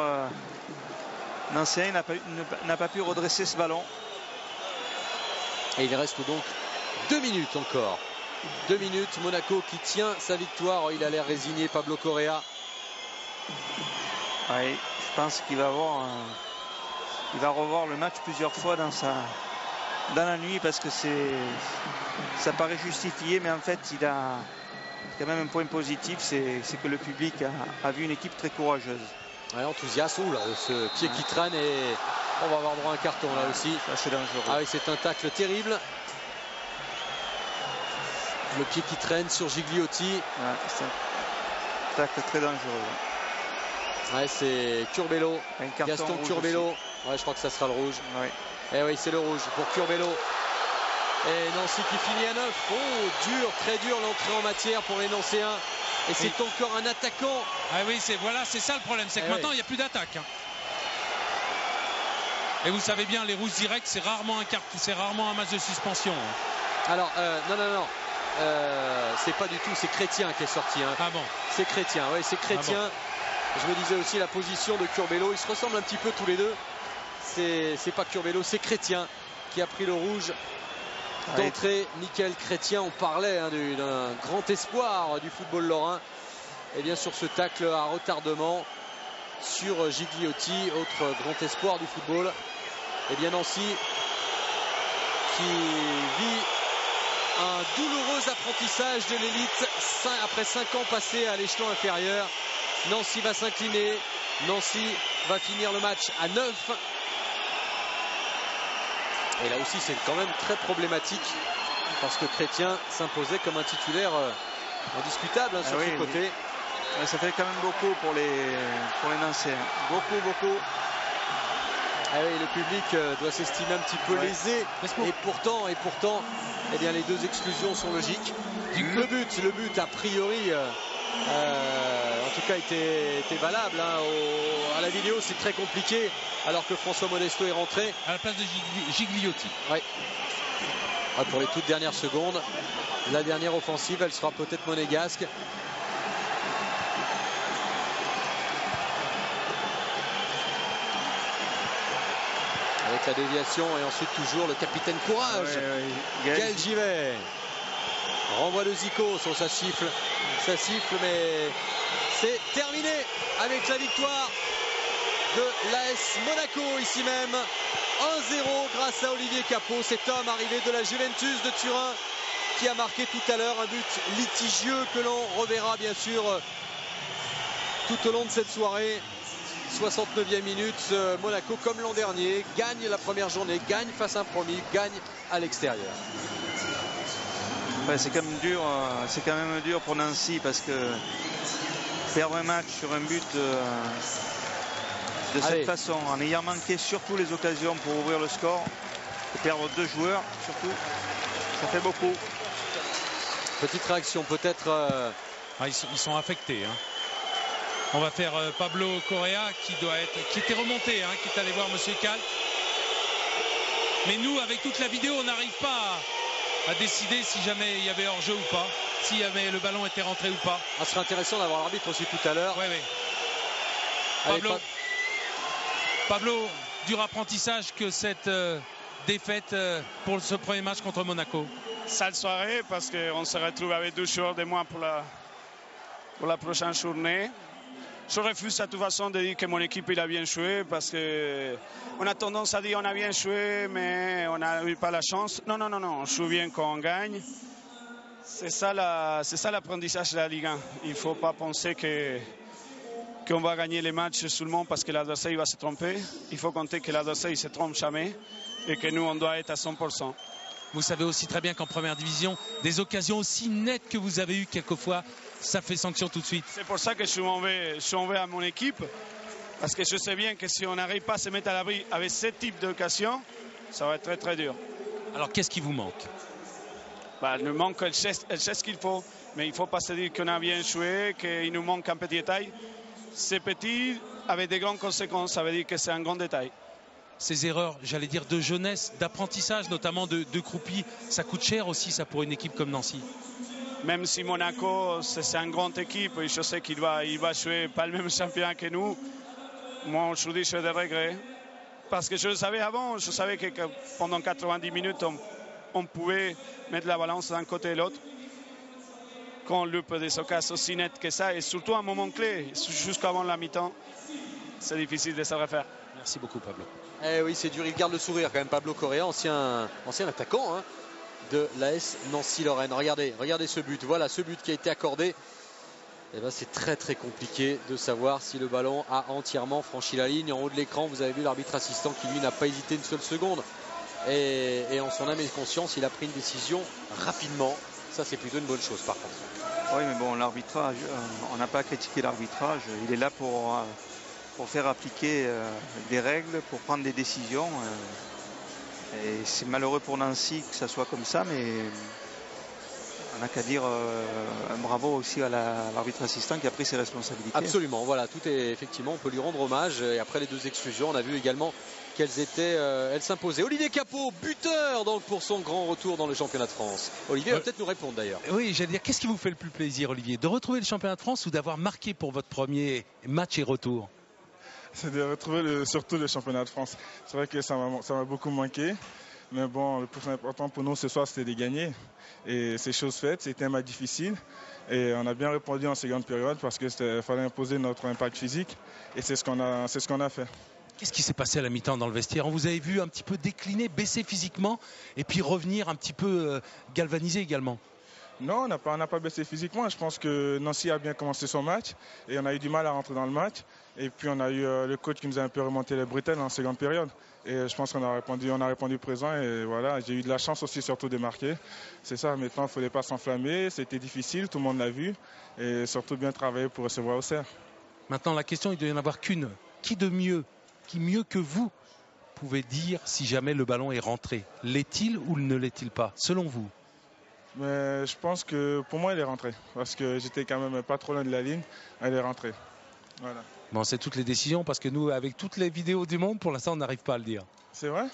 S2: nancéen n'a pas pu redresser ce ballon.
S1: Et il reste donc 2 minutes encore. 2 minutes, Monaco qui tient sa victoire. Oh, il a l'air résigné, Pablo Correa.
S2: Oui, je pense qu'il va il va revoir le match plusieurs fois dans la nuit parce que ça paraît justifié, mais en fait il a quand même un point positif, c'est que le public a vu une équipe très courageuse.
S1: Ouais, enthousiasme, là, ce pied qui traîne et on va avoir droit à un carton là aussi.
S2: C'est dangereux.
S1: Ah oui, c'est un tacle terrible. Le pied qui traîne sur Gigliotti.
S2: Ouais, c'est un tacle très dangereux.
S1: Ouais, c'est Curbelo, Gaston Curbelo. Ouais, je crois que ça sera le rouge.
S2: Ouais.
S1: Et oui, c'est le rouge pour Curbelo. Et Nancy qui finit à 9. Oh, dur, très dur l'entrée en matière pour les Nancéens. Et c'est encore un attaquant.
S3: Ah oui, c'est ça le problème, c'est que maintenant il n'y a plus d'attaque. Hein. Et vous savez bien, les rouges directs, c'est rarement un match de suspension. Hein.
S1: Alors, non. C'est pas du tout, c'est Chrétien qui est sorti. Hein.
S3: Ah bon?
S1: C'est Chrétien, oui, c'est Chrétien. Ah bon. Je me disais aussi la position de Curbelo. Ils se ressemblent un petit peu tous les deux. C'est pas Curbelo, c'est Chrétien qui a pris le rouge d'entrée. Nickel Chrétien, on parlait d'un grand espoir du football lorrain. Et bien sur ce tacle à retardement sur Gigliotti, autre grand espoir du football. Et bien Nancy qui vit un douloureux apprentissage de l'élite après 5 ans passés à l'échelon inférieur. Nancy va s'incliner. Nancy va finir le match à 9. Et là aussi, c'est quand même très problématique parce que Chrétien s'imposait comme un titulaire indiscutable sur ce côté.
S2: Ça fait quand même beaucoup pour les Nancéens. Beaucoup.
S1: Ah oui, le public doit s'estimer un petit peu lésé. Et pourtant, eh bien, les deux exclusions sont logiques. Le but a priori, en tout cas, était valable. Hein. À la vidéo, c'est très compliqué, alors que François Modesto est rentré.
S3: À la place de Gigliotti.
S1: Ouais. Pour les toutes dernières secondes, la dernière offensive, elle sera peut-être monégasque. Avec la déviation et ensuite toujours le capitaine Courage. Gaël Givet. Renvoi de Zico, ça siffle, mais c'est terminé avec la victoire de l'AS Monaco ici même. 1-0 grâce à Olivier Capot, cet homme arrivé de la Juventus de Turin qui a marqué tout à l'heure un but litigieux que l'on reverra bien sûr tout au long de cette soirée. 69e minute, Monaco comme l'an dernier gagne la première journée, gagne face à un promu, gagne à l'extérieur.
S2: Ouais, c'est quand même dur pour Nancy parce que perdre un match sur un but de cette façon, en ayant manqué surtout les occasions pour ouvrir le score, et perdre 2 joueurs surtout, ça fait beaucoup.
S1: Petite réaction peut-être.
S3: Ils sont affectés. Hein. On va faire Pablo Correa qui était remonté, hein, qui est allé voir Monsieur Cal. Mais nous, avec toute la vidéo, on n'arrive pas à décider si jamais il y avait hors-jeu ou pas, si jamais le ballon était rentré ou pas.
S1: Ce serait intéressant d'avoir l'arbitre aussi tout à l'heure.
S3: Oui. Pablo, dur apprentissage que cette défaite pour ce premier match contre Monaco.
S7: Sale soirée parce qu'on se retrouve avec 2 joueurs de moins pour la prochaine journée. Je refuse à toute façon de dire que mon équipe il a bien joué parce qu'on a tendance à dire on a bien joué mais on n'a eu pas la chance. Non, on joue bien quand on gagne. C'est ça l'apprentissage de la Ligue 1. Il ne faut pas penser qu'on va gagner les matchs seulement parce que l'adversaire va se tromper. Il faut compter que l'adversaire ne se trompe jamais et que nous on doit être à 100%.
S3: Vous savez aussi très bien qu'en première division, des occasions aussi nettes que vous avez eues quelquefois, ça fait sanction tout de suite.
S7: C'est pour ça que je suis envers à mon équipe, parce que je sais bien que si on n'arrive pas à se mettre à l'abri avec ce type d'occasion, Ça va être très très dur.
S3: Alors qu'est-ce qui vous manque?
S7: Bah, il nous manque, elle sait ce qu'il faut, mais il ne faut pas se dire qu'on a bien joué, qu'il nous manque un petit détail. C'est petit avec des grandes conséquences, ça veut dire que c'est un grand détail.
S3: Ces erreurs, j'allais dire, de jeunesse, d'apprentissage, notamment de croupies, ça coûte cher aussi, ça, pour une équipe comme Nancy.
S7: Même si Monaco, c'est une grande équipe, et je sais qu'il va jouer pas le même champion que nous, moi, je dis, j'ai des regrets. Parce que je le savais avant, je savais que pendant 90 minutes, on pouvait mettre la balance d'un côté et l'autre. Quand on loupe des occasions aussi nettes que ça, et surtout à un moment clé, jusqu'avant la mi-temps, c'est difficile de se refaire.
S3: Merci beaucoup, Pablo.
S1: Eh oui, c'est dur, il garde le sourire quand même, Pablo Correa, ancien attaquant hein, de l'AS Nancy-Lorraine. Regardez ce but, voilà ce but qui a été accordé. Eh ben, c'est très très compliqué de savoir si le ballon a entièrement franchi la ligne. En haut de l'écran, vous avez vu l'arbitre assistant qui lui n'a pas hésité une seule seconde. Et en son âme et conscience, il a pris une décision rapidement. Ça, c'est plutôt une bonne chose par contre.
S2: Oui, mais bon, l'arbitrage, on n'a pas à critiquer l'arbitrage. Il est là pour faire appliquer des règles, pour prendre des décisions. Et c'est malheureux pour Nancy que ça soit comme ça, mais on n'a qu'à dire un bravo aussi à l'arbitre assistant qui a pris ses responsabilités.
S1: Absolument, voilà, tout est effectivement, on peut lui rendre hommage. Et après les deux exclusions, on a vu également qu'elles étaient, elles s'imposaient. Olivier Capot, buteur donc pour son grand retour dans le championnat de France. Olivier va peut-être nous répondre d'ailleurs.
S3: Oui, j'allais dire, qu'est-ce qui vous fait le plus plaisir, Olivier? De retrouver le championnat de France ou d'avoir marqué pour votre premier match et retour?
S8: C'est de retrouver surtout le championnat de France. C'est vrai que ça m'a beaucoup manqué. Mais bon, le plus important pour nous ce soir, c'était de gagner. Et c'est chose faite, c'était un match difficile. Et on a bien répondu en seconde période parce qu'il fallait imposer notre impact physique. Et c'est ce qu'on a fait.
S3: Qu'est-ce qui s'est passé à la mi-temps dans le vestiaire? On vous avez vu un petit peu décliner, baisser physiquement et puis revenir un petit peu galvanisé également.
S8: Non, on n'a pas baissé physiquement. Je pense que Nancy a bien commencé son match et on a eu du mal à rentrer dans le match. Et puis on a eu le coach qui nous a un peu remonté les bretelles en seconde période. Et je pense qu'on a répondu présent et voilà, j'ai eu de la chance aussi surtout de marquer. C'est ça, maintenant il ne fallait pas s'enflammer, c'était difficile, tout le monde l'a vu. Et surtout bien travailler pour recevoir au cerf.
S3: Maintenant la question, il doit y en avoir qu'une. Qui mieux que vous pouvez dire si jamais le ballon est rentré? L'est-il ou ne l'est-il pas, selon vous?
S8: Mais je pense que pour moi, elle est rentrée. Parce que j'étais quand même pas trop loin de la ligne. Elle est rentrée. Voilà.
S3: Bon, c'est toutes les décisions parce que nous, avec toutes les vidéos du monde, pour l'instant, on n'arrive pas à le dire.
S8: C'est vrai?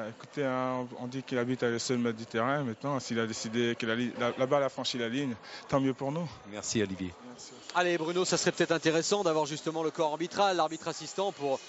S8: Écoutez, hein, on dit qu'il habite à le seul mètre du terrain. Maintenant, s'il a décidé que la balle a franchi la ligne, tant mieux pour nous.
S3: Merci, Olivier.
S8: Merci.
S1: Allez, Bruno, ça serait peut-être intéressant d'avoir justement le corps arbitral, l'arbitre assistant pour